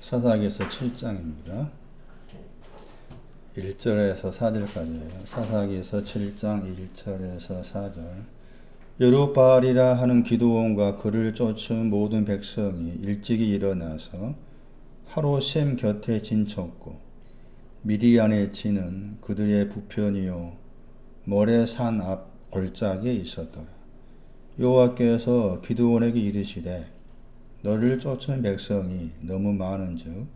사사기에서 7장입니다. 1절에서 4절까지예요. 사사기에서 7장 1절에서 4절. 여룹바알이라 하는 기드온과 그를 쫓은 모든 백성이 일찍이 일어나서 하루 셈 곁에 진쳤고 미디안의 진은 그들의 부편이요 모레산 앞 골짜기에 있었더라. 여호와께서 기드온에게 이르시되 너를 쫓은 백성이 너무 많은즉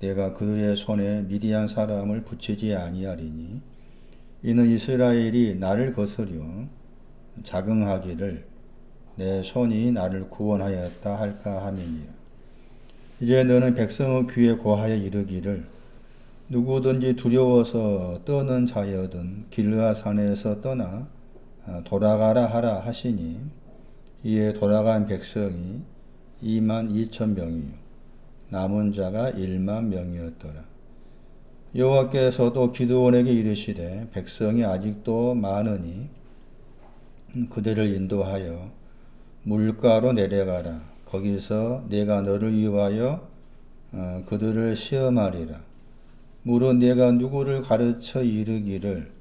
내가 그들의 손에 미디안 사람을 붙이지 아니하리니 이는 이스라엘이 나를 거스려 자긍하기를 내 손이 나를 구원하였다 할까 함이니라. 이제 너는 백성의 귀에 고하여 이르기를 누구든지 두려워서 떠는 자여든 길르앗산에서 떠나 돌아가라 하라 하시니 이에 돌아간 백성이 22,000명이요 남은 자가 10,000명이었더라. 여호와께서도 기드온에게 이르시되 백성이 아직도 많으니 그들을 인도하여 물가로 내려가라. 거기서 내가 너를 위하여 그들을 시험하리라. 물은 내가 누구를 가르쳐 이르기를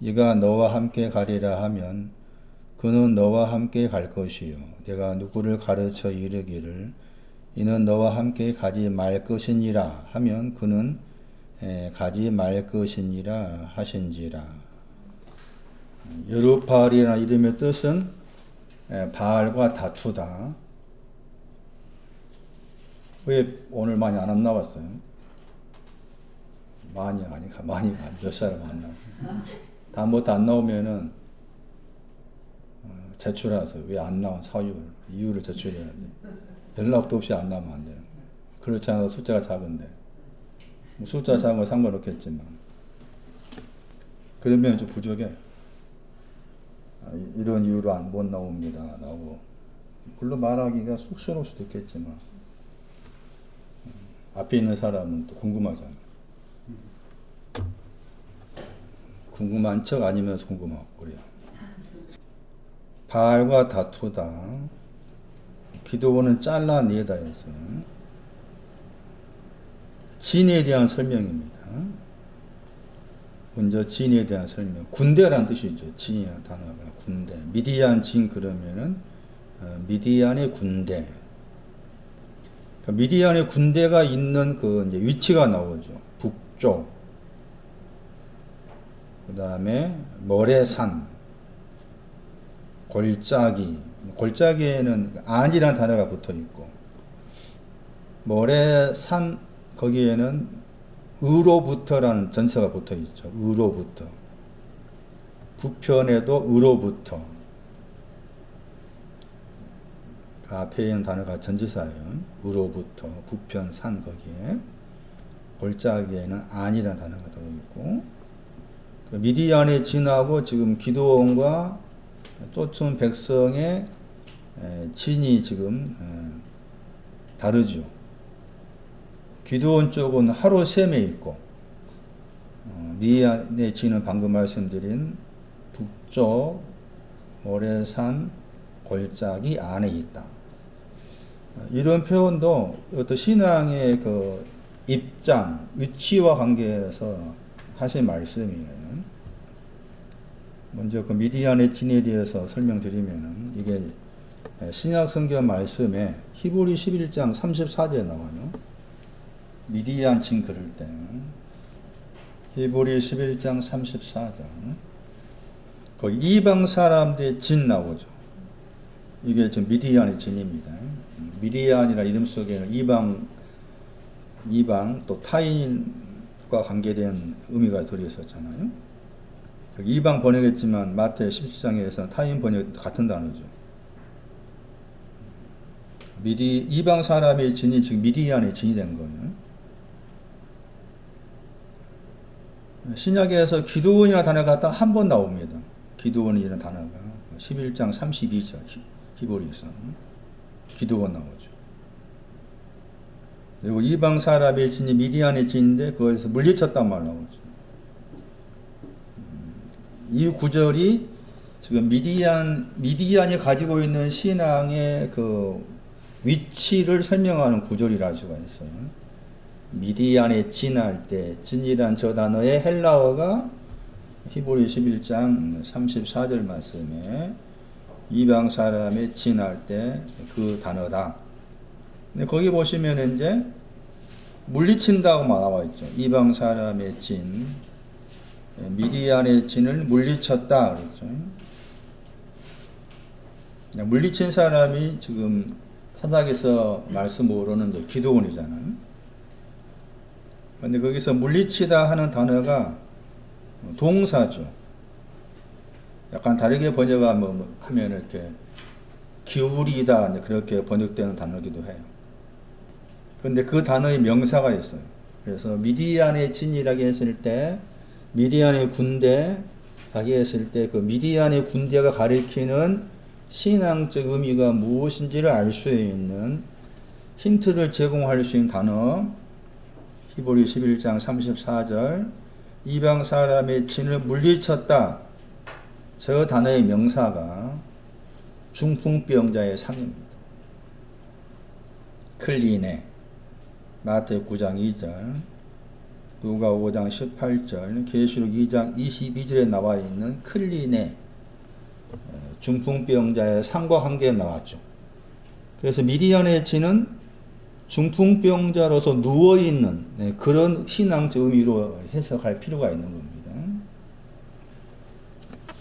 이가 너와 함께 가리라 하면 그는 너와 함께 갈 것이요 내가 누구를 가르쳐 이르기를 이는 너와 함께 가지 말 것이니라 하면 그는 가지 말 것이니라 하신지라. 여룹바알이라는 이름의 뜻은 바알과 다투다. 왜 오늘 많이 안 나왔어요? 많이 몇 사람 안 나와. 다음부터 안 나오면은 제출하세요. 왜 안 나온 이유를 제출해야지. 연락도 없이 안 나오면 안 돼요. 그렇지 않아도 숫자가 작은데. 숫자 작은 건 상관없겠지만. 그러면 좀 부족해. 이런 이유로 못 나옵니다. 라고. 물론 말하기가 쑥스러울 수도 있겠지만. 앞에 있는 사람은 또 궁금하잖아. 궁금한 척 아니면서 궁금하고 그래요. 바알과 다투다. 기드온은 잘라내다 했어요. 진에 대한 설명입니다. 먼저 진에 대한 설명. 군대란 뜻이죠. 진이라는 단어가 군대. 미디안 진 그러면은 미디안의 군대. 그러니까 미디안의 군대가 있는 그 이제 위치가 나오죠. 북쪽. 그 다음에 모레산, 골짜기. 골짜기에는 안이라는 단어가 붙어 있고, 모레산 거기에는 으로부터라는 전사가 붙어 있죠. 으로부터. 부편에도 으로부터. 그 앞에 있는 단어가 전지사예요. 으로부터, 부편, 산 거기에. 골짜기에는 안이라는 단어가 들어있고, 미디안에 진하고 지금 기드온과 쫓은 백성의 진이 지금 다르죠. 기드온 쪽은 하루 셈에 있고 미디안의 진은 방금 말씀드린 북쪽 모레산 골짜기 안에 있다. 이런 표현도 어떤 신앙의 그 입장, 위치와 관계에서 하신 말씀이에요. 먼저 그 미디안의 진에 대해서 설명드리면은 이게 신약 성경 말씀에 히브리 11장 34절에 나와요. 미디안 진 그럴 때 히브리 11장 34절 거기 이방 사람들의 진 나오죠. 이게 지금 미디안의 진입니다. 미디안이라 이름 속에는 이방 또 타인과 관계된 의미가 들어있었잖아요. 이방 번역했지만 마태 17장에서는 타인 번역 같은 단어죠. 이방 사람의 진이 지금 미디안의 진이 된 거예요. 신약에서 기드온이라는 단어가 딱 한 번 나옵니다. 기드온이라는 단어가 11장 32절 히브리서 기드온 나오죠. 그리고 이방 사람의 진이 미디안의 진인데 그거에서 물리쳤단 말 나오죠. 이 구절이 지금 미디안이 가지고 있는 신앙의 그 위치를 설명하는 구절이라 할 수가 있어요. 미디안에 진할 때, 진이란 저 단어의 헬라어가 히브리 11장 34절 말씀에 이방 사람의 진할 때 그 단어다. 근데 거기 보시면 이제 물리친다고 나와 있죠. 이방 사람의 진, 미디안의 진을 물리쳤다 그랬죠. 물리친 사람이 지금 사닥에서 말씀으로는 이제 기드온이잖아요. 근데 거기서 물리치다 하는 단어가 동사죠. 약간 다르게 번역하면 이렇게 기울이다 그렇게 번역되는 단어기도 해요. 그런데 그 단어의 명사가 있어요. 그래서 미디안의 진이라고 했을 때, 미디안의 군대라고 했을 때 그 미디안의 군대가 가리키는 신앙적 의미가 무엇인지를 알 수 있는 힌트를 제공할 수 있는 단어, 히브리 11장 34절 이방 사람의 진을 물리쳤다. 저 단어의 명사가 중풍병자의 상입니다. 클리네, 마태복음 9장 2절, 누가 5장 18절, 계시록 2장 22절에 나와 있는 클리네, 중풍병자의 상과 관계에 나왔죠. 그래서 미디안의 진은 중풍병자로서 누워있는 그런 신앙적 의미로 해석할 필요가 있는 겁니다.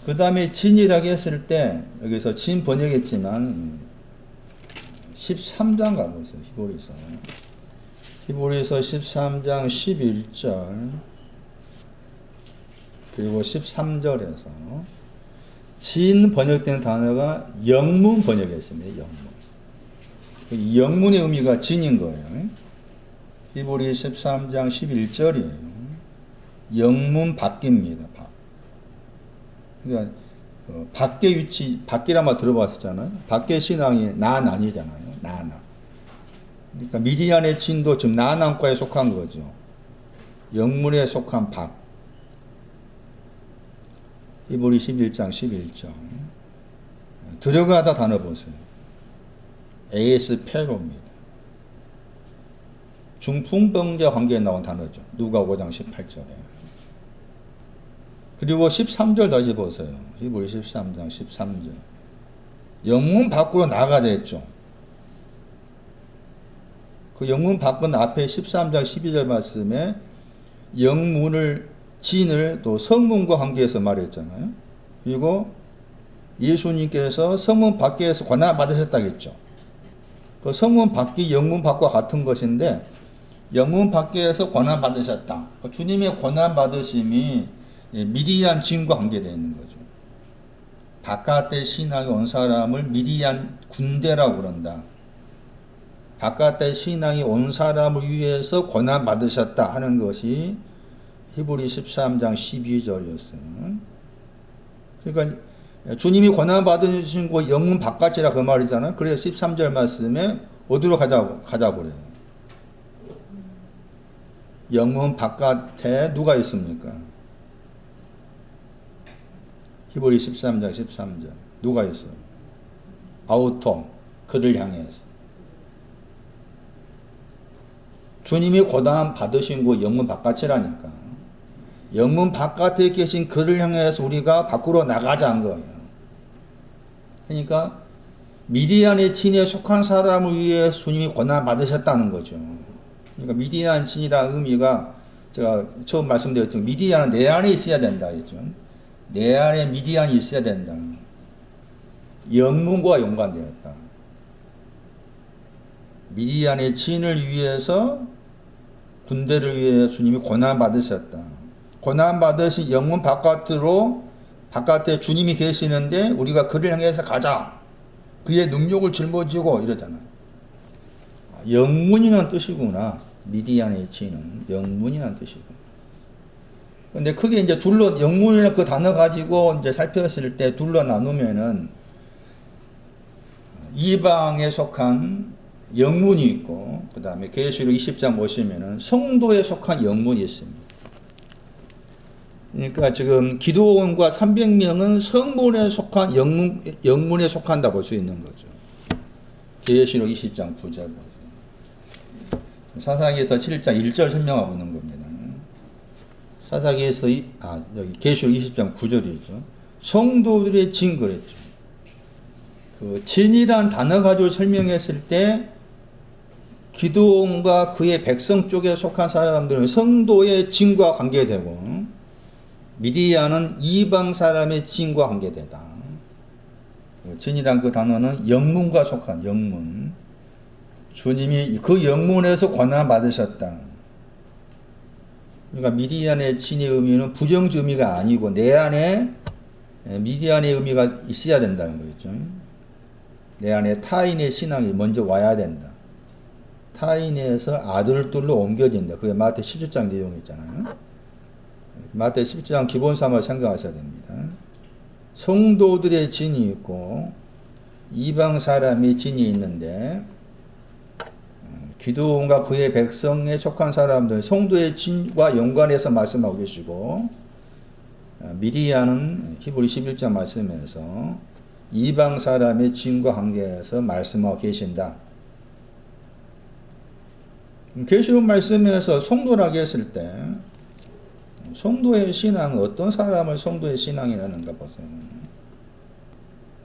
그 다음에 진이라고 했을 때 여기서 진 번역했지만 13장 가보세요. 히브리서 13장 11절 그리고 13절에서 진 번역된 단어가 영문 번역했습니다. 영문의 의미가 진인 거예요. 히브리 13장 11절이에요. 영문 밖입니다. 그러니까 밖의 위치, 밖이라마 들어봤었잖아요. 밖의 신앙이 나난이잖아요. 나난. 그러니까 미디안의 진도 지금 나난과에 속한 거죠. 영문에 속한 밖. 히브리 11장 11절. 들어가다 단어 보세요. 에스페로입니다. 중풍병자 관계에 나온 단어죠. 누가 5장 18절에. 그리고 13절 다시 보세요. 히브리 13장 13절. 영문 밖으로 나가자 했죠. 그 영문 밖은 앞에 13장 12절 말씀에 영문을, 진을 또 성문과 관계해서 말했잖아요. 그리고 예수님께서 성문 밖에서 권한 받으셨다겠죠. 그 성문 밖이 영문 밖과 같은 것인데 영문 밖에서 권한 받으셨다. 주님의 권한 받으심이 미디안 진과 관계되어 있는 거죠. 바깥에 신앙에 온 사람을 미디안 군대라고 그런다. 바깥에 신앙이 온 사람을 위해서 권한 받으셨다 하는 것이 히브리 13장 12절이었어요. 그러니까 주님이 권한 받으신 거 영문 바깥이라 그 말이잖아요. 그래서 13절 말씀에 어디로 가자고 그래요. 영문 바깥에 누가 있습니까? 히브리 13장 13절. 누가 있어요? 아우토, 그를 향해서. 주님이 고난 받으신 곳 영문 바깥이라니까. 영문 바깥에 계신 그를 향해서 우리가 밖으로 나가자 한 거예요. 그러니까 미디안의 진에 속한 사람을 위해 주님이 고난 받으셨다는 거죠. 그러니까 미디안 진이라는 의미가 제가 처음 말씀드렸지만 미디안은 내 안에 있어야 된다 했죠. 내 안에 미디안이 있어야 된다. 영문과 연관되었다. 미디안의 진을 위해서 군대를 위해 주님이 고난 받으셨다. 고난 받으신 영문 바깥에 주님이 계시는데 우리가 그를 향해서 가자. 그의 능력을 짊어지고 이러잖아요. 영문이라는 뜻이구나. 미디안의 진은 영문이라는 뜻이구나. 근데 크게 이제 영문이라는 그 단어 가지고 이제 살폈을 때 둘러 나누면은 이방에 속한 영문이 있고, 그 다음에 계시록 20장 보시면은 성도에 속한 영문이 있습니다. 그러니까 지금 기드온과 300명은 성문에 속한 영문에 속한다 볼 수 있는 거죠. 계시록 20장 9절. 사사기에서 7장 1절 설명하고 있는 겁니다. 사사기에서 여기 계시록 20장 9절이죠. 성도들의 진 그랬죠. 그 진이란 단어 가지고 설명했을 때 기드온과 그의 백성 쪽에 속한 사람들은 성도의 진과 관계되고 미디안은 이방 사람의 진과 관계되다. 진이란 그 단어는 영문과 속한 영문. 주님이 그 영문에서 권한 받으셨다. 그러니까 미디안의 진의 의미는 부정적 의미가 아니고 내 안에 미디안의 의미가 있어야 된다는 거죠. 내 안에 타인의 신앙이 먼저 와야 된다. 타인에서 아들들로 옮겨진다. 그게 마태 17장 내용이 있잖아요. 마태 17장 기본 삼아 생각하셔야 됩니다. 성도들의 진이 있고 이방 사람의 진이 있는데 기드온과 그의 백성에 속한 사람들 성도의 진과 연관해서 말씀하고 계시고 미디안은 히브리 11장 말씀에서 이방 사람의 진과 관계해서 말씀하고 계신다. 계시록 말씀에서 성도라고 했을 때 성도의 신앙은 어떤 사람을 성도의 신앙이라는가 보세요.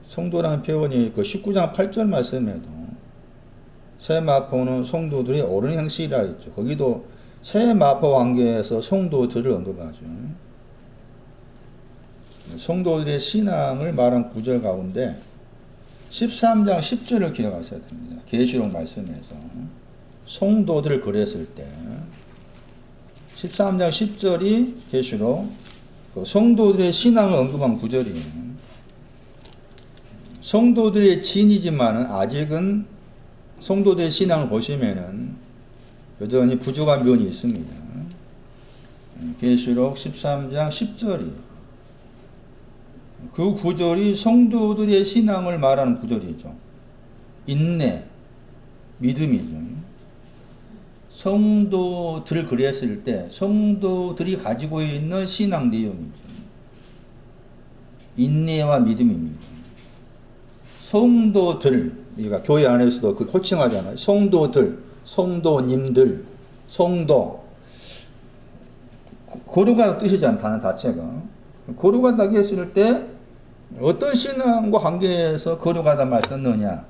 성도라는 표현이 그 19장 8절 말씀에도 새 마포는 성도들의 옳은 행실이라 했죠. 거기도 새 마포 관계에서 성도들을 언급하죠. 성도들의 신앙을 말한 구절 가운데 13장 10절을 기억하셔야 됩니다. 계시록 말씀에서 성도들을 그랬을 때 13장 10절이 계시록 그 성도들의 신앙을 언급한 구절이에요. 성도들의 진이지만은 아직은 성도들의 신앙을 보시면은 여전히 부족한 면이 있습니다. 계시록 13장 10절이에요. 그 구절이 성도들의 신앙을 말하는 구절이죠. 인내, 믿음이죠. 성도들을 그랬을 때 성도들이 가지고 있는 신앙 내용이죠. 인내와 믿음입니다. 성도들, 우리가 교회 안에서도 그 호칭하잖아요. 성도들, 성도님들, 성도. 거룩한 뜻이잖아요. 단어 자체가. 거룩하다고 했을 때 어떤 신앙과 관계에서 거룩하다 말 썼느냐?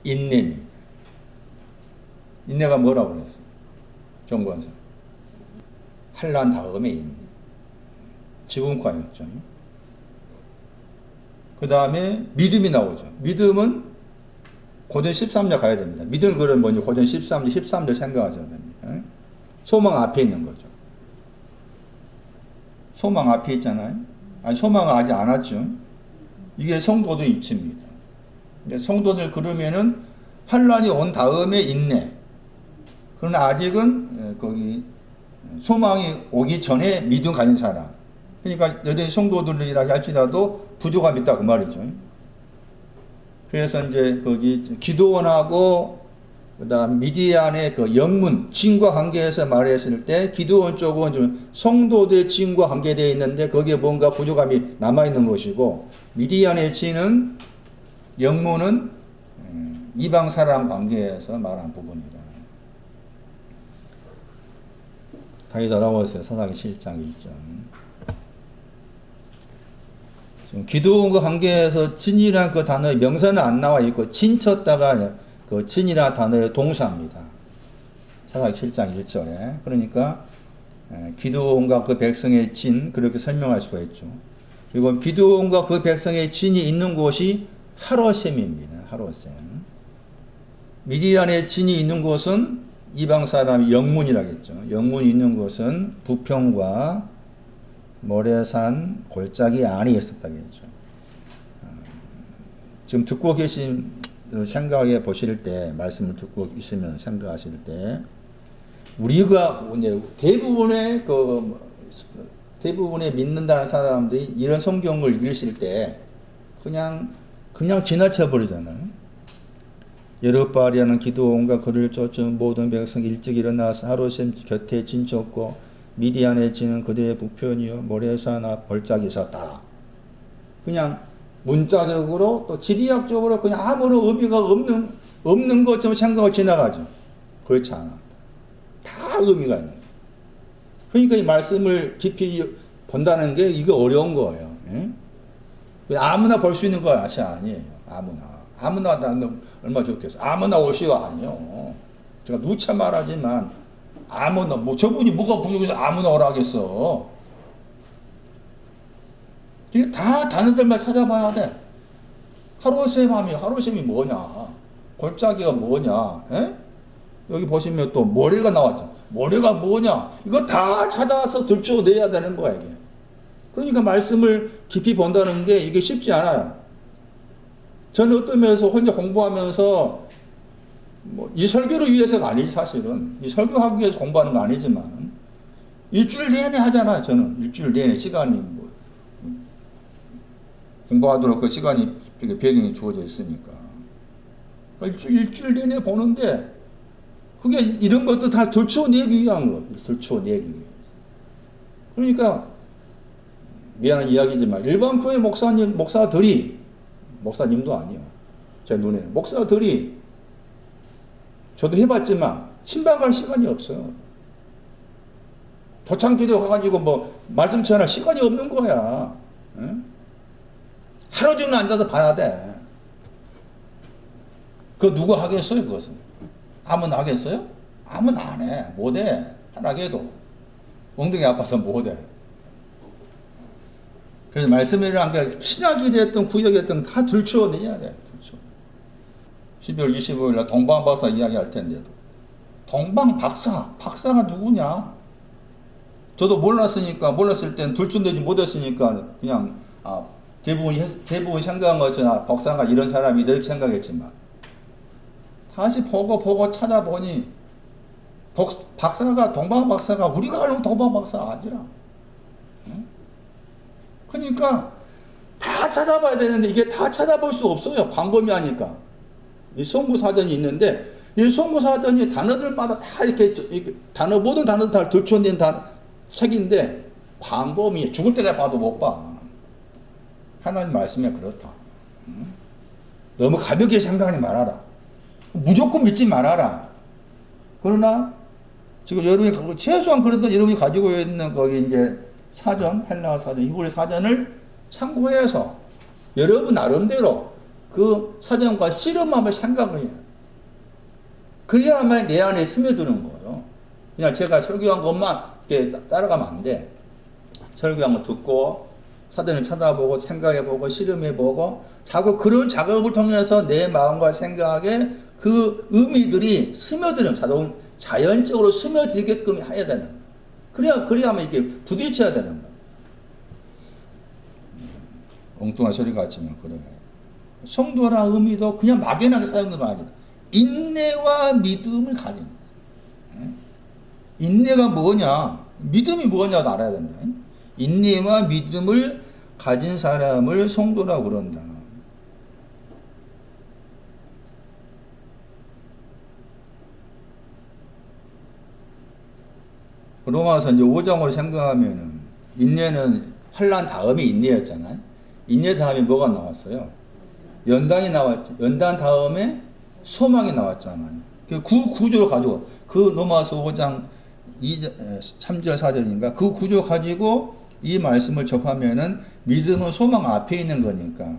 인내입니다. 인내가 뭐라고 그랬어요? 정권사. 환난 다음에 인내. 지금과였죠. 그 다음에 믿음이 나오죠. 믿음은 고전 13절 가야 됩니다. 믿음 그런 뭐니 고전 13절 생각하셔야 됩니다. 소망 앞에 있는 거죠. 소망 앞에 있잖아요. 아니 소망은 아직 안 왔죠. 이게 성도들 이치입니다. 성도들 그러면은 환난이 온 다음에 인내. 그러나 아직은 거기 소망이 오기 전에 믿음 가진 사람. 그러니까 여전히 성도들이라 할지라도 부족함이 있다 그 말이죠. 그래서 이제 거기 기드온하고 그다음 미디안의 그 영문 진과 관계에서 말했을 때 기드온 쪽은 좀 성도들의 진과 관계되어 있는데 거기에 뭔가 부족함이 남아 있는 것이고 미디안의 진은 영문은 이방 사람 관계에서 말한 부분이다. 다시 돌아오세요. 사사기 7장 1절. 지금 기드온과 관계에서 진이라는 그 단어의 명사는 안 나와 있고 진 쳤다가 그 진이라는 단어의 동사입니다. 사사기 7장 1절에. 그러니까 기드온과 그 백성의 진 그렇게 설명할 수가 있죠. 그리고 기드온과 그 백성의 진이 있는 곳이 하로셈입니다. 하로셈. 미디안의 진이 있는 곳은 이방 사람이 영문이라겠죠. 영문이 있는 곳은 부평과 모래산 골짜기 안에 있었다겠죠. 지금 듣고 계신 생각해 보실 때 말씀을 듣고 있으면 생각하실 때 우리가 이제 대부분의 믿는다는 사람들이 이런 성경을 읽으실 때 그냥 지나쳐 버리잖아요. 여룻바알이라는 기드온과 그를 쫓은 모든 백성이 일찍 일어나서 하루셈 곁에 진 쳤고 미디안의 진은 그들의 북편이요 모래산 앞 골짜기에 섰다. 그냥 문자적으로 또 지리학적으로 그냥 아무런 의미가 없는 것처럼 생각하고 지나가죠. 그렇지 않아. 의미가 있는 거예요. 그러니까 이 말씀을 깊이 본다는 게 이게 어려운 거예요. 예? 아무나 볼 수 있는 것이 아니에요. 아무나 나는 얼마 좋겠어. 아무나 오시오 아니요. 제가 누차 말하지만 아무나 뭐 저분이 뭐가 부족해서 아무나 오라겠어. 다 단어들만 찾아봐야 돼. 하루쌤이 뭐냐? 골짜기가 뭐냐? 에? 여기 보시면 또 모래가 나왔죠. 모래가 뭐냐? 이거 다 찾아서 들춰내야 되는 거야 이게. 그러니까 말씀을 깊이 본다는 게 이게 쉽지 않아요. 저는 어떤 면에서 혼자 공부하면서 뭐 이 설교를 위해서가 아니지 사실은. 이 설교하기 위해서 공부하는 거 아니지만 일주일 내내 하잖아요. 저는 일주일 내내 시간이 뭐 공부하도록 그 시간이 배경이 주어져 있으니까 일주일 내내 보는데 그게 이런 것도 다 들춰내기 위한 거예요. 들춰내기 위해. 그러니까 미안한 이야기지만 일반 교회 목사님도 아니요. 제 눈에는 목사들이 저도 해봤지만 신방 갈 시간이 없어요. 도창기도 가가지고 뭐 말씀 전할 시간이 없는 거야. 응? 하루 종일 앉아서 봐야 돼. 그거 누가 하겠어요, 그것은? 아무나 하겠어요? 아무나 안 해. 못해. 하라고 해도. 엉덩이 아파서 못해. 그래서 말씀이라는 게 신약이 됐든 구약이 됐든 다 들춰내야 돼. 12월 25일 날 동방박사 이야기 할 텐데도. 박사가 누구냐? 저도 몰랐을 땐 들춰내지 못했으니까 그냥, 대부분 생각한 것처럼 박사가 이런 사람이 이렇게 생각했지만 다시 보고 찾아보니 동방박사가 우리가 알는 동방박사 아니라. 응? 그러니까 다 찾아봐야 되는데 이게 다 찾아볼 수 없어요. 광범위하니까. 이 성구사전이 있는데 이 성구사전이 단어들마다 다 이렇게 모든 단어들 다 들춰낸 책인데 광범위 죽을 때나 봐도 못 봐. 하나님 말씀에 그렇다. 응? 너무 가볍게 생각하지 말아라. 무조건 믿지 말아라. 그러나 지금 여러분이 최소한 그래도 여러분이 가지고 있는 거기 이제 사전, 헬라어 사전, 히브리 사전을 참고해서 여러분 나름대로 그 사전과 씨름하며 생각을 해야 돼. 그래야만 내 안에 스며드는 거예요. 그냥 제가 설교한 것만 이렇게 따라가면 안 돼. 설교한 거 듣고 사전을 찾아보고 생각해보고 씨름해보고 자꾸 그런 작업을 통해서 내 마음과 생각에 그 의미들이 스며드는 자연적으로 스며들게끔 해야 되는 거예요. 그래야만 이게 부딪혀야 되는 거예요. 엉뚱한 소리 같지만 그래요. 성도라는 의미도 그냥 막연하게 사용되는 거 아니다. 인내와 믿음을 가진. 인내가 뭐냐? 믿음이 뭐냐도 알아야 된다. 인내와 믿음을 가진 사람을 성도라고 그런다. 로마서 이제 5장으로 생각하면은 인내는 환난 다음에 인내였잖아요. 인내 다음에 뭐가 나왔어요? 연단이 나왔죠. 연단 다음에 소망이 나왔잖아요. 그 구조를 가지고 그 로마서 5장 3절 4절인가 그 구조 가지고 이 말씀을 접하면은 믿음은 소망 앞에 있는 거니까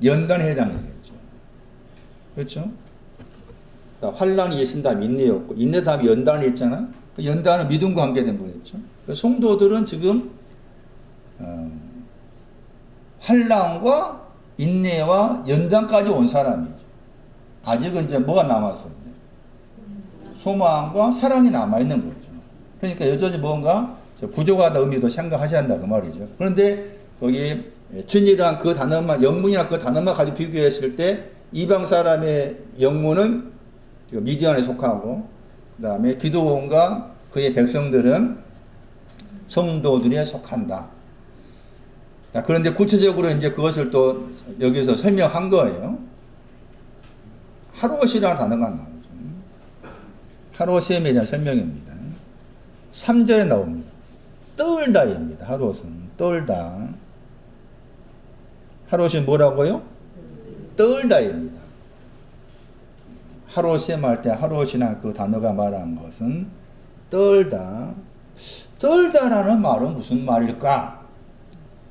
연단에 해당되겠죠. 그렇죠? 환난이 있은 다음 인내였고 인내 다음에 연단이 있잖아. 연단은 믿음과 관계된 거였죠. 성도들은 지금 환난과 인내와 연단까지 온 사람이죠. 아직은 이제 뭐가 남았어요? 소망과 사랑이 남아있는 거죠. 그러니까 여전히 뭔가 부족하다 의미도 생각하셔야 한다 그 말이죠. 그런데 거기 진이랑 그 단어만 영문이나 그 단어만 가지고 비교했을 때 이방 사람의 영문은 미디안에 속하고 그 다음에 기드온과 그의 백성들은 성도들에 속한다. 그런데 구체적으로 이제 그것을 또 여기서 설명한 거예요. 하롯이라는 단어가 나오죠. 하롯에 대한 설명입니다. 3절에 나옵니다. 떨다입니다. 하롯은 떨다. 하롯이 뭐라고요? 떨다입니다. 하롯에 말 때 하롯이나 그 단어가 말한 것은 떨다. 떨다라는 말은 무슨 말일까?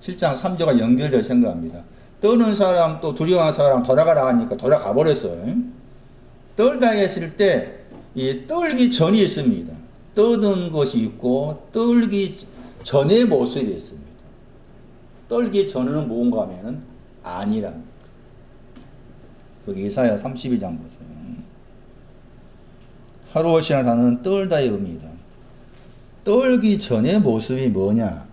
7장 3절과 연결되어 생각합니다. 떠는 사람 또 두려워하는 사람 돌아가라 하니까 돌아가 버렸어요. 떨다 했을 때 이 떨기 전이 있습니다. 떠는 것이 있고 떨기 전의 모습이 있습니다. 떨기 전은 뭔가 하면은 아니랍니다. 여기 이사야 32장 보세요. 하루엇이라는 단어는 떨다의 의미다. 떨기 전의 모습이 뭐냐?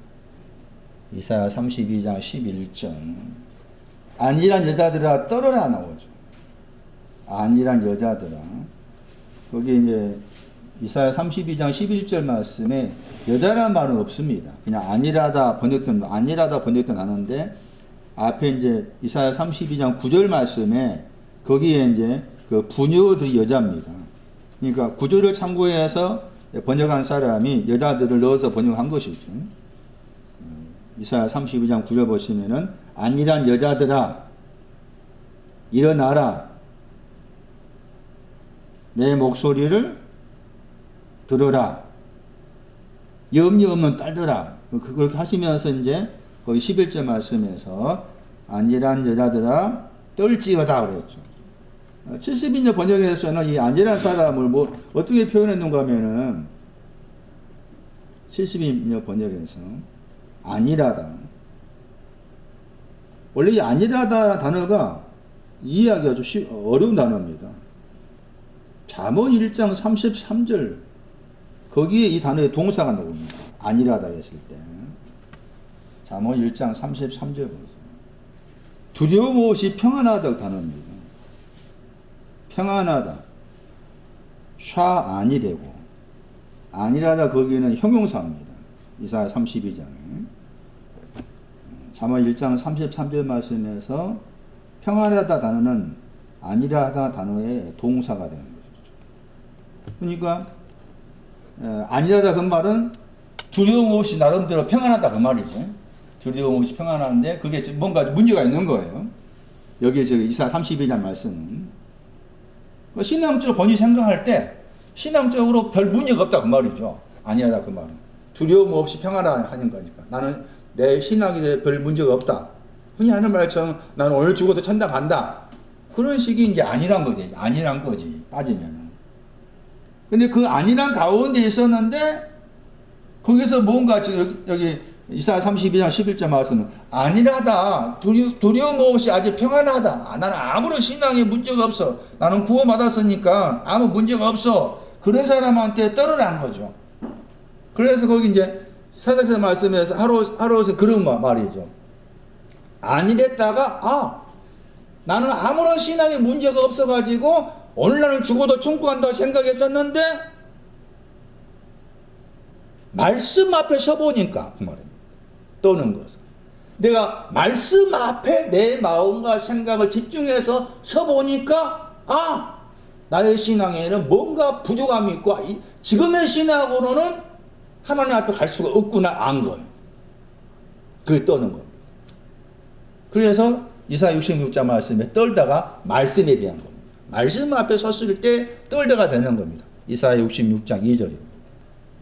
이사야 32장 11절. 안일한 여자들아 떨어라 나오죠. 안일한 여자들아. 거기 이제 이사야 32장 11절 말씀에 여자라는 말은 없습니다. 그냥 안일하다 번역된 하는데 앞에 이제 이사야 32장 9절 말씀에 거기에 이제 그 부녀들이 여자입니다. 그러니까 구절을 참고해서 번역한 사람이 여자들을 넣어서 번역한 것이죠. 이사야 32장 9절 보시면은 안일한 여자들아 일어나라 내 목소리를 들어라 염려 없는 딸들아 그걸 하시면서 이제 거기 11절 말씀에서 안일한 여자들아 떨지어다 그랬죠. 70인조 번역에서는 이 안일한 사람을 뭐 어떻게 표현했는가 하면은 70인조 번역에서 안일하다. 원래 이 안일하다 단어가 이해하기가 좀 어려운 단어입니다. 잠언 1장 33절 거기에 이 단어의 동사가 나옵니다. 안일하다 했을 때. 잠언 1장 33절 보세요. 두려움 없이 평안하다 단어입니다. 평안하다. 샤 안이되고 안일하다 거기는 형용사입니다. 이사야 32장에 잠언 1장 33절 말씀에서 평안하다 단어는 안일하다 단어의 동사가 되는 것이죠. 그러니까 안일하다 그 말은 두려움 없이 나름대로 평안하다 그 말이죠. 두려움 없이 평안한데 그게 뭔가 문제가 있는 거예요. 여기 이사야 32장 말씀은 신앙적으로 본인이 생각할 때 신앙적으로 별 문제가 없다 그 말이죠. 아니하다 그 말은. 두려움 없이 평안하다 하는 거니까. 나는 내 신앙에 대해 별 문제가 없다. 흔히 하는 말처럼 나는 오늘 죽어도 천당 간다. 그런 식이 이제 아니란 거지. 아니란 거지. 따지면. 근데 그 아니란 가운데 있었는데 거기서 뭔가 지금 여기 이사야 32장 11절 말씀은 안일하다. 두려움 없이 아주 평안하다. 나는 아무런 신앙에 문제가 없어. 나는 구원받았으니까 아무 문제가 없어. 그런 사람한테 떨어난 거죠. 그래서 거기 이제 사도행전 말씀에서 하루에서 그런 말이죠. 안일했다가 나는 아무런 신앙에 문제가 없어가지고 오늘 나는 죽어도 천국 간다고 생각했었는데 말씀 앞에 서보니까 그 말입니다. 떠는 것은 내가 말씀 앞에 내 마음과 생각을 집중해서 서보니까 나의 신앙에는 뭔가 부족함이 있고 지금의 신앙으로는 하나님 앞에 갈 수가 없구나 안 거예요. 그게 떠는 겁니다. 그래서 이사야 66장 말씀에 떨다가 말씀에 대한 겁니다. 말씀 앞에 섰을 때 떨다가 되는 겁니다. 이사야 66장 2절입니다.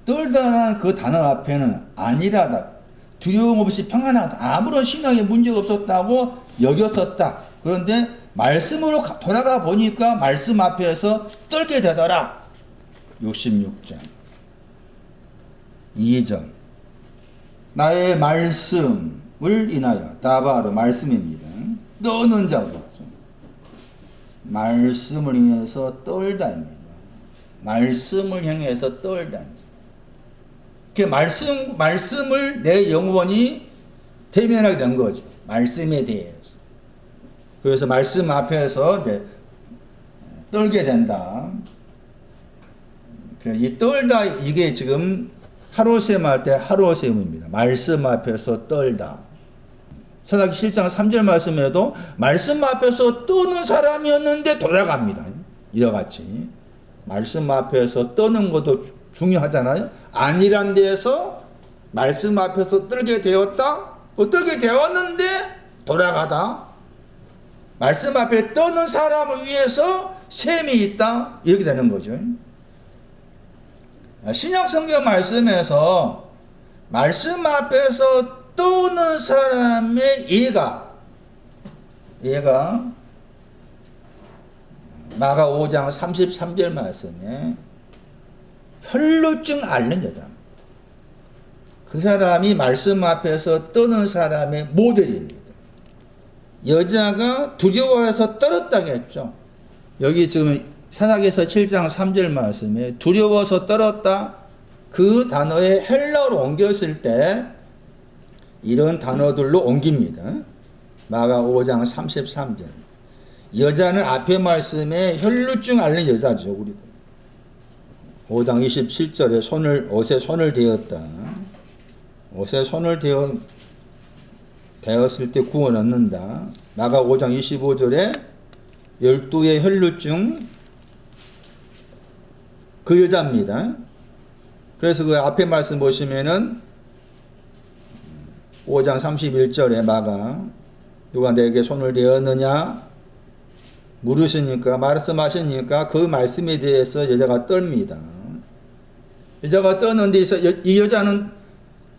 떨다라는 그 단어 앞에는 안일하다, 두려움 없이 평안하다, 아무런 신앙에 문제가 없었다고 여겼었다. 그런데 말씀으로 돌아가 보니까 말씀 앞에서 떨게 되더라. 66장 2절 나의 말씀을 인하여 다바로 말씀입니다. 떠는 자고 말씀을 인해서 떨다입니다. 말씀을 향해서 떨다. 그 말씀을 내 영혼이 대면하게 된 거죠. 말씀에 대해서. 그래서 말씀 앞에서 이제 떨게 된다. 이 떨다 이게 지금 하루세움 할 때 하루세움입니다. 말씀 앞에서 떨다. 사사기 7장 3절 말씀에도 말씀 앞에서 떠는 사람이었는데 돌아갑니다. 이와 같이 말씀 앞에서 떠는 것도 중요하잖아요. 안일한 데에서 말씀 앞에서 떨게 되었다. 떨게 되었는데 돌아가다. 말씀 앞에 떠는 사람을 위해서 셈이 있다. 이렇게 되는 거죠. 신약 성경 말씀에서 말씀 앞에서 떠오는 사람의 얘가 마가 5장 33절 말씀에 혈루증 앓는 여자. 그 사람이 말씀 앞에서 떠는 사람의 모델입니다. 여자가 두려워해서 떨었다고 했죠. 여기 지금 사사기서 7장 3절 말씀에 두려워서 떨었다. 그 단어에 헬라어로 옮겼을 때 이런 단어들로 옮깁니다. 마가 5장 33절. 여자는 앞에 말씀에 혈루증 앓는 여자죠. 우리가 5장 27절에 옷에 손을 대었다. 옷에 손을 대었을 때 구원 얻는다. 마가 5장 25절에 12의 혈루증 그 여자입니다. 그래서 그 앞에 말씀 보시면은 5장 31절에 마가 누가 내게 손을 대었느냐 물으시니까 말씀하시니까 그 말씀에 대해서 여자가 떨니다. 여자가 떠는데 이 여자는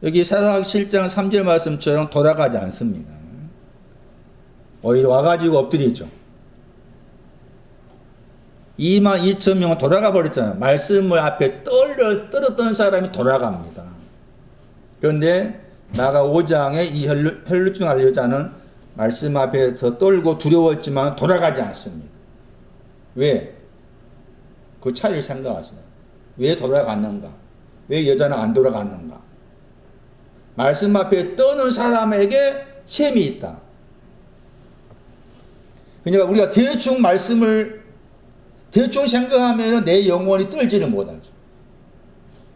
여기 사사기 7장 3절 말씀처럼 돌아가지 않습니다. 오히려 와가지고 엎드리죠. 2만 2천 명은 돌아가 버렸잖아요. 말씀을 앞에 떨었던 사람이 돌아갑니다. 그런데 마가 5장에 이 혈루증 앓는 여자는 말씀 앞에서 떨고 두려웠지만 돌아가지 않습니다. 왜? 그 차이를 생각하세요. 왜 돌아갔는가? 왜 여자는 안 돌아갔는가? 말씀 앞에 떠는 사람에게 셈이 있다. 그러니까 우리가 대충 말씀을 대충 생각하면 내 영혼이 떨지를 못하죠.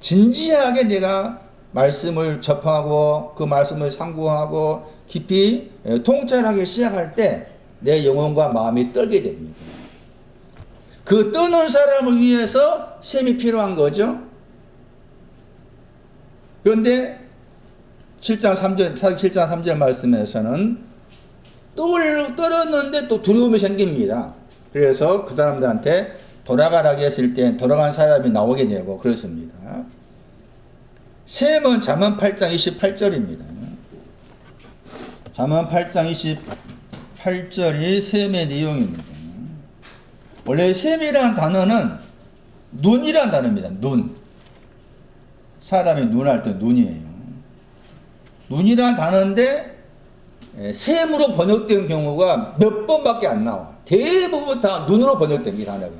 진지하게 내가 말씀을 접하고 그 말씀을 상고하고 깊이 통찰하기 시작할 때 내 영혼과 마음이 떨게 됩니다. 그 떠는 사람을 위해서 셈이 필요한 거죠. 그런데 7장 3절 말씀에서는 떨었는데 또 두려움이 생깁니다. 그래서 그 사람들한테 돌아가라고 했을 때 돌아간 사람이 나오게 되고 그렇습니다. 셈은 잠언 8장 28절입니다. 잠언 8장 28절이 셈의 내용입니다. 원래 셈이라는 단어는 눈이라는 단어입니다. 눈. 사람이 눈할 때 눈이에요. 눈이라는 단어인데 셈으로 번역된 경우가 몇 번밖에 안 나와. 대부분 다 눈으로 번역됩니다. 단어가.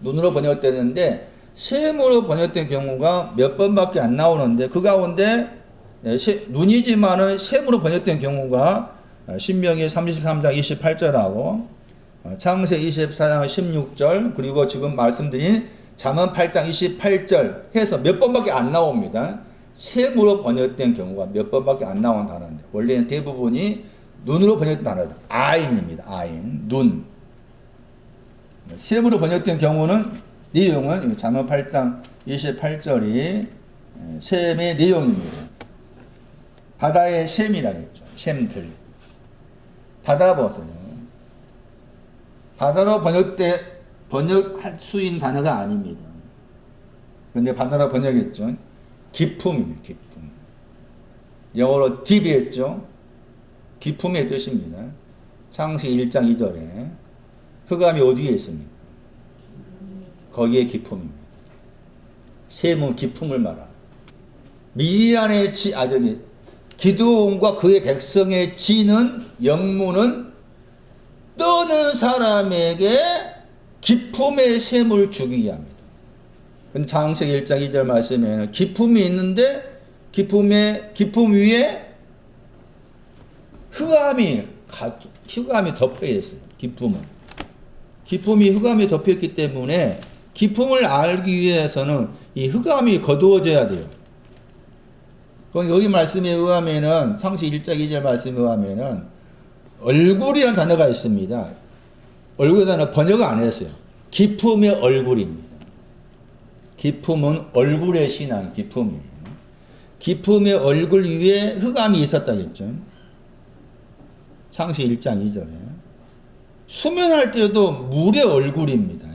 눈으로 번역되는데 셈으로 번역된 경우가 몇 번밖에 안 나오는데 그 가운데 눈이지만은 셈으로 번역된 경우가 신명기 33장 28절하고 창세기 24장 16절 그리고 지금 말씀드린 잠언 8장 28절 해서 몇 번밖에 안 나옵니다. 셈으로 번역된 경우가 몇 번밖에 안 나온 단어인데 원래는 대부분이 눈으로 번역된 단어다. 아인입니다. 아인, 눈. 셈으로 번역된 경우는 내용은 잠언 8장 28절이 셈의 내용입니다. 바다의 셈이라 했죠. 셈들. 바다 보세요. 바다로 번역할 수 있는 단어가 아닙니다. 그런데 바다로 번역했죠. 기품입니다. 기품. 영어로 deep이 했죠. 기품의 뜻입니다. 창세기 1장 2절에 흑암이 어디에 있습니까? 거기에 기품입니다. 셈은 기품을 말합니다. 미디안의 기드온과 그의 백성의 지는 영문은 떠는 사람에게 기품의 셈을 주기 위함이다. 근데 창세기 1장 2절 말씀에는 기품이 있는데 기품 위에 흑암이 덮여 있어요. 기품이 흑암이 덮였기 때문에 기품을 알기 위해서는 이 흑암이 거두어져야 돼요. 여기 말씀에 의하면은 창세기 1장 2절 말씀에 의하면은 얼굴이라는 단어가 있습니다. 얼굴 단어 번역을 안 했어요. 기품의 얼굴입니다. 기품은 얼굴의 신앙, 기품이에요. 기품의 얼굴 위에 흑암이 있었다 했죠. 창세기 1장 2절에. 수면할 때도 물의 얼굴입니다.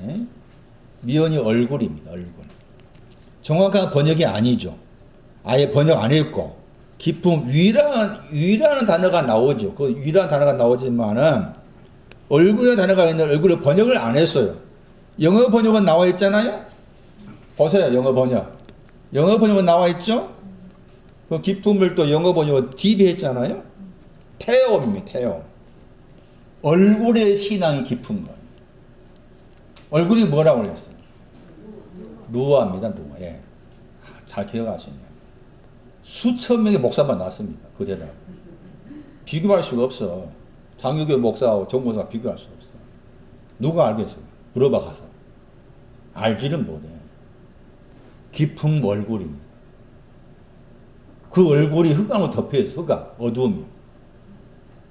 미연이 얼굴입니다. 얼굴. 정확한 번역이 아니죠. 아예 번역 안 했고 기품 위라는 단어가 나오죠. 그 위라는 단어가 나오지만은 얼굴의 단어가 있는 얼굴을 번역을 안 했어요. 영어 번역은 나와 있잖아요. 보세요. 영어 번역은 나와 있죠. 그 기품을 또 영어 번역은 DB했잖아요. 태움입니다. 태움. 얼굴의 신앙이 깊은 거예요. 얼굴이 뭐라고 그랬어요? 루아입니다. 루아. 예. 잘 기억하시네요. 수천 명의 목사만 났습니다. 그 대답. 비교할 수가 없어. 장유교 목사하고 정 목사가 비교할 수 없어. 누가 알겠어요? 물어봐 가서. 알지는 못해. 깊은 얼굴입니다. 그 얼굴이 흑암으로 덮여있어. 흑암.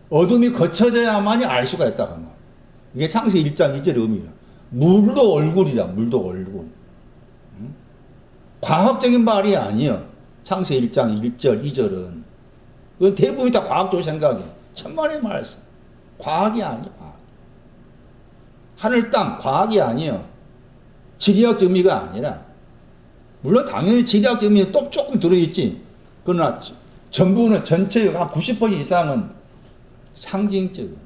어둠이 거쳐져야만이 알 수가 있다. 그 말. 이게 창세기 1장 2절의 의미야. 물도 얼굴이다. 물도 얼굴. 응? 과학적인 말이 아니야. 창세기 1장 1절 2절은. 그 대부분이 다 과학적으로 생각해. 천만의 말씀. 과학이 아니야. 하늘 땅 과학이 아니에요. 지리학 의미가 아니라. 물론 당연히 지리학 의미는 또 조금 들어있지. 그러나 전부는 전체의 한 90% 이상은 상징적인.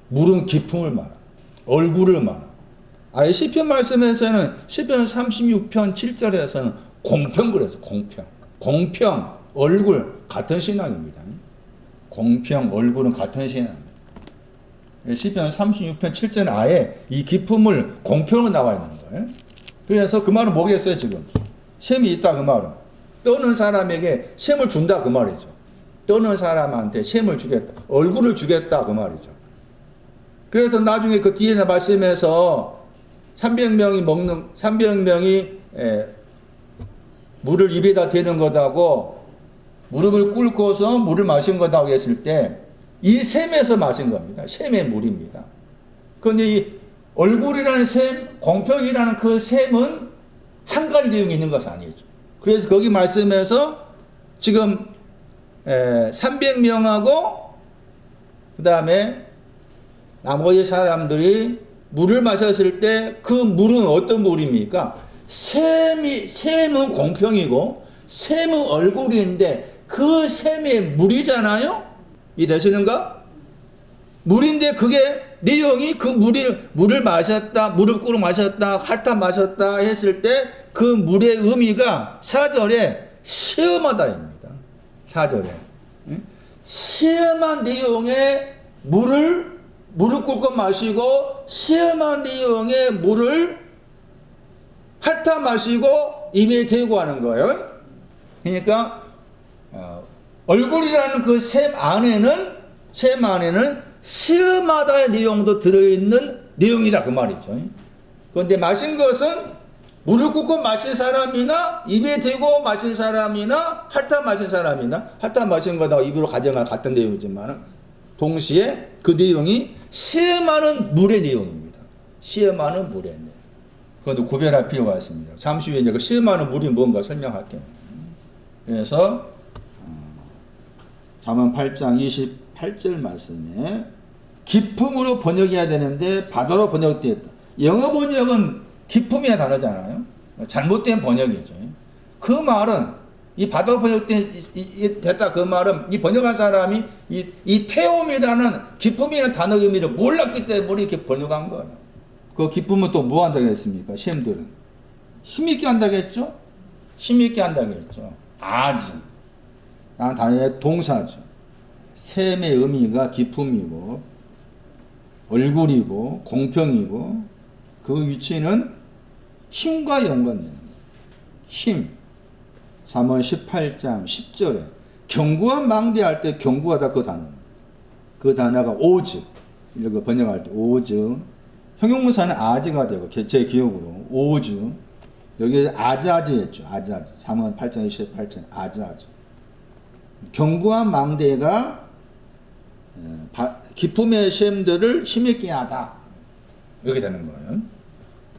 물은 기품을 말하. 얼굴을 말하. 아예 시편 말씀에서는 시편 36편 7절에서는 공평 그래서 공평 얼굴 같은 신앙입니다. 공평 얼굴은 같은 신앙입니다. 시편 36편 7절은 아예 이 기품을 공평으로 나와 있는 거예요. 그래서 그 말은 뭐겠어요 지금? 셈이 있다 그 말은. 떠는 사람에게 셈을 준다 그 말이죠. 떠는 사람한테 셈을 주겠다. 얼굴을 주겠다 그 말이죠. 그래서 나중에 그 뒤에 말씀에서 300명이 물을 입에다 대는 것하고 무릎을 꿇고서 물을 마신 것하고 했을 때 이 셈에서 마신 겁니다. 셈의 물입니다. 그런데 이 얼굴이라는 셈, 공평이라는 그 셈은 한 가지 내용이 있는 것이 아니죠. 그래서 거기 말씀에서 지금 300명하고 그 다음에 나머지 사람들이 물을 마셨을 때 그 물은 어떤 물입니까? 셈은 공평이고 셈은 얼굴인데 그 셈의 물이잖아요? 이해되시는가? 물인데 그게 내용이 그 물을 마셨다, 물을 꿇어 마셨다, 핥아 마셨다 했을 때 그 물의 의미가 4절에 시험하다입니다. 4절에. 시험한 내용의 물을 꿇고 마시고 시험한 내용의 물을 핥아 마시고 입에 대고 하는 거예요. 그러니까 얼굴이라는 그 셈 안에는 시험하다의 내용도 들어있는 내용이다 그 말이죠. 그런데 마신 것은 물을 꿇고 마신 사람이나 입에 대고 마신 사람이나 핥아 마신 사람이나 핥아 마신 것하고 입으로 가져간 같은 내용이지만 동시에 그 내용이 시험하는 물의 내용입니다. 시험하는 물의 내용. 그것도 구별할 필요가 있습니다. 잠시 후에 이제 그 시험하는 물이 뭔가 설명할게요. 그래서 잠언 8장 28절 말씀에 기품으로 번역해야 되는데 바다로 번역되었다. 영어 번역은 기품이야 다르잖아요. 잘못된 번역이죠. 그 말은 이 바다로 번역됐다 그 말은 이 번역한 사람이 이 태움이라는 기품이라는 단어 의미를 몰랐기 때문에 이렇게 번역한 거예요. 그 기쁨은 또 뭐 한다고 했습니까? 시험들은 힘있게 한다고 했죠? 힘있게 한다고 했죠. 아즈 라는 단어의 동사죠. 셈의 의미가 기쁨이고 얼굴이고 공평이고 그 위치는 힘과 연관됩니다. 힘. 잠언 18장 10절에 경구와 망대할 때 경구하다 그 단어. 그 단어가 오즈. 이렇게 번역할 때 오즈. 형용사는 아즈가 되고 제 기억으로 오즈. 여기 아자즈 했죠. 아자즈. 잠언 8장 28절 아자즈. 경구와 망대가 기품의 셈들을 힘있게 하다. 이렇게 되는 거예요.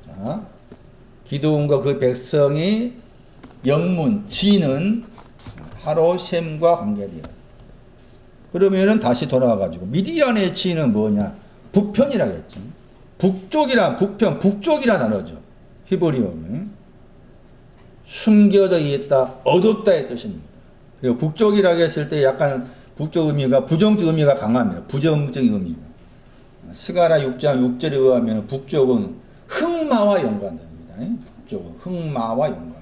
자, 기드온과 그 백성이 영문, 지는 하로 셈과 관계돼요. 그러면은 다시 돌아와가지고 미디안의 지는 뭐냐? 북편이라고 했죠. 북쪽이란 단어죠. 히브리어는. 숨겨져 있다, 어둡다의 뜻입니다. 그리고 북쪽이라고 했을 때 약간 북쪽 의미가 부정적 의미가 강합니다. 부정적인 의미가. 스가랴 6장 6절에 의하면 북쪽은 흑마와 연관됩니다. 북쪽은 흑마와 연관됩니다.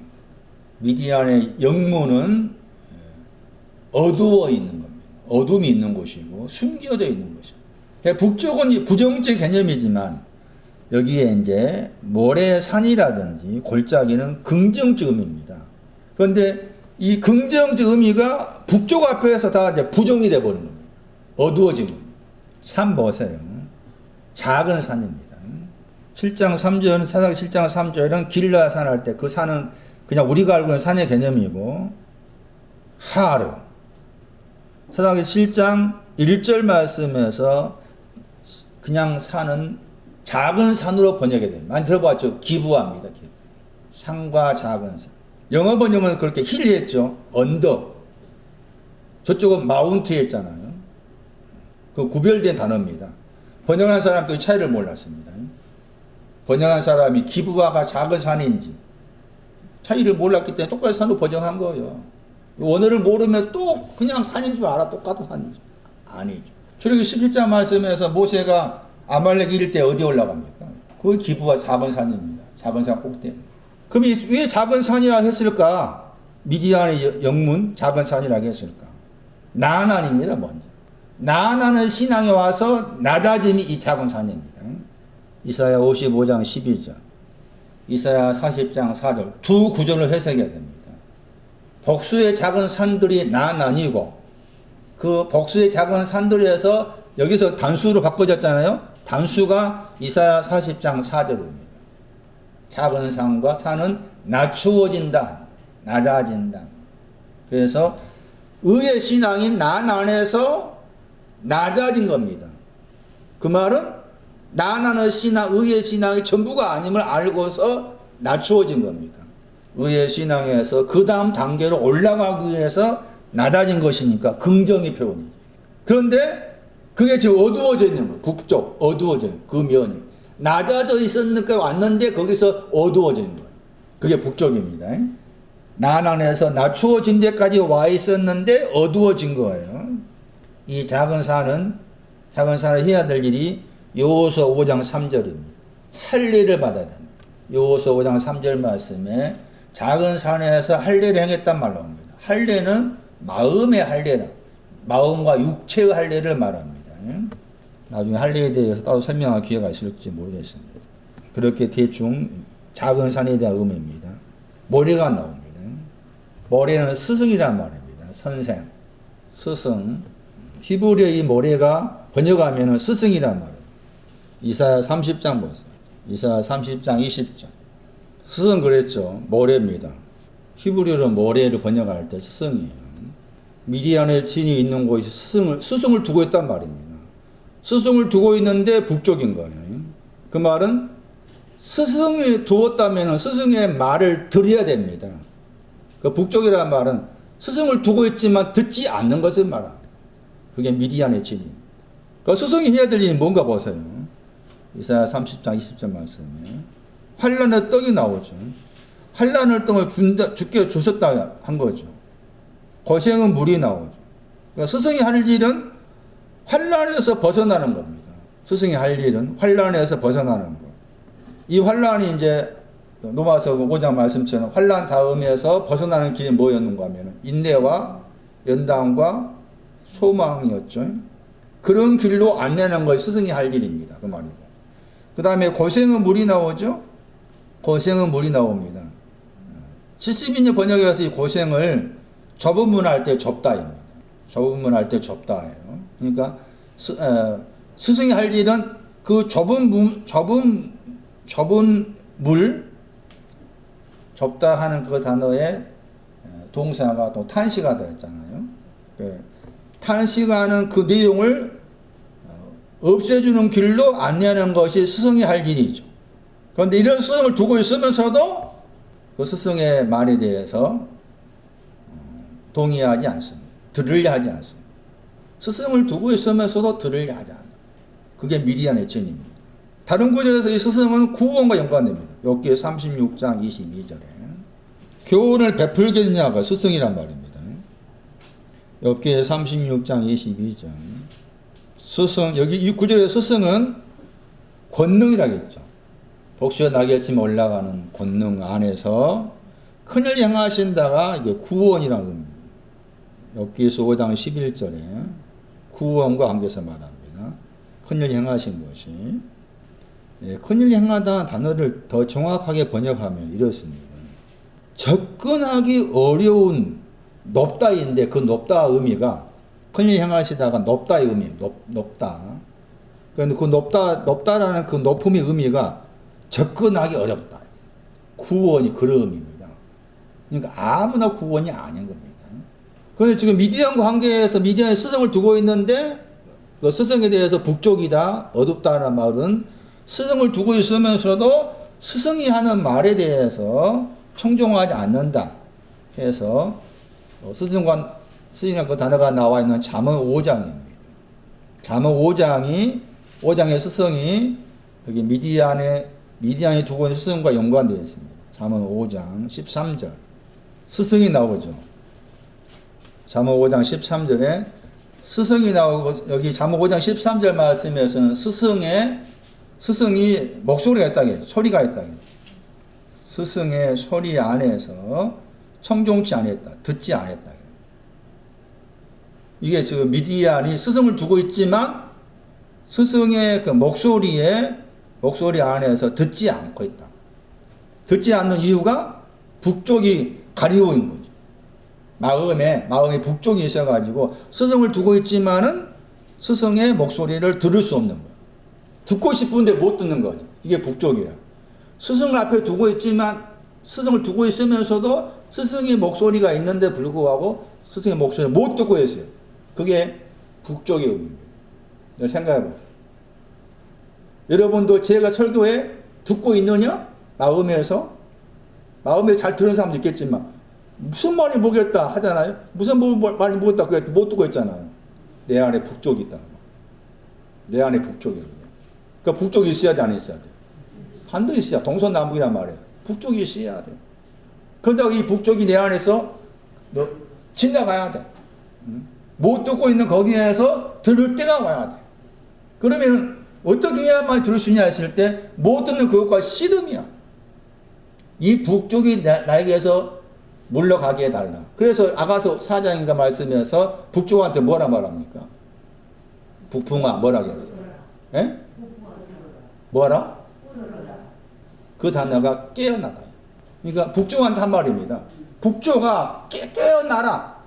미디안의 영문은 어두워 있는 겁니다. 어둠이 있는 곳이고 숨겨져 있는 곳입니다. 북쪽은 부정적 개념이지만 여기에 이제 모래산이라든지 골짜기는 긍정적 의미입니다. 그런데 이 긍정적 의미가 북쪽 앞에서 다 이제 부정이 되어버리는 겁니다. 어두워진 겁니다. 산 보세요. 작은 산입니다. 7장 3절, 사사기 7장 3절은 길라산 할 때 그 산은 그냥 우리가 알고 있는 산의 개념이고, 하루. 사사기 7장 1절 말씀에서 그냥 산은 작은 산으로 번역이 됩니다. 많이 들어봤죠? 기부합니다. 기부. 산과 작은 산. 영어 번역은 그렇게 힐 했죠. 언덕. 저쪽은 마운트 했잖아요. 그 구별된 단어입니다. 번역한 사람도 이 차이를 몰랐습니다. 번역한 사람이 기부화가 작은 산인지 차이를 몰랐기 때문에 똑같이 산으로 번역한 거예요. 원어를 모르면 또 그냥 산인 줄 알아. 똑같은 산인 줄. 아니죠. 출애굽기 17장 말씀에서 모세가 아말렉 이길 때 어디 올라갑니까? 그 기부화 작은 산입니다. 작은 산 꼭대기. 그럼 왜 작은 산이라고 했을까? 미디안의 영문 작은 산이라고 했을까? 나아난입니다. 먼저. 나아난의 신앙에 와서 낮아짐이 이 작은 산입니다. 이사야 55장 12절, 이사야 40장 4절 두 구절을 해석해야 됩니다. 복수의 작은 산들이 나아난이고 그 복수의 작은 산들에서 여기서 단수로 바꿔졌잖아요. 단수가 이사야 40장 4절입니다. 작은 산과 산은 낮추어진다, 낮아진다. 그래서 의의 신앙인 난 안에서 낮아진 겁니다. 그 말은 나나의 신앙, 의의 신앙이 전부가 아님을 알고서 낮추어진 겁니다. 의의 신앙에서 그 다음 단계로 올라가기 위해서 낮아진 것이니까 긍정의 표현이에요. 그런데 그게 지금 어두워져 있는 거예요. 북쪽 어두워져 그 면이 낮아져 있었는데 왔는데 거기서 어두워져 있는 거예요. 그게 북쪽입니다. 나난에서 낮추어진 데까지 와 있었는데 어두워진 거예요. 이 작은 산은 해야 될 일이 여호수아 5장 3절입니다. 할례를 받아야 됩니다. 여호수아 5장 3절 말씀에 작은 산에서 할례를 행했단 말로 합니다. 할례는 마음의 할례라, 마음과 육체의 할례를 말합니다. 나중에 할례에 대해서 따로 설명할 기회가 있을지 모르겠습니다. 그렇게 대충 작은 산에 대한 의미입니다. 모래가 나옵니다. 모래는 스승이란 말입니다. 선생, 스승. 히브리어의 모래가 번역하면 스승이란 말이에요. 이사야 30장 보세요. 이사야 30장 20절. 스승 그랬죠. 모래입니다. 히브리어로 모래를 번역할 때 스승이에요. 미디안에 진이 있는 곳이 스승을 두고 있단 말입니다. 스승을 두고 있는데 북쪽인 거예요. 그 말은 스승이 두었다면 스승의 말을 들어야 됩니다. 그 북쪽이라는 말은 스승을 두고 있지만 듣지 않는 것을 말합니다. 그게 미디안의 진입니다. 그 스승이 해야 될 일이 뭔가 보세요. 이사야 30장 20절 말씀에 환난의 떡이 나오죠. 환난의 떡을 주께 주셨다 한 거죠. 고생은 물이 나오죠. 그러니까 스승이 할 일은 환난에서 벗어나는 겁니다. 스승이 할 일은 환난에서 벗어나는 것. 이 환난이 이제 로마서 5장 말씀처럼 환난 다음에서 벗어나는 길이 뭐였는가 하면 인내와 연단과 소망이었죠. 그런 길로 안내하는 것이 스승이 할 일입니다. 그 말이고. 그 다음에 고생은 물이 나오죠. 고생은 물이 나옵니다. 70인의 번역에서 이 고생을 좁은 문 할 때 좁다입니다. 좁은 문 할 때 좁다예요. 그러니까 스승이 할 일은 그 좁은 물, 좁다 하는 그 단어에 동사가 또 탄시가 되었잖아요. 탄시가는 그 내용을 없애주는 길로 안내하는 것이 스승이 할 일이죠. 그런데 이런 스승을 두고 있으면서도 그 스승의 말에 대해서 동의하지 않습니다. 들으려 하지 않습니다. 스승을 두고 있으면서도 들으려 하지 않습니다. 그게 미디안의 진입니다. 다른 구절에서 이 스승은 구원과 연관됩니다. 욥기 36장 22절에 교훈을 베풀겠냐가 스승이란 말입니다. 욥기 36장 22절. 스승, 여기 이 구절의 스승은 권능이라겠죠. 독수에 날개치며 올라가는 권능 안에서 큰일 행하신다가 이게 구원이라는 겁니다. 욥기서 5장 11절에 구원과 관계해서 말합니다. 큰일 행하신 것이. 예, 큰일 행하다 단어를 더 정확하게 번역하면 이렇습니다. 접근하기 어려운 높다인데 그 높다 의미가 큰일 행하시다가 높다의 의미, 높다. 그런데 그 높다라는 그 높음의 의미가 접근하기 어렵다. 구원이 그런 의미입니다. 그러니까 아무나 구원이 아닌 겁니다. 그런데 지금 미디안과 관계에서 미디안에 스승을 두고 있는데 그 스승에 대해서 북쪽이다, 어둡다라는 말은 스승을 두고 있으면서도 스승이 하는 말에 대해서 청종하지 않는다 해서 스승과 그 단어가 나와 있는 잠언 5장입니다. 잠언 5장의 스승이 여기 미디안에 두고 있는 스승과 연관되어 있습니다. 잠언 5장 13절. 스승이 나오죠. 잠언 5장 13절에 스승이 나오고 여기 잠언 5장 13절 말씀에서는 스승이 목소리가 있다게 소리가 있다게 스승의 소리 안에서 청종치 않았다. 듣지 않았다. 이게 지금 미디안이 스승을 두고 있지만 스승의 그 목소리 안에서 듣지 않고 있다. 듣지 않는 이유가 북쪽이 가리고 있는 거죠. 마음에 북쪽이 있어가지고 스승을 두고 있지만은 스승의 목소리를 들을 수 없는 거예요. 듣고 싶은데 못 듣는 거죠. 이게 북쪽이라. 스승을 앞에 두고 있지만 스승을 두고 있으면서도 스승의 목소리가 있는데 불구하고 스승의 목소리를 못 듣고 있어요. 그게 북쪽의 의미입니다. 생각해 보세요. 여러분도 제가 설교에 듣고 있느냐? 마음에 잘 들은 사람도 있겠지만 무슨 말이 뭐겠다 하잖아요. 무슨 말이 뭐겠다 그게 못 듣고 있잖아요. 내 안에 북쪽이 있다. 내 안에 북쪽이 있는. 그러니까 북쪽이 있어야 돼, 안 있어야 돼? 반드시 있어야. 동서남북이란 말이에요. 북쪽이 있어야 돼. 그런다고 이 북쪽이 내 안에서 지나가야 돼. 못 듣고 있는 거기에서 들을 때가 와야 돼. 그러면 어떻게 해야만 들을 수 있냐 했을 때 못 듣는 그것과 씨름이야. 이 북쪽이 나에게서 물러가게 해달라. 그래서 아가서 4장인가 말씀에서 북쪽한테 뭐라 말합니까? 북풍아 뭐라 그랬어? 예? 뭐라? 그 단어가 깨어나다. 그러니까 북쪽한테 한 말입니다. 북쪽아 깨어나라.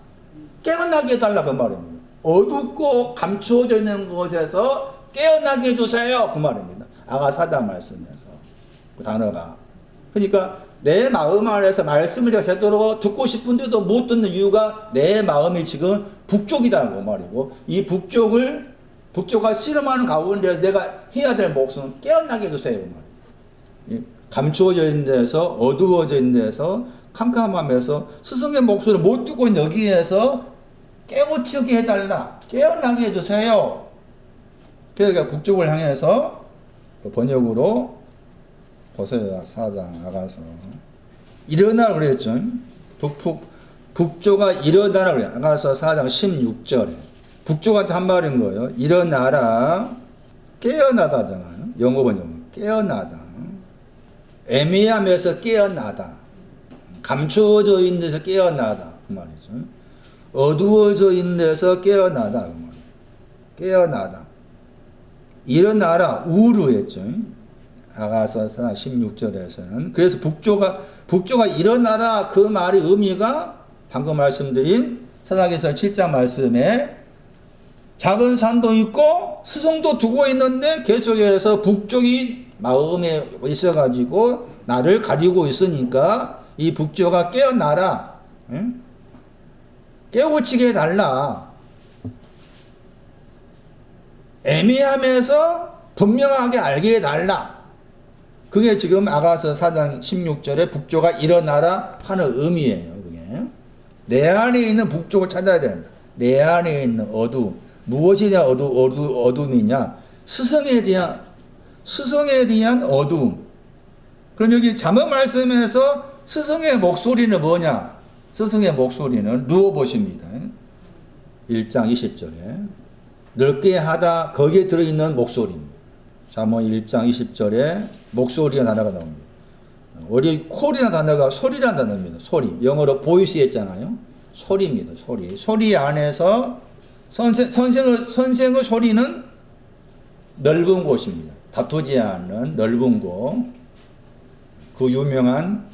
깨어나게 해달라 그 말입니다. 어둡고 감추어져 있는 곳에서 깨어나게 해주세요 그 말입니다. 아가 4장 말씀에서 그 단어가. 그러니까 내 마음 안에서 말씀을 제가 제대로 듣고 싶은데도 못 듣는 이유가 내 마음이 지금 북쪽이라는 그 말이고 이 북쪽과 씨름하는 가운데 내가 해야 될 몫은 깨어나게 해주세요 그 말이에요. 감추어져 있는 데서 어두워져 있는 데서 캄캄함에서 스승의 목소리를 못 듣고 있는 여기에서 깨우치게 해달라. 깨어나게 해주세요. 그러니까 북쪽을 향해서 번역으로 보세요. 4장 아가서 일어나라 그랬죠. 북쪽아 일어나라 그래요. 아가서 4장 16절에 북쪽한테 한 말인 거예요. 일어나라. 깨어나다잖아요. 영어 번역은 깨어나다. 애매함에서 깨어나다. 감추어져 있는 데서 깨어나다 그 말이죠. 어두워져 있는 데서 깨어나다 그 말이에요. 깨어나다. 일어나라 우르했죠. 아가서 16절에서는 그래서 북쪽아 일어나라 그 말의 의미가 방금 말씀드린 사사기서 7장 말씀에 작은 산도 있고 스승도 두고 있는데 계속해서 북쪽이 마음에 있어가지고 나를 가리고 있으니까 이 북쪽아 깨어나라. 응? 깨우치게 해달라. 애매함에서 분명하게 알게 해달라. 그게 지금 아가서 4장 16절에 북쪽아 일어나라 하는 의미예요. 그게. 내 안에 있는 북쪽을 찾아야 된다. 내 안에 있는 어둠. 무엇에 대한 어둠이냐? 스승에 대한 어둠. 그럼 여기 잠언 말씀에서 스승의 목소리는 뭐냐? 스승의 목소리는 누워보십니다. 1장 20절에 넓게 하다 거기에 들어있는 목소리입니다. 잠언 1장 20절에 목소리가 단어가 나옵니다. 우리 콜이라는 단어가 소리라는 단어입니다. 소리. 영어로 보이스 했잖아요. 소리입니다. 소리. 소리 안에서 선생의 소리는 넓은 곳입니다. 다투지 않는 넓은 곳. 그 유명한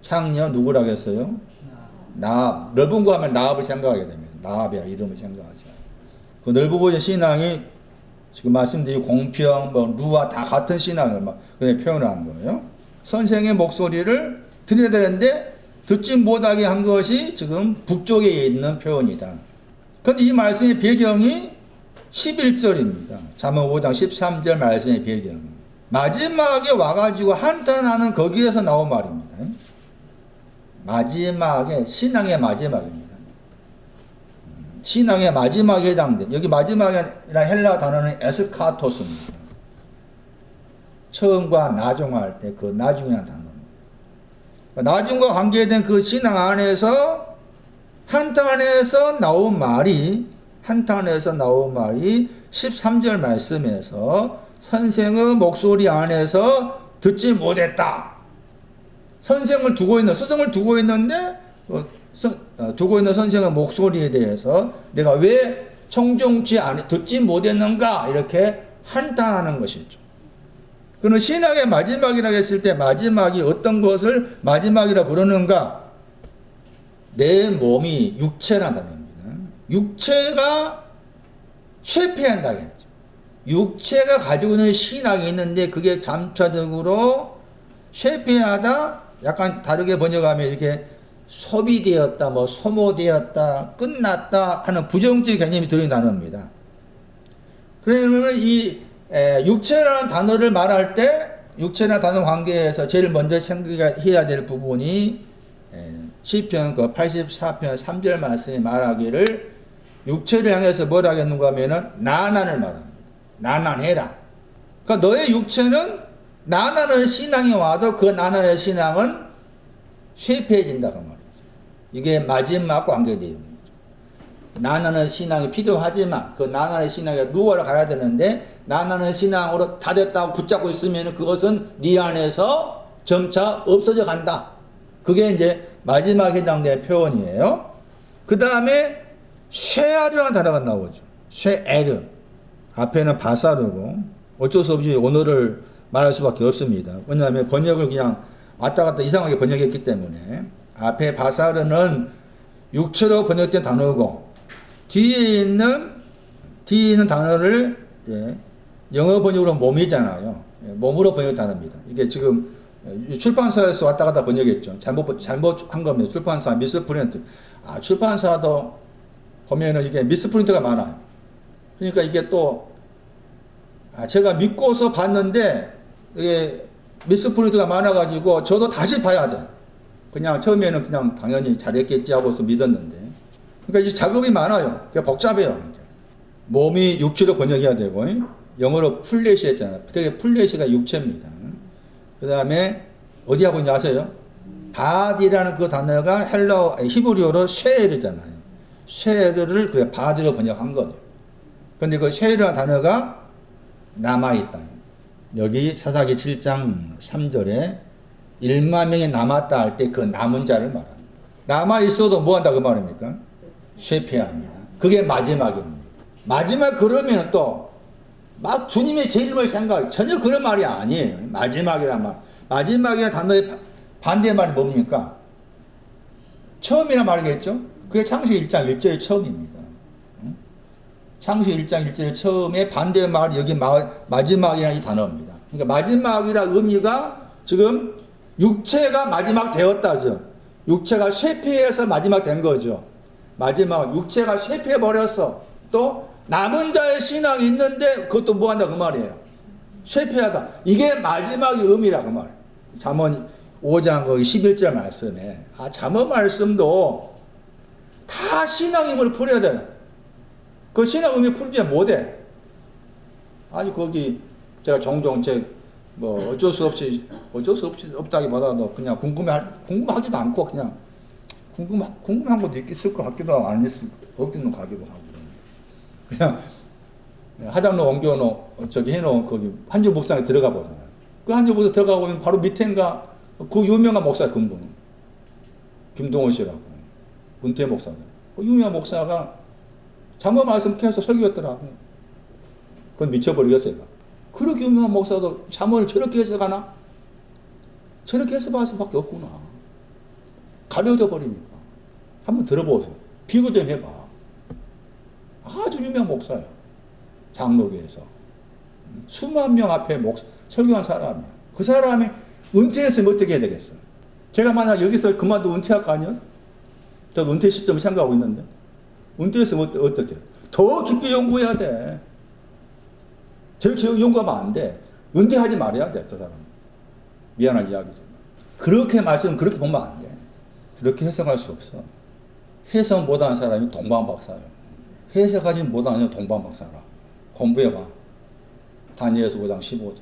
창녀 누구라겠어요? 나압. 넓은 곳 하면 나압을 생각하게 됩니다. 나압이야 이름을 생각하죠. 그 넓은 곳의 신앙이 지금 말씀드린 공평, 누와 다 같은 신앙을 막 그냥 표현한 거예요. 선생의 목소리를 들어야 되는데 듣지 못하게 한 것이 지금 북쪽에 있는 표현이다. 그런데 이 말씀의 배경이 11절입니다. 잠언 5장 13절 말씀의 배경. 마지막에 와가지고 한탄하는 거기에서 나온 말입니다. 마지막에 신앙의 마지막입니다. 신앙의 마지막에 해당돼. 여기 마지막이라는 헬라 단어는 에스카토스입니다. 처음과 나중할 때 그 나중이라는 단어입니다. 나중과 관계된 그 신앙 안에서 한탄에서 나온 말이 13절 말씀에서 선생의 목소리 안에서 듣지 못했다. 선생을 두고 있는 스승을 두고 있는데 두고 있는 선생의 목소리에 대해서 내가 왜 청종치 듣지 못했는가 이렇게 한탄하는 것이죠. 그는 신앙의 마지막이라고 했을 때 마지막이 어떤 것을 마지막이라 그러는가? 내 몸이 육체라는 단어입니다. 육체가 쇠폐한다고 했죠. 육체가 가지고 있는 신앙이 있는데 그게 점차적으로 쇠폐하다 약간 다르게 번역하면 이렇게 소비되었다, 소모되었다, 끝났다 하는 부정적인 개념이 들어있는 단어입니다. 그러면 이 육체라는 단어를 말할 때 육체나 단어 관계에서 제일 먼저 생각해야 될 부분이 시편 84편 3절 말씀에 말하기를 육체를 향해서 뭐라 하겠는가 하면은 나난을 말합니다. 나난해라. 그러니까 너의 육체는 나난의 신앙이 와도 그 나난의 신앙은 쇠폐해진다고 말이죠. 이게 마지막 관계 내용이죠. 나난의 신앙이 필요하지만 그 나난의 신앙에 누워라 가야 되는데 나난의 신앙으로 다 됐다고 붙잡고 있으면 그것은 네 안에서 점차 없어져 간다. 그게 이제 마지막에 해당되는 표현이에요. 그 다음에 쇠아르라는 단어가 나오죠. 쇠에르. 앞에는 바사르고 어쩔 수 없이 언어를 말할 수밖에 없습니다. 왜냐하면 번역을 그냥 왔다 갔다 이상하게 번역했기 때문에 앞에 바사르는 육체로 번역된 단어고 뒤에 있는 단어를 영어 번역으로 몸이잖아요. 몸으로 번역 단어입니다. 이게 지금 출판사에서 왔다 갔다 번역했죠. 잘못한 겁니다. 출판사 미스프린트. 출판사도 보면은 이게 미스프린트가 많아요. 그러니까 이게 또 제가 믿고서 봤는데 이게 미스프린트가 많아가지고 저도 다시 봐야 돼. 그냥 처음에는 그냥 당연히 잘했겠지 하고서 믿었는데. 그러니까 이제 작업이 많아요. 복잡해요. 몸이 육체로 번역해야 되고 영어로 플래시 했잖아요. 되게 플래시가 육체입니다. 그 다음에 어디 하고 있는지 아세요? 바디라는 그 단어가 히브리어로 쇠에르잖아요. 쇠에르를 그래 바디로 번역한 거죠. 그런데 그 쇠에르라는 단어가 남아있다. 여기 사사기 7장 3절에 1만 명이 남았다 할 때 그 남은 자를 말합니다. 남아있어도 뭐 한다 그 말입니까? 쇠폐합니다. 그게 마지막입니다. 마지막 그러면 또 막 주님의 제 이름을 생각 전혀 그런 말이 아니에요. 마지막이란 말. 마지막이란 단어의 반대말이 뭡니까? 처음이란 말이겠죠? 그게 창세기 1장 1절의 처음입니다. 창세기 1장 1절의 처음에 반대말이 여기 마지막이라는 이 단어입니다. 그러니까 마지막이라는 의미가 지금 육체가 마지막 되었다죠. 육체가 쇠폐해서 마지막 된 거죠. 마지막 육체가 쇠폐해버렸어. 또 남은 자의 신앙이 있는데 그것도 뭐 한다 그 말이에요. 쇠폐하다. 이게 마지막의 의미라 그 말이에요. 잠언 5장 거기 11절 말씀에 잠언 말씀도 다 신앙 의미를 풀어야 돼. 그 신앙 의미 풀지 못해. 아니 거기 제가 종종 제 뭐 어쩔 수 없이 없다기보다도 그냥 궁금하지도 않고 그냥 궁금한 것도 있을 것 같기도 하고 안 있을 없는 것 같기도 하고 그냥 화장로 옮겨놓은 저기 해놓은 거기 한주 목상에 들어가 보잖아요. 그 한주 목상 들어가 보면 바로 밑에인가 그 유명한 목사 근본 김동원 씨라고 은퇴 목사들 그 유명한 목사가 장로 말씀 계속 설교했더라고. 그건 미쳐버리겠어요. 그렇게 유명한 목사도 잠언을 저렇게 해석하나? 저렇게 해석할 수밖에 없구나. 가려져 버리니까. 한번 들어보세요. 비교 좀 해봐. 아주 유명한 목사야. 장로교에서. 수만 명 앞에 설교한 사람이야. 그 사람이 은퇴했으면 어떻게 해야 되겠어? 제가 만약 여기서 그만두고 은퇴할 거 아니야? 저도 은퇴 시점을 생각하고 있는데. 은퇴했으면 어떻게? 더 깊이 연구해야 돼. 저렇게 연구하면 안 돼. 은퇴하지 말아야 돼, 저 사람. 미안한 이야기지만. 그렇게 말씀, 그렇게 보면 안 돼. 그렇게 해석할 수 없어. 해석 못하는 사람이 동방박사예요. 해석하지 못하는 동방박사라. 공부해봐. 다니엘서 5장 15절.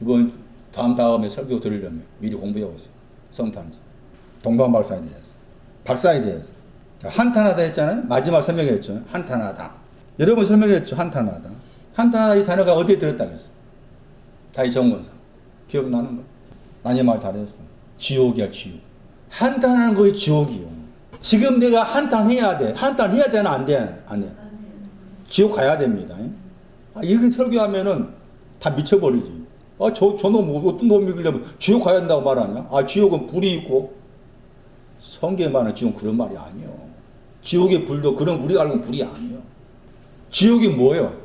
이번 다음에 설교 들으려면 미리 공부해보세요. 성탄지. 동방박사에 대해서. 박사에 대해서. 한탄하다 했잖아요. 마지막 설명했죠. 한탄하다. 여러분 설명했죠. 한탄하다. 한탄하다 이 단어가 어디에 들었다 그랬어? 다시 정문서. 기억나는 거? 난이 말 잘했어. 지옥이야, 지옥. 한탄하는 거의 지옥이요. 지금 내가 한탄해야 돼. 한탄해야 되나 안 돼? 안 해. 지옥 가야 됩니다. 이렇게 설교하면은 다 미쳐버리지. 저놈 어떤 놈이길래 지옥 가야 된다고 말하냐? 지옥은 불이 있고 성경에 말하는 지옥은 그런 말이 아니요. 지옥의 불도 그런 우리가 알고 불이 아니요. 지옥이 뭐예요?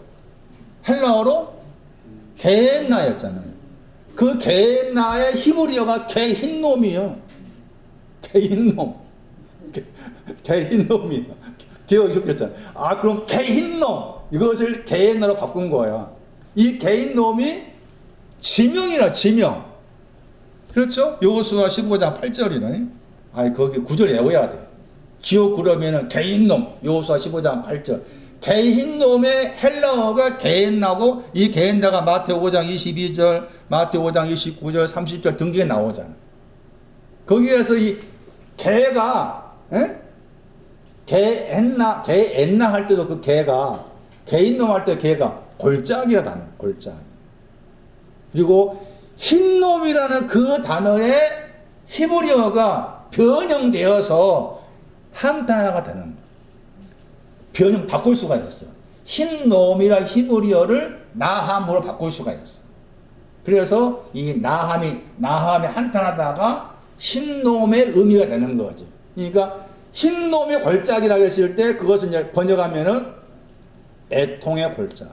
헬라어로 게헨나였잖아요. 그 게헨나의 히브리어가 게흰놈이요. 게흰놈. 게흰놈이요. 기억하셨겠잖아요. 그럼 게흰놈. 이것을 게헨나로 바꾼 거야. 이 게흰놈이 지명이라, 지명. 그렇죠? 여호수아 15장 8절이네. 거기 9절 외워야 돼. 지옥 그러면은 게흰놈. 여호수아 15장 8절. 게흰놈의 헬라어가 게헨나고 이 게헨나가 마태오 5장 22절, 마태오 5장 29절, 30절 등기에 나오잖아. 거기에서 이 게가 게엔나 할 때도 그 게가 게흰놈 할 때 게가 골짜기라 단어, 골짜기. 그리고 흰놈이라는 그 단어의 히브리어가 변형되어서 한탄하가 되는 거야. 변형 바꿀 수가 있어. 흰놈이라 히브리어를 나함으로 바꿀 수가 있어. 그래서 이 나함이 한탄하다가 흰놈의 의미가 되는 거지. 그러니까 흰놈의 골짜기라고 했을 때 그것을 이제 번역하면은 애통의 골짜기.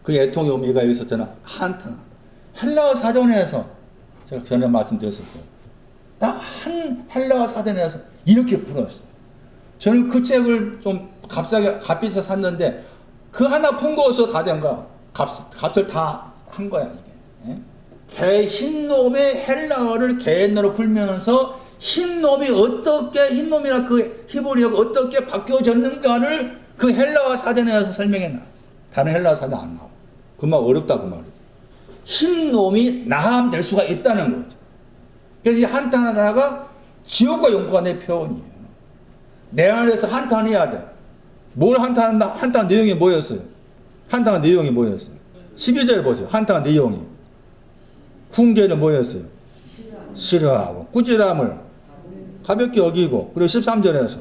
그 애통의 의미가 여기서 저는 한탄하다. 헬라어 사전에서 제가 전에 말씀드렸을 거예요. 딱 한 헬라어 사전에서 이렇게 풀었어요. 저는 그 책을 좀 값비싸 샀는데 그 하나 푼거서 다 된 거야. 값을 다 한 거야 이게. 흰놈의 헬라어를 게헨나로 풀면서 흰놈이 어떻게 흰놈이나 그 히브리어가 어떻게 바뀌어졌는가를 그 헬라어 사전에서 설명해 놨어. 다른 헬라어 사전 안 나와. 그 말 어렵다 그 말이지. 흰놈이 나함 될 수가 있다는 거죠. 그래서 이 한탄하다가 지옥과 연관의 표현이에요. 내 안에서 한탄해야 돼. 뭘 한탄한다? 한탄 내용이 뭐였어요? 한탄한 내용이 뭐였어요? 12절 보세요. 한탄한 내용이. 훈계는 뭐였어요? 싫어하고 꾸지람을 가볍게 여기고, 그리고 13절에서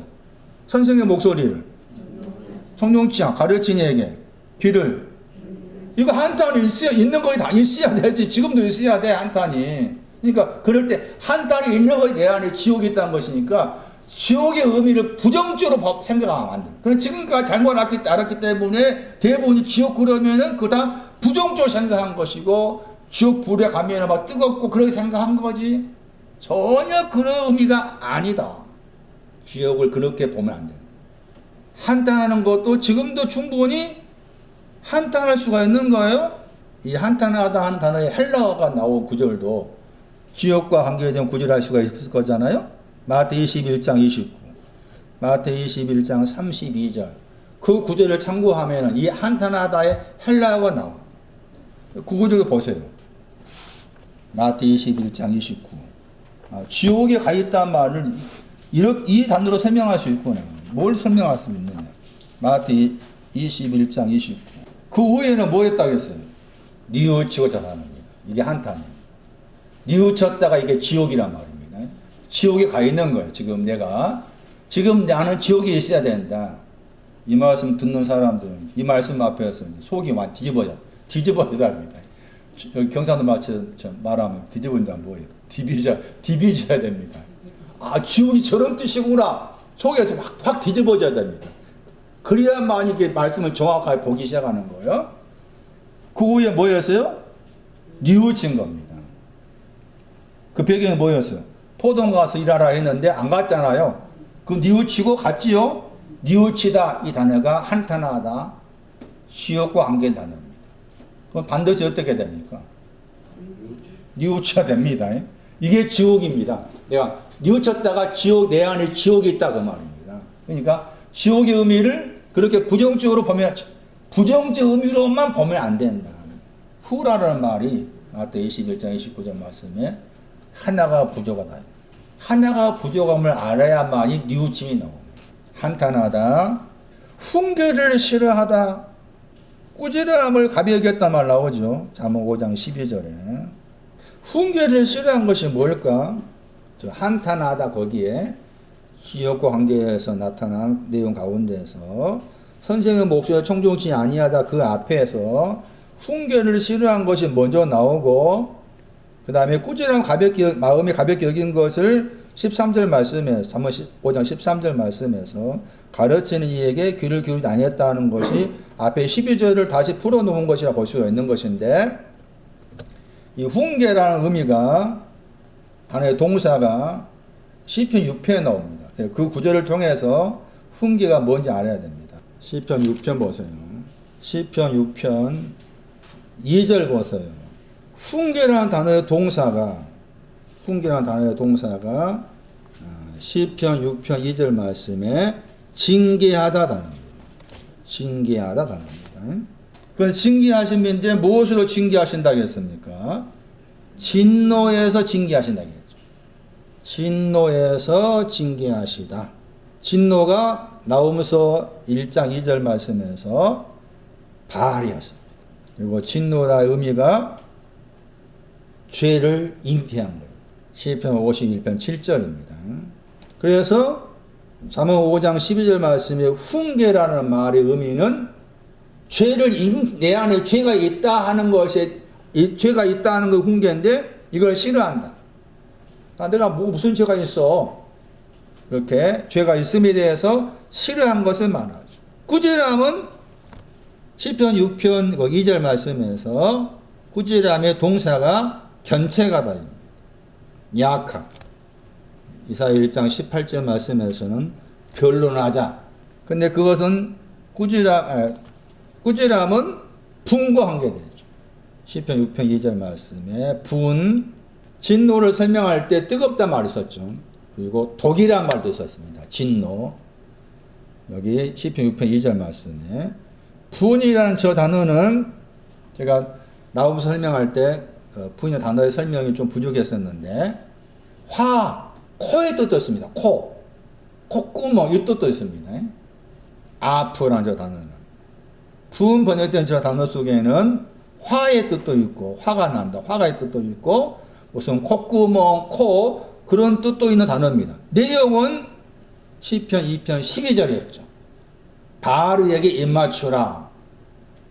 선생의 목소리를 청종치 않고 가르친 이에게 귀를. 이거 한탄이 있는 거에 다 있어야 되지. 지금도 있어야 돼, 한탄이. 그러니까 그럴 때 한탄이 있는 거에 내 안에 지옥이 있다는 것이니까 지옥의 의미를 부정적으로 생각하면 안 돼. 그럼 지금까지 잘못 알았기 때문에 대부분이 지옥 그러면은 그다음 부정적으로 생각한 것이고, 지옥 불에 가면은 막 뜨겁고 그렇게 생각한 거지. 전혀 그런 의미가 아니다. 지옥을 그렇게 보면 안 돼. 한탄하는 것도 지금도 충분히 한탄할 수가 있는 거예요. 이 한탄하다 하는 단어에 헬라어가 나온 구절도 지옥과 관계된 구절할 수가 있을 거잖아요. 마태 21장 29, 마태 21장 32절. 그 구절을 참고하면 이 한탄하다의 헬라어가 나와. 그 구절을 보세요. 마태 21장 29. 지옥에 가 있다는 말을 이 단어로 설명할 수 있구나. 뭘 설명할 수 있느냐. 마태 21장 29. 그 후에는 뭐 했다고 했어요? 뉘우치고 자라는 이게 한탄이에요. 뉘우쳤다가 이게 지옥이란 말입니다. 지옥에 가 있는 거예요. 지금 나는 지옥에 있어야 된다. 이 말씀 듣는 사람들은 이 말씀 앞에서 속이 완 뒤집어져야 합니다. 여기 경상도 말하면 뒤집어진다는 뭐예요? 디비져야 됩니다. 지옥이 저런 뜻이구나. 속에서 확 뒤집어져야 됩니다. 그래야만 이게 말씀을 정확하게 보기 시작하는 거예요. 그 후에 뭐였어요? 뉘우친 겁니다. 그 배경이 뭐였어요? 포도원 가서 일하라 했는데 안 갔잖아요. 그 뉘우치고 갔지요? 뉘우치다 이 단어가 한탄하다, 지옥과 관계된 단어입니다. 그럼 반드시 어떻게 됩니까? 뉘우쳐야 됩니다. 이게 지옥입니다. 내가 뉘우쳤다가 내 안에 지옥이 있다 그 말입니다. 그러니까 지옥의 의미를 그렇게 부정적으로 보면, 부정적 의미로만 보면 안 된다. 후라라는 말이 마태 21장 29절 말씀에 하나가 부족하다. 하나가 부족함을 알아야만이 뉘우침이 나옵니다. 한탄하다, 훈계를 싫어하다, 꾸지람을 가벼이 여겼단 말 나오죠. 잠언 5장 12절에. 훈계를 싫어한 것이 뭘까? 한탄하다 거기에 지역과 관계에서 나타난 내용 가운데서 선생의 목소리에 청종치 아니하다 그 앞에서 훈계를 싫어한 것이 먼저 나오고, 그 다음에 꾸지람 마음이 가볍게 여긴 것을 13절 말씀에서, 잠언 5장 13절 말씀에서 가르치는 이에게 귀를 기울이지 아니했다는 것이 앞에 12절을 다시 풀어놓은 것이라 볼 수가 있는 것인데, 이 훈계라는 의미가 단어의 동사가 시편 6편에 나옵니다. 그 구절을 통해서 훈계가 뭔지 알아야 됩니다. 시편 6편 보세요. 시편 6편 2절 보세요. 훈계라는 단어의 동사가 시편 6편 2절 말씀에 징계하다 단어입니다. 징계하다 단어입니다. 그 징계하신 분인데 무엇으로 징계하신다고 했습니까? 진노에서 징계하신다고 했죠. 진노에서 징계하시다. 진노가 나오면서 1장 2절 말씀에서 발이었습니다. 그리고 진노라 의미가 죄를 잉태한 거예요. 시편 51편 7절입니다. 그래서 잠언 5장 12절 말씀에 훈계라는 말의 의미는 내 안에 죄가 있다 하는 것에, 죄가 있다 하는 게 훈계인데 이걸 싫어한다. 내가 무슨 죄가 있어? 이렇게 죄가 있음에 대해서 싫어한 것을 말하죠. 꾸지람은 시편 6편 2절 말씀에서 꾸지람의 동사가 견책하다입니다. 약함. 이사야 1장 18절 말씀에서는 변론하자. 근데 그것은 꾸지람은 분과 관계되죠. 시편 6편 2절 말씀에 진노를 설명할 때 뜨겁다 말이 있었죠. 그리고 독이란 말도 있었습니다. 진노. 여기 시편 6편 2절 말씀에 분이라는 저 단어는 제가 나오면서 설명할 때 분의 단어의 설명이 좀 부족했었는데 코의 뜻도 있습니다. 콧구멍 이 뜻도 있습니다. 아프라는 저 단어는 분 번역된 저 단어 속에는 화의 뜻도 있고 화가 난다. 화가의 뜻도 있고 무슨 콧구멍, 코 그런 뜻도 있는 단어입니다. 내용은 시편 2편 12절이었죠. 바알에게 입맞추라.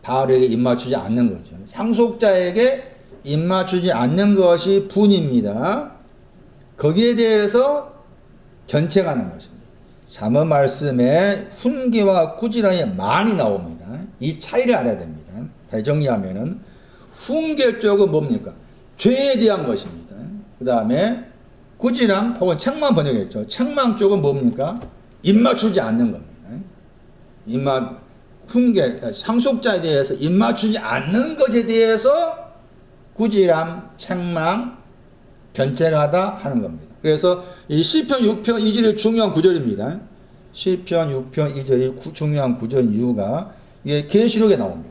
바알에게 입맞추지 않는 거죠. 상속자에게 입맞추지 않는 것이 분입니다. 거기에 대해서 견책하는 것입니다. 잠언 말씀에 훈계와 꾸지람이 많이 나옵니다. 이 차이를 알아야 됩니다. 다시 정리하면은 훈계 쪽은 뭡니까? 죄에 대한 것입니다. 그 다음에 꾸지람 혹은 책망 번역했죠. 책망 쪽은 뭡니까? 입맞추지 않는 겁니다. 훈계, 상속자에 대해서 입맞추지 않는 것에 대해서 꾸지람, 책망, 견책하다 하는 겁니다. 그래서 이 시편 6편 2절이 중요한 구절입니다. 시편 6편 2절이 중요한 구절인 이유가 이게 계시록에 나옵니다.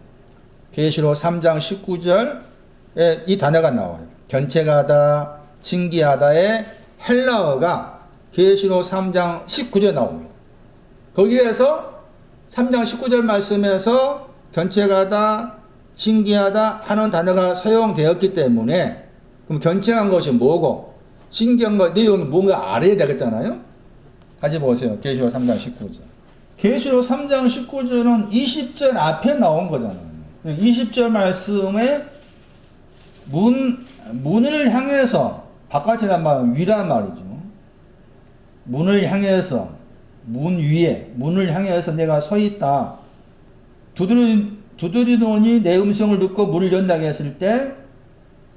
계시록 3장 19절에 이 단어가 나와요. 견책하다, 징계하다의 헬라어가 계시록 3장 19절에 나옵니다. 거기에서 3장 19절 말씀에서 견책하다, 징계하다 하는 단어가 사용되었기 때문에 그럼 견책한 것이 뭐고 징계한 것 내용이 뭔가 알아야 되겠잖아요. 다시 보세요. 계시록 3장 19절. 계시록 3장 19절은 20절 앞에 나온 거잖아요. 20절 말씀에 문을 향해서 바깥이란 말은 위란 말이죠. 문을 향해서 문 위에 문을 향해서 내가 서 있다. 두드리노니 내 음성을 듣고 문을 연다고 했을 때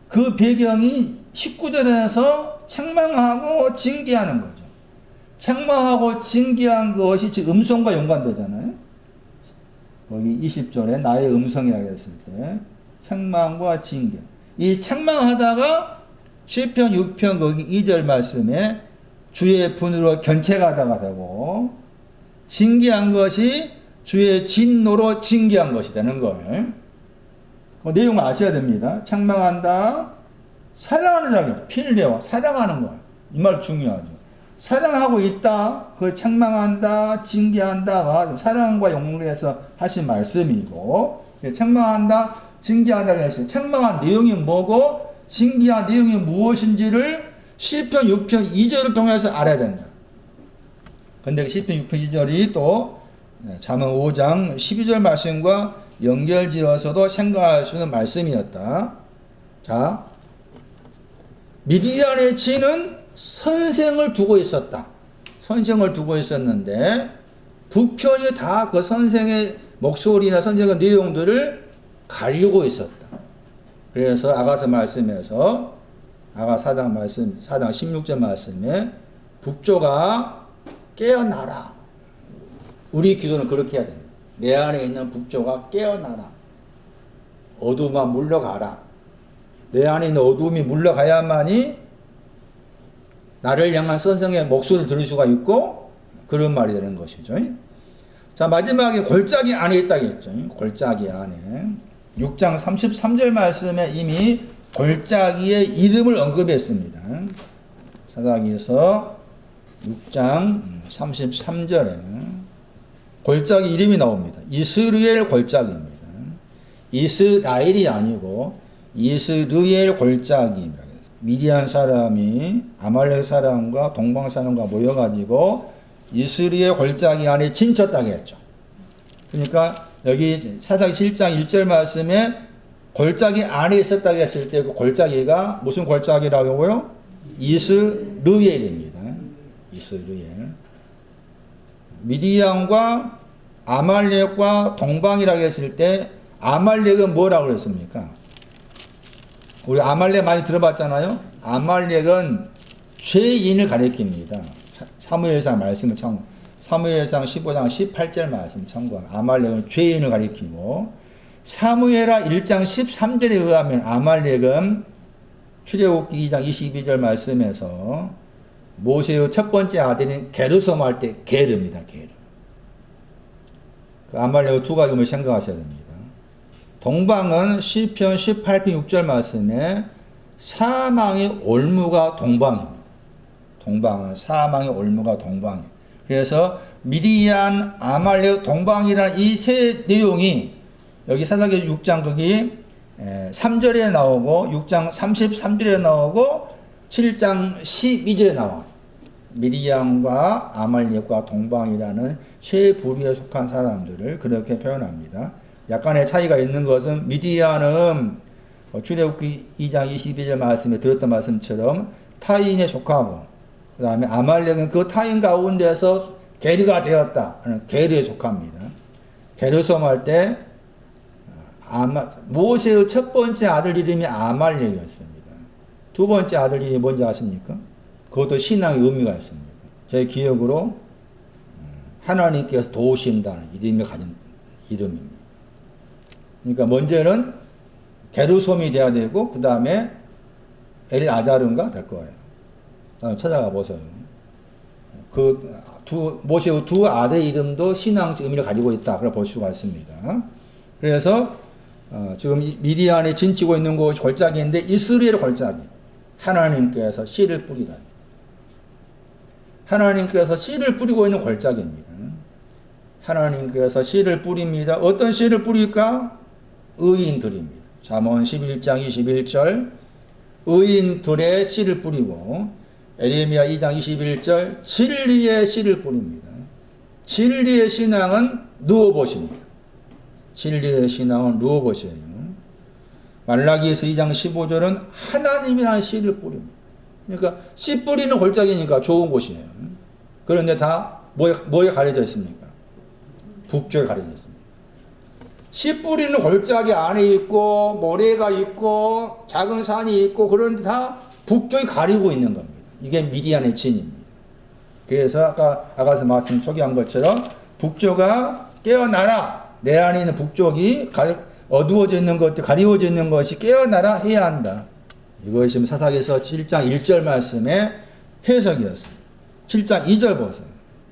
그 배경이 19절에서 책망하고 징계하는 거죠. 책망하고 징계한 것이 즉 음성과 연관되잖아요. 거기 20절에 나의 음성이라고 했을 때 책망과 징계. 이 책망하다가 시편 6편 거기 2절 말씀에 주의 분으로 견책하다가 되고 징계한 것이 주의 진노로 징계한 것이 되는 거예요. 그 내용을 아셔야 됩니다. 책망한다. 사랑하는 자에게 피를 내어 사랑하는 거예요. 이 말 중요하죠. 사랑하고 있다. 그걸 책망한다. 징계한다가 사랑과 연결해서 하신 말씀이고 책망한다. 징계한다고 했어요. 책망한 내용이 뭐고 징계한 내용이 무엇인지를 시편 6편 2절을 통해서 알아야 된다. 근데 시편 6편 2절이 또 잠언 5장 12절 말씀과 연결지어서도 생각할 수 있는 말씀이었다. 자, 미디안의 진은 선생을 두고 있었다. 선생을 두고 있었는데 북편이 다 그 선생의 목소리나 선생의 내용들을 가리고 있었다. 그래서 아가서 말씀에서 아가 4장 16절 말씀에 북조가 깨어나라. 우리 기도는 그렇게 해야 된다. 내 안에 있는 북조가 깨어나라. 어두움아 물러가라. 내 안에 있는 어두움이 물러가야만이 나를 향한 선생의 목소리를 들을 수가 있고 그런 말이 되는 것이죠. 자, 마지막에 골짜기 안에 있다고 했죠. 골짜기 안에 6장 33절 말씀에 이미 골짜기의 이름을 언급했습니다. 사사기에서 6장 33절에 골짜기 이름이 나옵니다. 이스르엘 골짜기입니다. 이스라엘이 아니고 이스르엘 골짜기입니다. 미디안 사람이 아말렉 사람과 동방 사람과 모여가지고 이스라엘 골짜기 안에 진쳤다고 했죠. 그러니까 여기 사사기 7장 1절 말씀에 골짜기 안에 있었다고 했을 때 그 골짜기가 무슨 골짜기라고요? 이스르엘입니다. 이스르엘. 미디안과 아말렉과 동방이라고 했을 때 아말렉은 뭐라고 그랬습니까? 우리 아말렉 많이 들어봤잖아요. 아말렉은 죄인을 가리킵니다. 사무엘상 말씀을 참고 사무엘상 15장 18절 말씀 참고하면 아말렉은 죄인을 가리키고 사무엘하 1장 13절에 의하면 아말렉은 출애굽기 2장 22절 말씀에서 모세의 첫 번째 아들인 게르솜 할 때 게르입니다. 게르. 그 아말렉의 두 가지를 생각하셔야 됩니다. 동방은 시편 18편 6절 말씀에 사망의 올무가 동방입니다. 동방은 사망의 올무가 동방이에요. 그래서 미디안, 아말렉, 동방이라는 이 세 내용이 여기 사사기 6장 거기 3절에 나오고 6장 33절에 나오고 7장 12절에 나와요. 미디안과 아말렉과 동방이라는 세 부류에 속한 사람들을 그렇게 표현합니다. 약간의 차이가 있는 것은 미디안은 출애굽기 2장 22절 말씀에 들었던 말씀처럼 타인에 속하고 그 다음에 아말렉은 그 타인 가운데서 게르가 되었다 하는 게르에 속합니다. 게르솜 할 때 모세의 첫 번째 아들 이름이 아말렉이었습니다. 두 번째 아들 이름이 뭔지 아십니까? 그것도 신앙의 의미가 있습니다. 제 기억으로 하나님께서 도우신다는 이름이 가진 이름입니다. 그러니까 먼저는 게르솜이 돼야 되고 그 다음에 엘아자른가 될 거예요. 다음에 찾아가 보세요. 모세의 두 아들의 이름도 신앙적 의미를 가지고 있다. 그걸 볼 수가 있습니다. 그래서 지금 미디안에 진치고 있는 곳이 골짜기인데 이스라엘 골짜기. 하나님께서 씨를 뿌리다. 하나님께서 씨를 뿌리고 있는 골짜기입니다. 하나님께서 씨를 뿌립니다. 어떤 씨를 뿌릴까? 의인들입니다. 잠언 11장 21절 의인들의 씨를 뿌리고 에레미야 2장 21절 진리의 씨를 뿌립니다. 진리의 신앙은 누워보십니다. 진리의 신앙은 누워보셔요. 말라기에서 2장 15절은 하나님이라는 씨를 뿌립니다. 그러니까 씨 뿌리는 골짜기니까 좋은 곳이에요. 그런데 다 뭐에 가려져 있습니까? 북쪽에 가려져 있습니다. 씨 뿌리는 골짜기 안에 있고 모래가 있고 작은 산이 있고 그런데 다 북쪽이 가리고 있는 겁니다. 이게 미디안의 진입니다. 그래서 아까서 말씀 소개한 것처럼 북쪽아 깨어나라. 내 안에 있는 북쪽이 어두워져 있는 것, 가리워져 있는 것이 깨어나라 해야 한다. 이것이 사사기서 7장 1절 말씀의 해석이었어요. 7장 2절 보세요.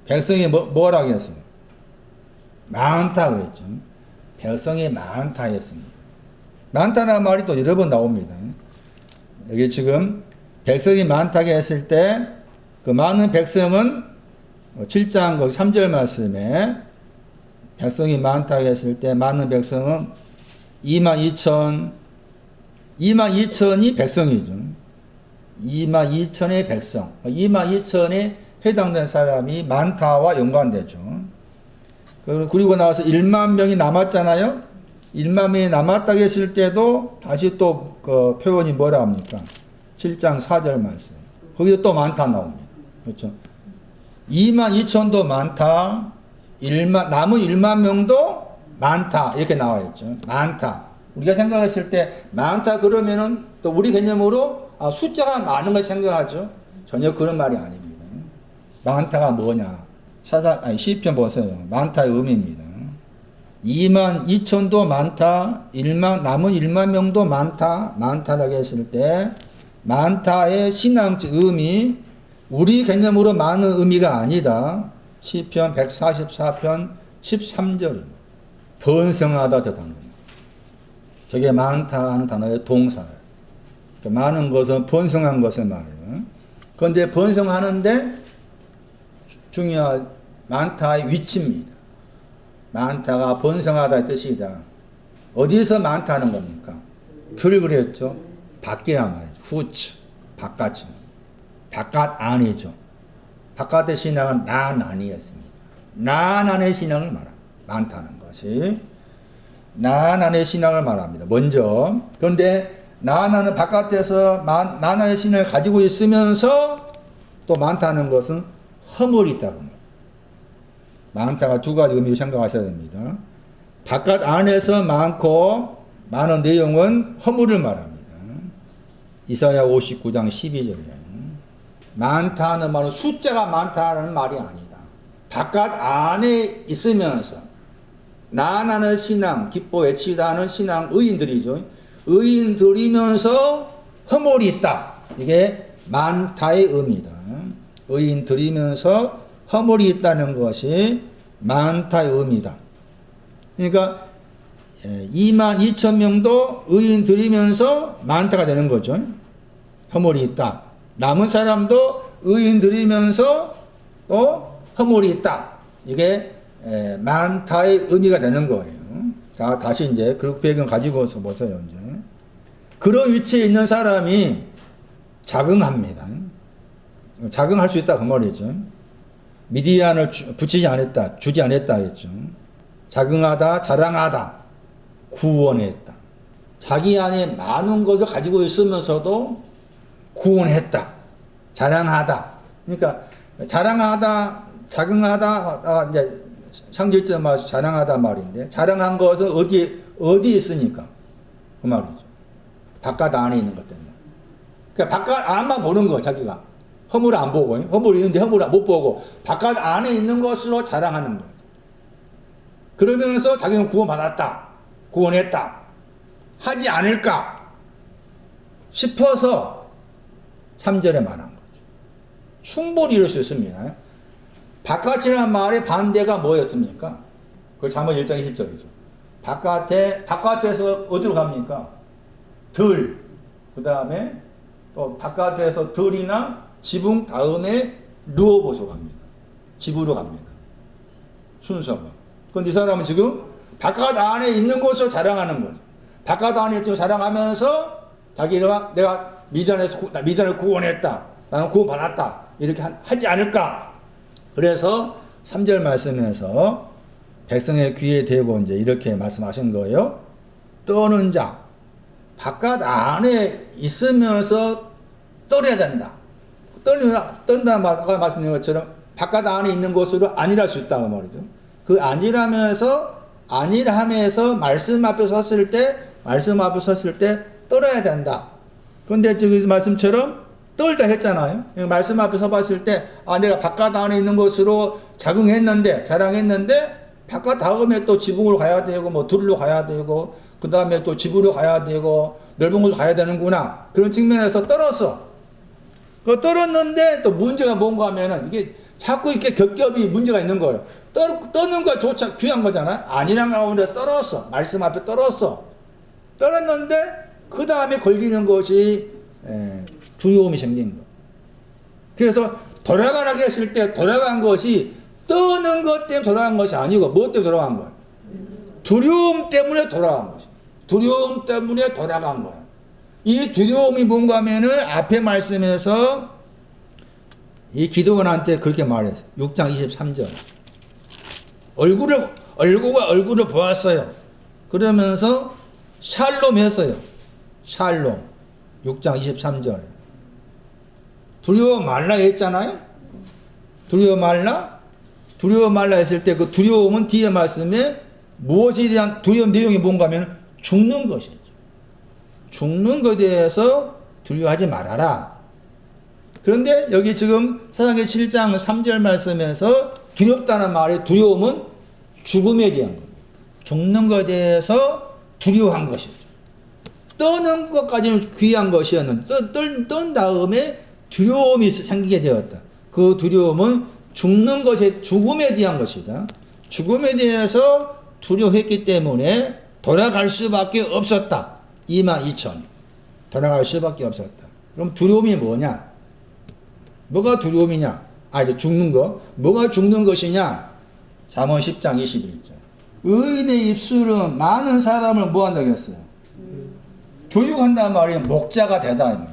백성이 뭐라고 했어요? 많다고 그랬죠. 백성이 많다 했습니다. 많다는 말이 또 여러 번 나옵니다. 여기 지금 백성이 많다고 했을 때 그 많은 백성은 7장 3절 말씀에 백성이 많다고 했을 때 많은 백성은 22,000이 백성이죠. 22,000의 백성. 22,000에 해당된 사람이 많다와 연관되죠. 그리고 나서 1만 명이 남았잖아요. 1만 명이 남았다고 했을 때도 다시 또 그 표현이 뭐라 합니까? 7장 4절 말씀. 거기도 또 많다 나옵니다. 그렇죠. 22,000도 많다. 남은 1만 명도 많다. 이렇게 나와 있죠. 많다. 우리가 생각했을 때 많다 그러면은 또 우리 개념으로 숫자가 많은 걸 생각하죠. 전혀 그런 말이 아닙니다. 많다가 뭐냐? 시편 보세요. 많다의 의미입니다. 22,000도 많다. 남은 1만 명도 많다. 많다라고 했을 때 많다의 신앙적 의미, 우리 개념으로 많은 의미가 아니다. 시편 144편 13절입니다. 번성하다 저 단어입니다. 저게 많다 하는 단어의 동사예요. 많은 것은 번성한 것을 말해요. 그런데 번성하는데 중요한 많다의 위치입니다. 많다가 번성하다의 뜻이다. 어디서 많다는 겁니까? 들 그랬죠. 밖이란 말이죠. 후츠, 바깥이죠. 바깥 안이죠. 바깥의 신앙은 난 안이었습니다. 난 안의 신앙을 말합니다. 많다는 것이. 난 안의 신앙을 말합니다. 먼저. 그런데 난 안은 바깥에서 난 안의 신앙을 가지고 있으면서 또 많다는 것은 허물이 있다고 합니다. 많다가 두 가지 의미를 생각하셔야 됩니다. 바깥 안에서 많고 많은 내용은 허물을 말합니다. 이사야 59장 12절이에요. 많다는 말은 숫자가 많다는 말이 아니다. 바깥 안에 있으면서 나나는 신앙, 기뻐 외치다 하는 신앙, 의인들이죠. 의인들이면서 허물이 있다. 이게 많다의 의미다. 의인들이면서 허물이 있다는 것이 많다의 의미다. 그러니까 22,000명도 의인들이면서 많다가 되는 거죠. 허물이 있다. 남은 사람도 의인들이면서 또 허물이 있다. 이게 많다의 의미가 되는 거예요. 자, 다시 이제 그 배경 가지고서 보세요. 이제 그런 위치에 있는 사람이 자긍합니다. 자긍할 수 있다 그 말이죠. 미디안을 주지 않았다 했죠. 자긍하다, 자랑하다, 구원했다. 자기 안에 많은 것을 가지고 있으면서도 구원했다. 자랑하다. 그러니까 자랑하다, 자긍하다, 이제 상징적 말이 자랑하다 말인데, 자랑한 것은 어디 있으니까 그 말이죠. 바깥 안에 있는 것 때문에. 그러니까 바깥 안만 보는 거 자기가. 허물을 안 보고, 허물이 있는데 허물을 못 보고 바깥 안에 있는 것으로 자랑하는 거죠. 그러면서 자기는 구원받았다, 구원했다 하지 않을까 싶어서 3절에 말한 거죠. 충분히 이럴 수 있습니다. 바깥이라는 말의 반대가 뭐였습니까? 그걸 잠언 1장 20절이죠. 바깥에서 어디로 갑니까? 들. 그 다음에 또 바깥에서 들이나 지붕 다음에 누워보소 갑니다. 집으로 갑니다. 순서가. 그런데 이 사람은 지금 바깥 안에 있는 것을 자랑하는 거죠. 바깥 안에 지금 자랑하면서 자기가 내가 미디안을 구원했다. 나는 구원받았다. 이렇게 하지 않을까. 그래서 3절 말씀에서 백성의 귀에 대고 이제 이렇게 말씀하신 거예요. 떠는 자. 바깥 안에 있으면서 떨어야 된다. 떤다 아까 말씀드린 것처럼 바깥 안에 있는 것으로 안일할 수 있다고 말이죠. 그 안일함에서 말씀 앞에 섰을 때 떨어야 된다. 그런데 지금 말씀처럼 떨다 했잖아요. 말씀 앞에 서봤을 때 내가 바깥 안에 있는 것으로 자랑했는데 바깥 다음에 또 지붕으로 가야 되고 뭐 들로 가야 되고 그 다음에 또 집으로 가야 되고 넓은 곳으로 가야 되는구나. 그런 측면에서 떨었어. 떨었는데 또 문제가 뭔가 하면은 이게 자꾸 이렇게 겹겹이 문제가 있는 거예요. 떠는 거조차 귀한 거잖아요. 아니란 가운데 떨었어. 말씀 앞에 떨었는데 그 다음에 걸리는 것이 두려움이 생긴 거. 그래서 돌아가라고 했을 때 돌아간 것이 떠는 것 때문에 돌아간 것이 아니고 뭐 때문에 돌아간 거예요? 두려움 때문에 돌아간 것이. 두려움 때문에 돌아간 거예요. 이 두려움이 뭔가 하면은 앞에 말씀에서 이 기도원한테 그렇게 말했어요. 6장 23절. 얼굴을 보았어요. 그러면서 샬롬 했어요. 샬롬. 6장 23절에. 두려워 말라 했잖아요. 두려워 말라 했을 때 그 두려움은 뒤에 말씀에 무엇에 대한 두려움 내용이 뭔가 하면 죽는 것이죠. 죽는 것에 대해서 두려워하지 말아라. 그런데 여기 지금 사사기 7장 3절 말씀에서 두렵다는 말의 두려움은 죽음에 대한 겁니다. 죽는 것에 대해서 두려워한 것이죠. 떠는 것까지는 귀한 것이었는데 떤 다음에 두려움이 생기게 되었다. 그 두려움은 죽음에 대한 것이다. 죽음에 대해서 두려워했기 때문에 돌아갈 수밖에 없었다. 22,000. 돌아갈 수밖에 없었다. 그럼 두려움이 뭐냐? 뭐가 두려움이냐? 이제 죽는 거. 뭐가 죽는 것이냐? 잠언 10장 21절. 의인의 입술은 많은 사람을 뭐 한다고 했어요? 교육한다는 말이 목자가 되다입니다.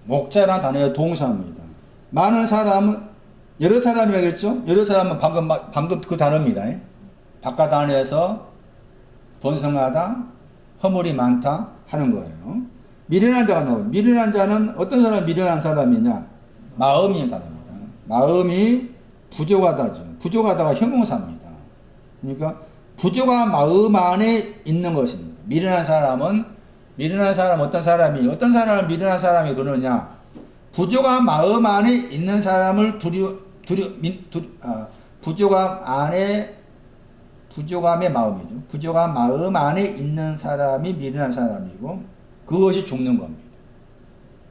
목자라는 단어의 동사입니다. 많은 사람은 여러 사람이라고 했죠? 여러 사람은 방금 그 단어입니다. 바깥 안에서 번성하다, 허물이 많다 하는 거예요. 미련한 자가 나오죠. 미련한 자는 어떤 사람이 미련한 사람이냐? 마음이 다릅니다. 마음이 부족하다죠. 부족하다가 형용사입니다. 그러니까 부족한 마음 안에 있는 것입니다. 미련한 사람은 어떤 사람은 미련한 사람이 그러냐? 부족한 마음 안에 있는 사람을 부족함의 마음이죠. 부족한 마음 안에 있는 사람이 미련한 사람이고 그것이 죽는 겁니다.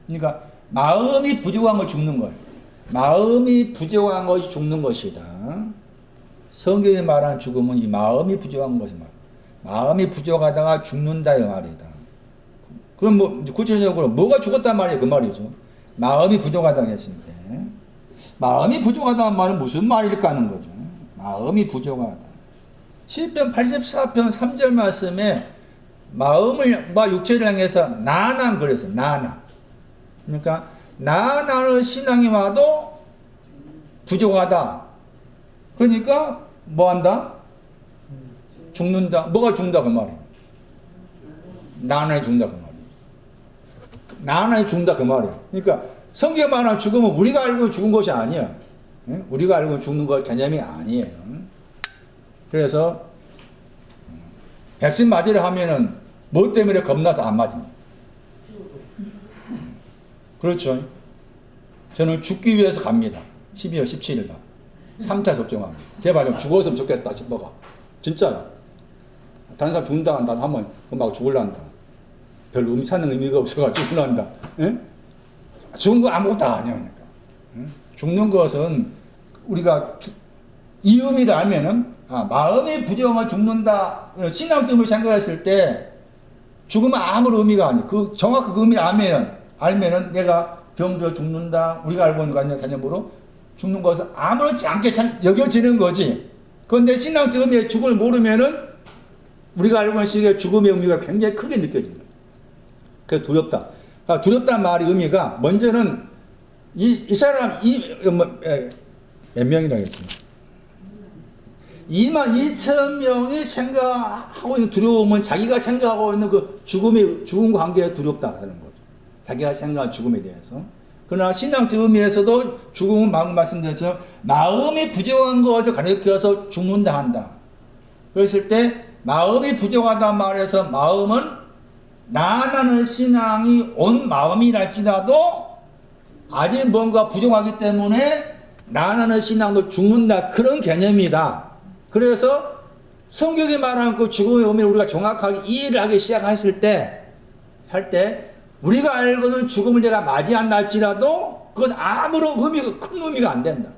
그러니까 마음이 부족한 것이 죽는 거예요. 마음이 부족한 것이 죽는 것이다. 성경이 말하는 죽음은 이 마음이 부족한 것이 말이에요. 마음이 부족하다가 죽는다 이 말이다. 그럼 뭐 구체적으로 뭐가 죽었단 말이에요? 그 말이죠. 마음이 부족하다고 했을 때 마음이 부족하다는 말은 무슨 말일까 하는 거죠. 마음이 부족하다. 시편 84편 3절 말씀에 마음을 육체를 향해서 나난 그래서 나난. 그러니까 나난을 신앙이 와도 부족하다. 그러니까 뭐 한다? 죽는다. 뭐가 죽는다 그 말이에요. 나난이 죽는다 그 말이에요. 나난이 죽는다 그 말이에요. 그러니까 성경에 말하는 죽음은 우리가 알고 죽은 것이 아니야. 우리가 알고 죽는 것 개념이 아니에요. 그래서 백신 맞으려 하면은 뭐 때문에 겁나서 안 맞습니다. 그렇죠. 저는 죽기 위해서 갑니다. 12월 17일 날 3차 접종합니다. 제발 좀 죽었으면 좋겠다 싶어가. 진짜요. 다른 사람 죽는다 한다 하면 막 죽을란다. 별로 사는 의미가 없어가지고 죽을란다. 죽은 거 아무것도 아니니까. 죽는 것은 우리가 이음이라 하면은 마음이 부정하면 죽는다. 신앙점을 생각했을 때 죽으면 아무런 의미가 아니에요. 그 정확한 의미 알면은 내가 병들어 죽는다. 우리가 알고 있는 거 아니냐 개념으로 죽는 것은 아무렇지 않게 여겨지는 거지. 그런데 신앙적 의미의 죽음을 모르면은 우리가 알고 있는 시기에 죽음의 의미가 굉장히 크게 느껴진다. 그래서 두렵다. 두렵다는 말의 의미가 먼저는 이 사람 몇 명이라 했습니다. 22,000명이 생각하고 있는 두려움은 자기가 생각하고 있는 그 죽음 관계에 두렵다 하는 거죠. 자기가 생각한 죽음에 대해서. 그러나 신앙적 의미에서도 죽음은 방금 말씀드렸죠. 마음이 부정한 것을 가리켜서 죽는다 한다. 그랬을 때 마음이 부정하다 말해서 마음은 나라는 신앙이 온 마음이랄지라도 아직 뭔가 부정하기 때문에 나라는 신앙도 죽는다. 그런 개념이다. 그래서 성경이 말하는 그 죽음의 의미를 우리가 정확하게 이해를 하기 시작했을 때, 우리가 알고는 죽음을 내가 맞이한다 할지라도 그건 아무런 큰 의미가 안 된다.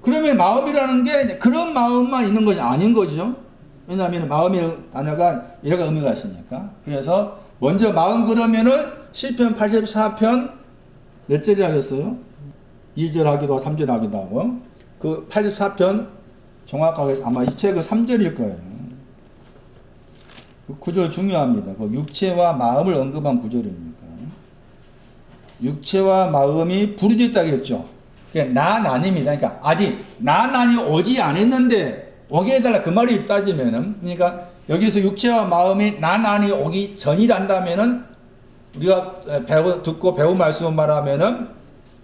그러면 마음이라는 게 그런 마음만 있는 것이 아닌 거죠. 왜냐하면 마음이라는 단어가 여러 가지 의미가 있으니까. 그래서 먼저 마음 그러면은 시편 84편 몇 절이 하겠어요? 2절 하기도 하고 3절 하기도 하고. 그 84편 정확하게 아마 이 책은 3절일 거예요. 그 구절 중요합니다. 그 육체와 마음을 언급한 구절이니까. 육체와 마음이 부르짖다겠죠. 나난입니다. 그러니까 아직 나난이 오지 않았는데 오게 해달라 그 말이 따지면은, 그러니까 여기서 육체와 마음이 나난이 오기 전이란다면은 우리가 듣고 배운 말씀을 말하면은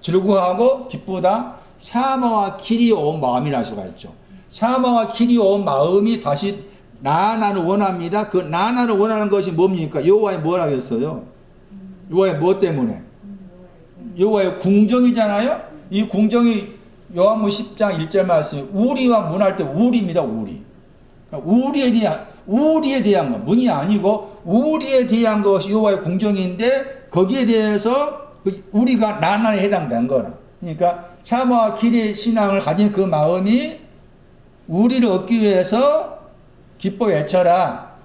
즐거워하고 기쁘다 사마와 길이 온 마음이라 수가 있죠. 사마와 길이 온 마음이 다시 나난을 원합니다. 그 나난을 원하는 것이 뭡니까? 여호와의 뭘 하겠어요? 여호와의 무엇 때문에? 여호와의 궁정이잖아요. 이 궁정이 요한복음 10장 1절 말씀에 우리와 문할 때 우리입니다. 우리. 그러니까 우리에 대한 것, 문이 아니고 우리에 대한 것이 여호와의 궁정인데 거기에 대해서 우리가 나난에 해당된 거라. 그러니까 사마와 길의 신앙을 가진 그 마음이 우리를 얻기 위해서 기뻐 외쳐라.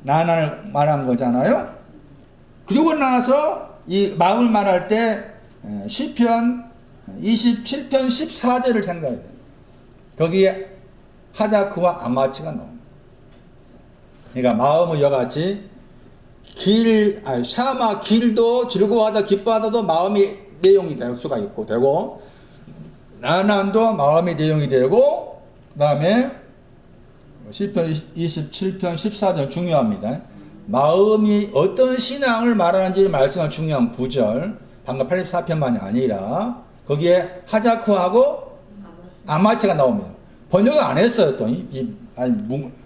나난을 말한 거잖아요. 그리고 나서 이 마음을 말할 때 시편 27편 14절을 생각해야 돼요. 거기에 하다크와 아마츠가 나옵니다. 그러니까 마음은 여같이 샤마 길도 즐거워하다 기뻐하다도 마음의 내용이 될 수가 있고 되고 나난도 마음의 내용이 되고 그 다음에 시편 27편 14절 중요합니다. 마음이 어떤 신앙을 말하는지 말씀한 중요한 구절 방금 84편만이 아니라 거기에 하자크하고 아마츠가 나옵니다. 번역을 안 했어요. 또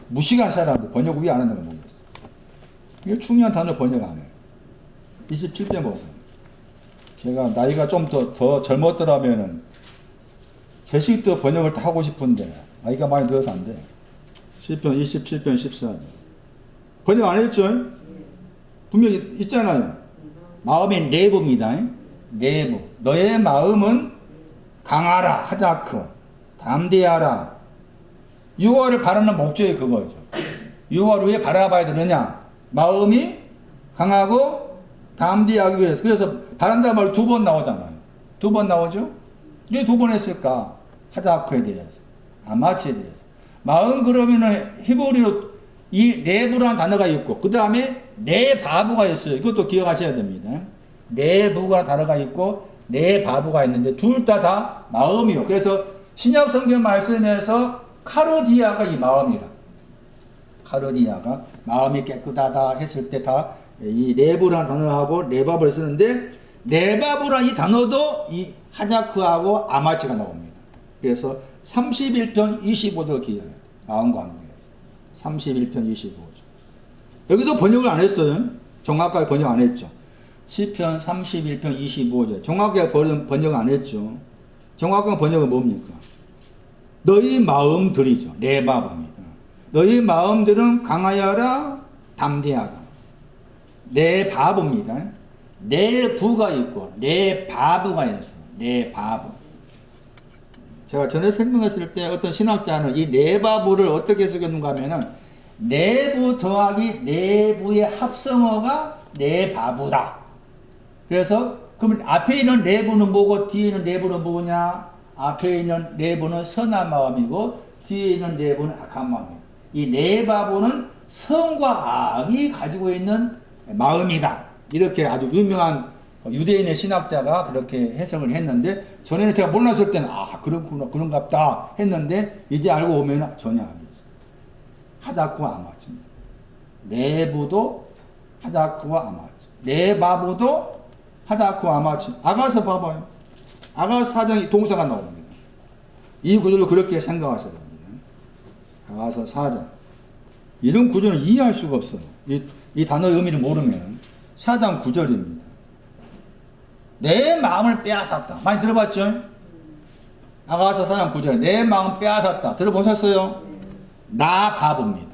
무식한 사람들 번역 왜 안 한다고 모르겠어요. 이게 중요한 단어 번역 안 해요. 27편 보세요. 제가 나이가 좀 더 젊었더라면은 제식도 번역을 다 하고 싶은데 나이가 많이 들어서 안 돼. 시편 27편 14절 번역 안 했죠? 분명히 있잖아요. 마음의 내부입니다. 내부. 너의 마음은 강하라 하자크 담대하라. 여호와를 바라는 목적이 그거죠. 여호와를 왜 바라봐야 되느냐? 마음이 강하고 담대하기 위해서. 그래서 바란다는 말이 2번 나오잖아요. 2번 나오죠? 왜 2번 했을까? 하자크에 대해서 아마츠에 대해서. 마음 그러면은 히브리로 이 내부라는 단어가 있고 그 다음에 내바부가 있어요. 이것도 기억하셔야 됩니다. 내부가 단어가 있고 내바부가 있는데 둘 다 마음이요. 그래서 신약 성경 말씀에서 카르디아가 이 마음이라. 카르디아가 마음이 깨끗하다 했을 때 다 이 내부라는 단어하고 내바부를 쓰는데 내바부라는 이 단어도 이 하자크하고 아마츠가 나옵니다. 그래서 31편 25절 기억해요. 마음 관계. 31편 25절. 여기도 번역을 안 했어요. 정확하게 번역 안 했죠. 시편 31편 25절. 정확하게 번역 안 했죠. 정확한 번역은 뭡니까? 너희 마음들이죠. 내 마음입니다. 너희 마음들은 강하여라 담대하라. 내 바보입니다. 내 부가 있고 내 바보가 있어. 내 바보. 제가 전에 설명했을 때 어떤 신학자는 이 내바부를 어떻게 해석했는가 하면은 내부 더하기 내부의 합성어가 내바부다. 그래서 그러면 앞에 있는 내부는 뭐고 뒤에 있는 내부는 뭐냐? 앞에 있는 내부는 선한 마음이고 뒤에 있는 내부는 악한 마음이에요. 이 내바부는 선과 악이 가지고 있는 마음이다. 이렇게 아주 유명한 유대인의 신학자가 그렇게 해석을 했는데, 전에는 제가 몰랐을 때는 그렇구나, 그런갑다 했는데, 이제 알고 보면 전혀 아니지. 하다크와 아마치. 내부도 하다크와 아마치. 내바부도 하다크와 아마치. 아가서 봐봐요. 아가서 4장이 동사가 나옵니다. 이 구절로 그렇게 생각하셔야 됩니다. 아가서 4장. 이런 구절은 이해할 수가 없어요. 이 단어의 의미를 모르면. 4장 9절입니다. 내 마음을 빼앗았다. 많이 들어봤죠? 아가서 4장 9절. 내 마음 빼앗았다. 들어보셨어요? 나 바보입니다.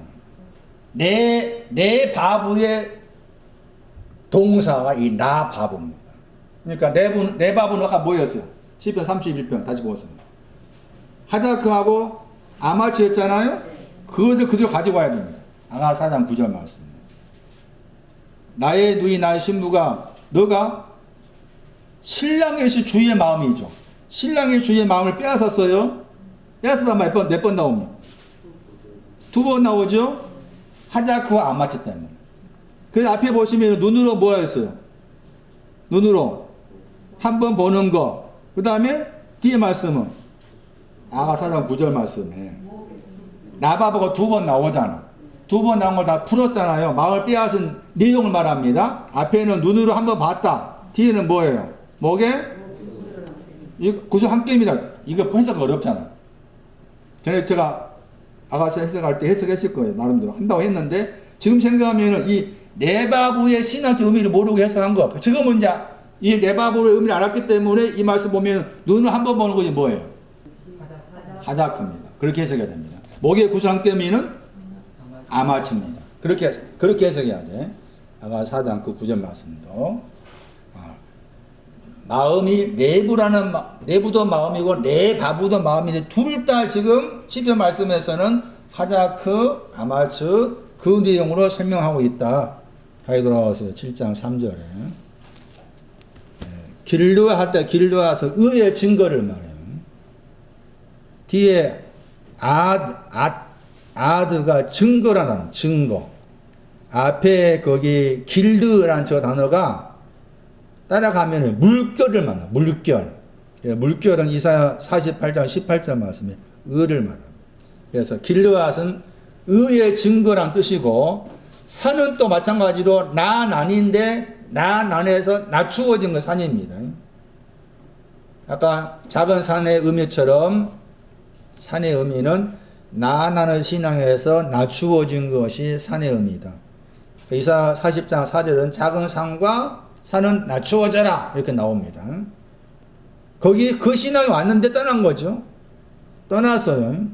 내 바보의 동사가 이 나 바보입니다. 그러니까 내 바보는 아까 뭐였어요? 시편 31편 다시 보세요. 하다크하고 아마치였잖아요? 그것을 그대로 가지고 와야 됩니다. 아가서 4장 9절 말씀. 나의 누이 나의 신부가 너가 신랑의 주의 마음이죠. 신랑의 주의 마음을 빼앗았어요. 빼앗았다 몇 번 나옵니까? 2번 나오죠. 하다크와 아마치 때문에. 그래서 앞에 보시면 눈으로 뭐라 했어요? 눈으로 한 번 보는 거. 그 다음에 뒤에 말씀은 아가서 4장 9절 말씀에 나바보가 2번 나오잖아. 2번 나온 걸 다 풀었잖아요. 마음을 빼앗은 내용을 말합니다. 앞에는 눈으로 한 번 봤다. 뒤에는 뭐예요? 뭐게? 이거 구조 한 게임이다. 이거 해석 어렵잖아. 전에 제가 아가서 해석할 때 해석했을 거예요. 나름대로 한다고 했는데, 지금 생각하면 이 내바부의 신학적 의미를 모르고 해석한 거. 지금은 이제 이 내바부의 의미를 알았기 때문에 이 말씀 보면 눈을 한 번 보는 것이 뭐예요? 하다크입니다. 그렇게 해석해야 됩니다. 목의 구조 한 게임은 아마치입니다. 그렇게 해석해야 돼. 아가서 4장 그 9절 말씀도. 마음이 내부도 마음이고 내바부도 마음인데 둘 다 지금 시편 말씀에서는 하다크, 아마츠 그 내용으로 설명하고 있다. 가에 돌아가세요. 7장 3절에. 길르와 할 때 길르와서 의의 증거를 말해요. 뒤에 아드가 증거라는 증거. 앞에 거기 길드라는 저 단어가 따라가면 물결을 만나. 물결. 물결은 이사야 48장 18절 말씀에 의를 말합니다. 그래서 길르앗은 의의 증거란 뜻이고, 산은 또 마찬가지로 난인데 난에서 낮추어진 건 산입니다. 아까 작은 산의 의미처럼 산의 의미는 난하는 신앙에서 낮추어진 것이 산의 의미다. 이사야 40장 4절은 작은 산과 산은 낮추어져라 이렇게 나옵니다. 거기 그 신앙이 왔는데 떠난 거죠. 떠났어요.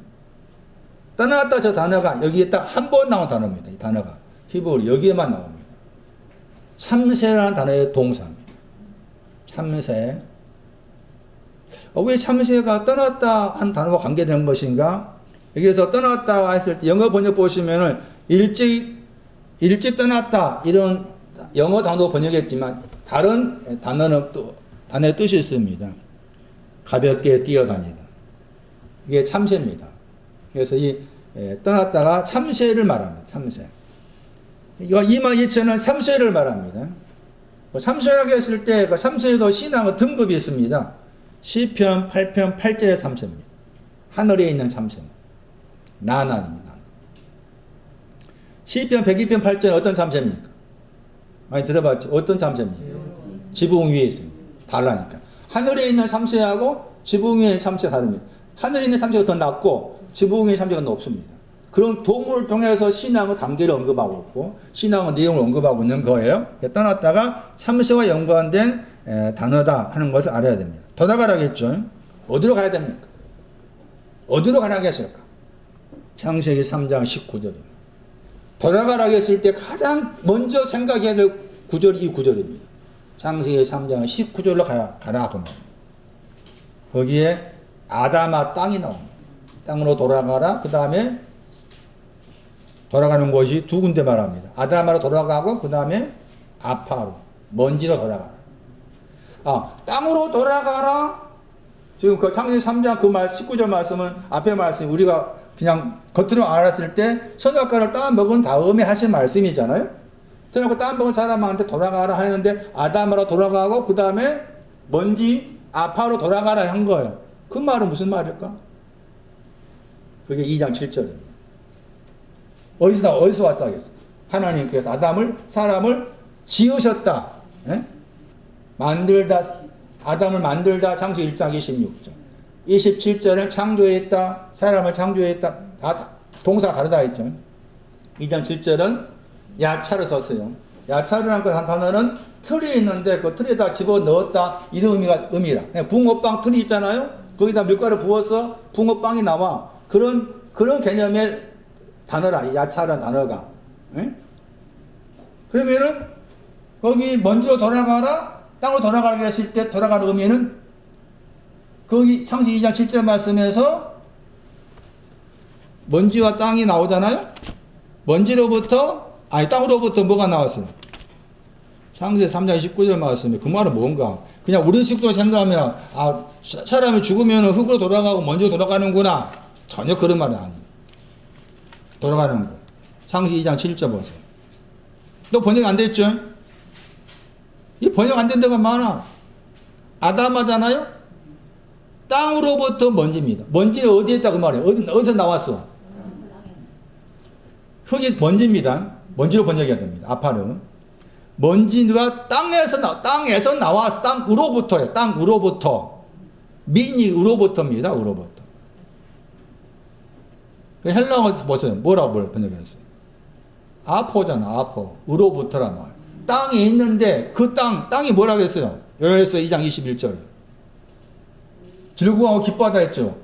떠났다 저 단어가 여기에 딱 한 번 나온 단어입니다. 이 단어가 히브리 여기에만 나옵니다. 참새라는 단어의 동사입니다. 참새. 왜 참새가 떠났다 한 단어와 관계된 것인가? 여기에서 떠났다 했을 때 영어 번역 보시면은 일찍 떠났다 이런 영어 단어 번역했지만 다른 단어는 또 단어의 뜻이 있습니다. 가볍게 뛰어다니다. 이게 참새입니다. 그래서 이 떠났다가 참새를 말합니다. 참새. 이거 22,000은 참새를 말합니다. 참새라고 했을 때 그 참새도 신앙의 등급이 있습니다. 시편 8편 8절의 참새입니다. 하늘에 있는 참새입니다. 나난입니다. 시편 102편 8절은 어떤 참새입니까? 많이 들어봤죠? 어떤 참새입니까? 지붕 위에 있습니다. 달라니까. 하늘에 있는 참새하고 지붕 위에 있는 참새가 다릅니다. 하늘에 있는 참새가 더 낮고 지붕 위에 있는 참새가 높습니다. 그런 동물을 통해서 신앙의 단계를 언급하고 있고 신앙의 내용을 언급하고 있는 거예요. 떠났다가 참새와 연관된 단어다 하는 것을 알아야 됩니다. 더 나가라겠죠? 어디로 가야 됩니까? 어디로 가라고 했을까? 창세기 3장 19절입니다. 더 나가라고 했을 때 가장 먼저 생각해야 될 구절이 이 구절입니다. 창세기 3장 19절로 가라 하고 거기에 아담아 땅이 나옵니다. 땅으로 돌아가라. 그 다음에 돌아가는 곳이 두 군데 말합니다. 아담아로 돌아가고 그 다음에 아파로 먼지로 돌아가라. 땅으로 돌아가라. 지금 그 창세기 3장 그 19절 말씀은 앞에 말씀 우리가 그냥 겉으로 알았을 때 선악과를 따 먹은 다음에 하신 말씀이잖아요. 그래서 따 먹은 사람한테 돌아가라 하는데 아담으로 돌아가고 그 다음에 먼지 아파로 돌아가라 한 거예요. 그 말은 무슨 말일까? 그게 2장 7절입니다. 어디서 왔다 하겠어? 하나님께서 사람을 지으셨다. 예? 아담을 만들다 창세기 1장 26절. 27절은 창조했다. 사람을 창조했다. 다 동사가 다르다 했죠. 2장 7절은 야차를 썼어요. 야차라는 그 단어는 틀이 있는데 그 틀에다 집어넣었다. 이런 의미라. 붕어빵 틀이 있잖아요. 거기다 밀가루 부어서 붕어빵이 나와. 그런 개념의 단어라. 야차라는 단어가. 예? 그러면은 거기 먼지로 돌아가라. 땅으로 돌아가라 했을 때 돌아가는 의미는 거기 창세기 2장 7절 말씀에서 먼지와 땅이 나오잖아요. 땅으로부터 뭐가 나왔어요? 창세기 3장 29절 말씀에 그 말은 뭔가? 그냥 우리 식으로 생각하면 사람이 죽으면 흙으로 돌아가고 먼지로 돌아가는구나. 전혀 그런 말이 아니에요. 돌아가는 거. 창세기 2장 7절 보세요. 또 번역 안 됐죠? 이 번역 안 된 데가 많아. 아담하잖아요? 땅으로부터 먼지입니다. 먼지는 어디에 있다 그 말이에요. 어디서 나왔어? 흙이 먼지입니다. 먼지로 번역해야 됩니다. 아파는. 먼지가 땅에서 나와서 땅으로부터예요. 땅으로부터. 민이 우로부터입니다. 우로부터. 헬라어에서 보세요. 뭐라고 번역했어요? 아포잖아. 아포. 우로부터란 말. 땅이 있는데 그 땅이 뭐라고 했어요? 요엘서 2장 21절에. 즐거워하고 기뻐하다 했죠.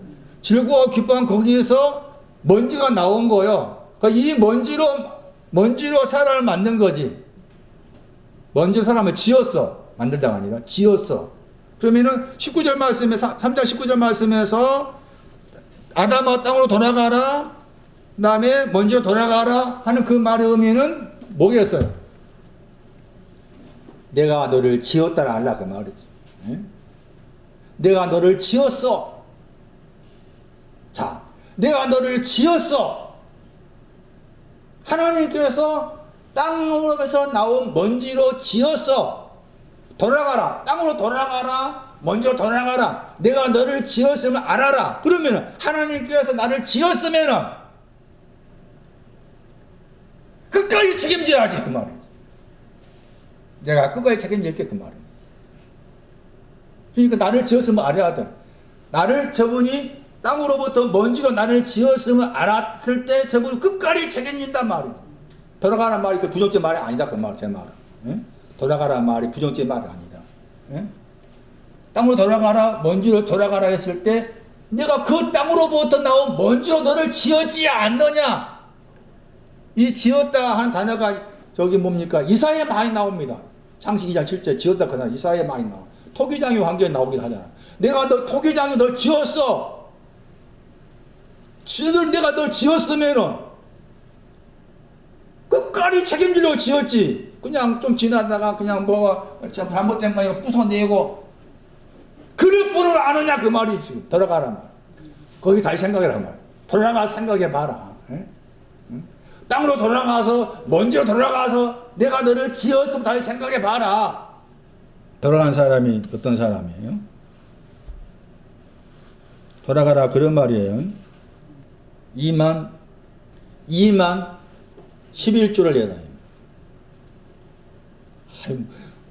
즐거워하고 기뻐한 거기에서 먼지가 나온 거예요. 그러니까 이 먼지로 사람을 만든 거지. 먼저 사람을 지었어. 만들다가 아니라 지었어. 그러면은 19절 말씀에 3장 19절 말씀에서 아담아 땅으로 돌아가라. 그 다음에 먼지로 돌아가라 하는 그 말의 의미는 뭐겠어요? 내가 너를 지었다라 알라 그 말이지. 응? 내가 너를 지었어. 자, 내가 너를 지었어. 하나님께서 땅으로부터 나온 먼지로 지었어. 돌아가라. 땅으로 돌아가라. 먼지로 돌아가라. 내가 너를 지었으면 알아라. 그러면 하나님께서 나를 지었으면 끝까지 책임져야지 그 말이지. 내가 끝까지 책임질게 그 말이야. 그러니까 나를 지었으면 알아야 돼. 저분이 땅으로부터 먼지가 나를 지었으면 알았을 때 저분은 끝까지 책임진단 말이야. 돌아가라는 말이 그 부정적 말이 아니다 그 말, 제 말은. 예? 돌아가라는 말이 부정적 말이 아니다. 예? 땅으로 돌아가라, 먼지로 돌아가라 했을 때 내가 그 땅으로부터 나온 먼지로 너를 지었지 않느냐? 이 지었다 하는 단어가 저기 뭡니까? 이사야에 많이 나옵니다. 창세기 2장 7절 지었다 그 단어 이사야에 많이 나와. 토기장의 환경에 나오기도 하잖아. 내가 토기장에 널 지었어. 내가 널 지었으면은 끝까지 책임지려고 지었지. 그냥 좀 지나다가 그냥 잘못된 거 부숴내고 그럴 뿐을 아느냐 그 말이지. 돌아가라 말. 거기 다시 생각해라 말. 돌아가 생각해봐라. 에? 응? 땅으로 돌아가서 먼지로 돌아가서 내가 너를 지었으면 다시 생각해봐라. 돌아간 사람이 어떤 사람이에요? 돌아가라 그런 말이에요. 2만 11조를 내다.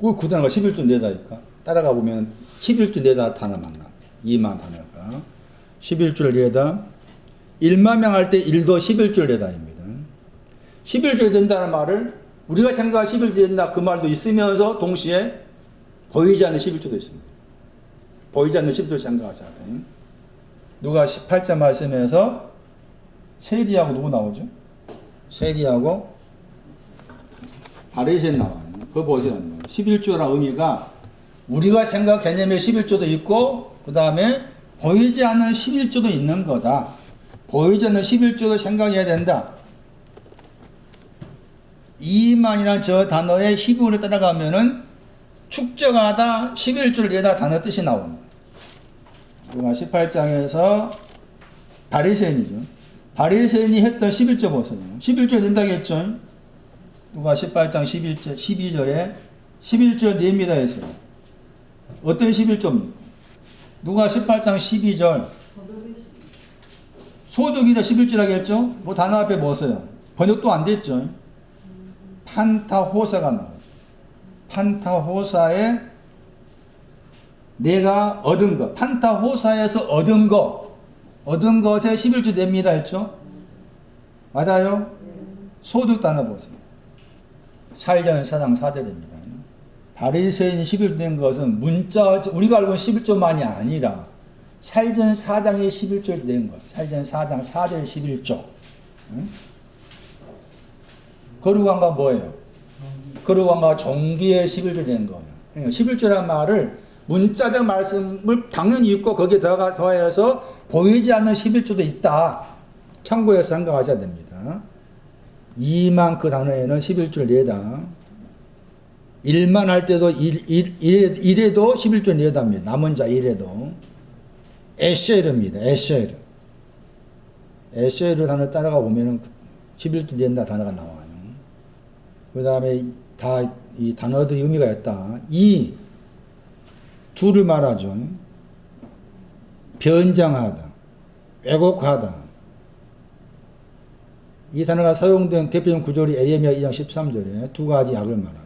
그 단어가 11조 내다니까. 따라가 보면 11조 내다 단어 만나. 2만 단어가 11조를 내다. 1만 명 할 때 1도 11조를 내다입니다. 11조 된다는 말을 우리가 생각한 11조 된다 그 말도 있으면서 동시에 보이지 않는 11조도 있습니다. 보이지 않는 11조를 생각하셔야 돼. 누가 18절 말씀에서 세리하고 누구 나오죠? 세리하고 바레셋 나와요. 그거 보세요. 11조라는 의미가 우리가 생각 개념의 11조도 있고 그 다음에 보이지 않는 11조도 있는 거다. 보이지 않는 11조도 생각해야 된다. 이만이라는 저 단어의 히브리어를 따라가면은 축적하다 11조를 내다 단어 뜻이 나온다. 누가 18장에서 바리새인이죠. 바리새인이 했던 11조 보세요. 11조 낸다고 했죠. 누가 18장 12절에 11조 냅니다 했어요. 어떤 11조입니까? 누가 18장 12절 소득이다 11조라고 했죠. 뭐 단어 앞에 뭐 써요? 번역도 안 됐죠. 판타호사가 나와요. 판타호사에 내가 얻은 것, 판타호사에서 얻은 것에 11조 냅니다 했죠. 맞아요? 소득 단어 보세요. 살전 사장 4절입니다. 바리새인이 11조 낸 것은 문자, 우리가 알고 있는 11조만이 아니라 살전 4장에 11조를 낸 거예요. 살전 4장 4절 11조. 응? 거룩한가 뭐예요? 거룩한가 종기에 11조 낸 거예요. 그러니까 11조란 말을 문자적 말씀을 당연히 있고 거기에 더해서 보이지 않는 11조도 있다. 참고해서 생각하셔야 됩니다. 2만 그 단어에는 11조를 내다. 1만 할 때도 1에도 11조 내답니다. 남은 자 1에도. 에쉐르입니다. 에쉐르. 에쉐르 단어 따라가 보면은 11조 낸다 단어가 나와요. 그 다음에 다 이 단어들의 의미가 있다. 이 둘을 말하죠. 변장하다, 왜곡하다. 이 단어가 사용된 대표적 구절이 에레미야 2장 13절에 두 가지 악을 말하죠.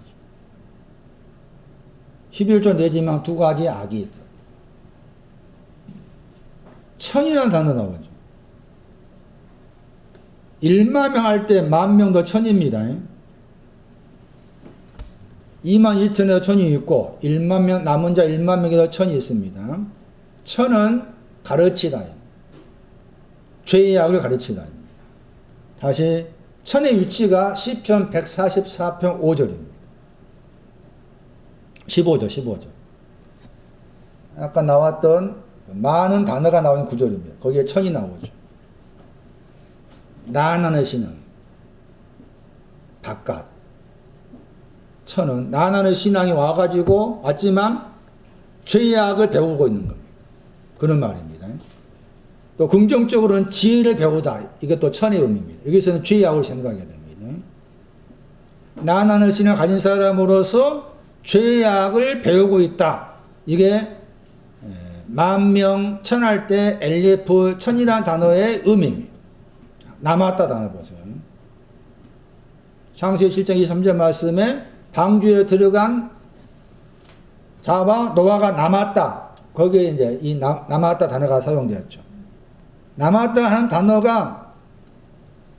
11조 내지만 두 가지 악이 있다. 천이라는 단어 나오죠. 1만 명 할 때 10,000명도 천입니다. 22,000에서 천이 있고 1만 명 남은 자 1만 명에서 천이 있습니다. 천은 가르치다. 죄의 악을 가르치다. 다시 천의 위치가 시편 144편 5절입니다. 15절. 아까 나왔던 많은 단어가 나오는 구절입니다. 거기에 천이 나오죠. 나나의 신앙. 바깥. 천은 나나의 신앙이 왔지만 죄의 악을 배우고 있는 겁니다. 그런 말입니다. 또 긍정적으로는 지혜를 배우다. 이게 또 천의 의미입니다. 여기서는 죄의 악을 생각해야 됩니다. 나나의 신앙을 가진 사람으로서 죄의 악을 배우고 있다. 이게 10,000명 천할 때 엘리프 천이라는 단어의 의미입니다. 남았다 단어 보세요. 창세기 7장 23절 말씀에 방주에 들어간 자와 노아가 남았다. 거기에 이제 이 남았다 단어가 사용되었죠. 남았다 하는 단어가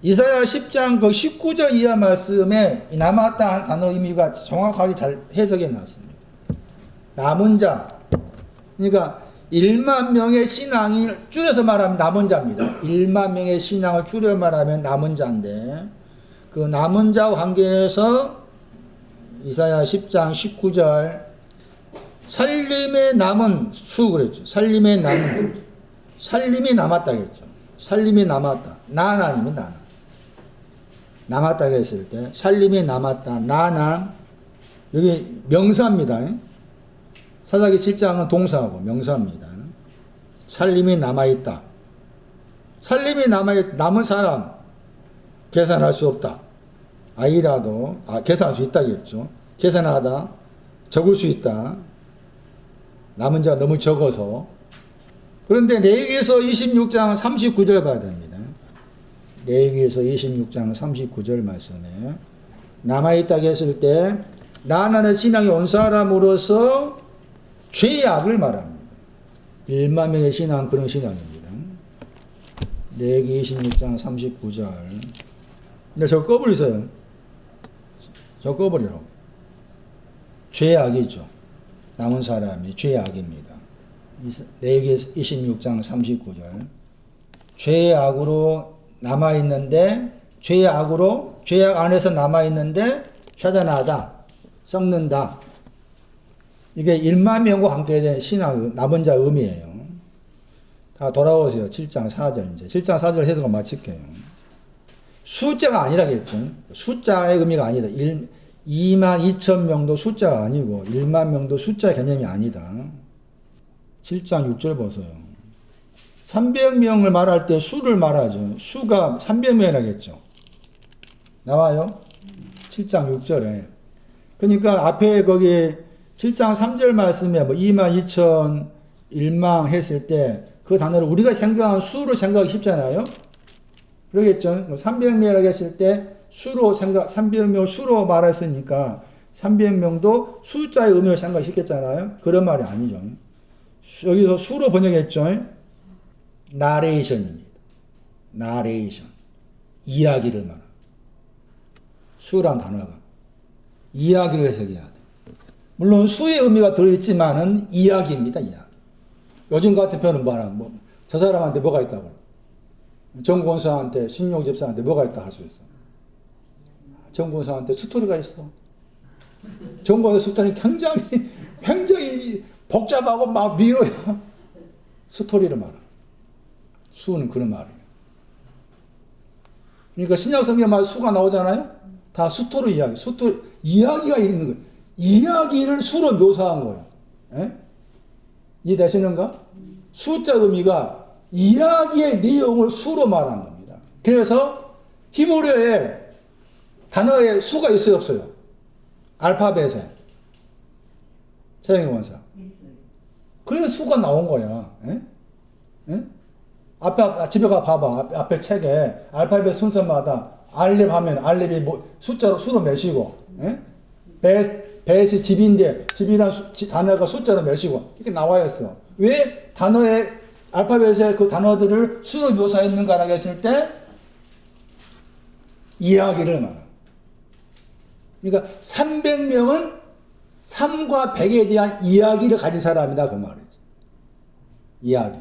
이사야 10장 그 19절 이하 말씀에 이 남았다 하는 단어 의미가 정확하게 잘 해석해 놨습니다. 남은 자. 그러니까 1만 명의 신앙을 줄여서 말하면 남은 자입니다. 1만 명의 신앙을 줄여 말하면 남은 자인데 그 남은 자와 관계에서 이사야 10장 19절 살림의 남은 수 그랬죠. 살림의 남은 살림이 남았다 그랬죠. 살림이 남았다. 나나 아니면 나나. 남았다 그랬을 때 살림이 남았다. 나나 여기 명사입니다. 사사기 7장은 동사하고 명사입니다. 살림이 남아있다. 살림이 남은 사람 계산할 수 없다. 아이라도 계산할 수 있다겠죠. 계산하다 적을 수 있다. 남은 자가 너무 적어서. 그런데 레위기에서 26장 39절 봐야 됩니다. 레위기에서 26장 39절 말씀에 남아있다 했을 때 나나는 신앙이 온 사람으로서 죄의 악을 말합니다. 1만 명의 신앙 그런 신앙입니다. 레위기 26장 39절. 근데 저 꺼버리세요. 저 꺼버리라고. 죄의 악이죠. 남은 사람이 죄의 악입니다. 레위기 26장 39절. 죄의 악으로 남아있는데 죄의 악으로 죄악 안에서 남아있는데 쇠잔하다. 썩는다. 이게 1만 명과 함께 된 신앙 남은 자 의미예요. 돌아오세요. 7장 4절 이제. 7장 4절 해석을 마칠게요. 숫자가 아니라겠죠. 숫자의 의미가 아니다. 2만 2천 명도 숫자가 아니고 1만 명도 숫자의 개념이 아니다. 7장 6절 보세요. 300명을 말할 때 수를 말하죠. 수가 300명이라겠죠. 나와요? 7장 6절에. 그러니까 앞에 거기 7장 3절 말씀에 뭐 2만 2천 1망 했을 때 그 단어를 우리가 생각한 수로 생각하기 쉽잖아요. 그러겠죠. 300명이라고 했을 때 수로 300명 수로 말했으니까 300명도 숫자의 의미를 생각하기 쉽겠잖아요. 그런 말이 아니죠. 여기서 수로 번역했죠. 나레이션입니다. 나레이션. 이야기를 말하는. 수란 단어가 이야기를 해석해야 돼. 물론 수의 의미가 들어있지만은 이야기입니다. 이야기. 요즘 같은 표현은 저 사람한테 뭐가 있다고. 정권사한테, 신용집사한테 뭐가 있다 할 수 있어. 정권사한테 스토리가 있어. 정권의 스토리는 굉장히 복잡하고 막 미워요. 스토리를 말하. 수는 그런 말이에요. 그러니까 신약성경에 말 수가 나오잖아요. 다 스토리 이야기, 이야기가 있는 거예요. 이야기를 수로 묘사한 거예요. 예? 이해되시는가? 숫자 의미가 이야기의 내용을 수로 말한 겁니다. 그래서 히브리어에 단어에 수가 있어요, 없어요? 알파벳에. 차영희 원사. 그래서 수가 나온 거야. 예? 예? 집에 가 봐봐. 앞에 책에 알파벳 순서마다 알렙 하면 알렙이 숫자로 수로 몇이고, 예? 벳이 집인데 집이란 단어가 숫자로 몇이고 이렇게 나와 있어. 왜 단어에 알파벳에 그 단어들을 수로 묘사했는가라고 했을 때 이야기를 말하. 그러니까 300명은 3과 100에 대한 이야기를 가진 사람이다 그 말이지. 이야기.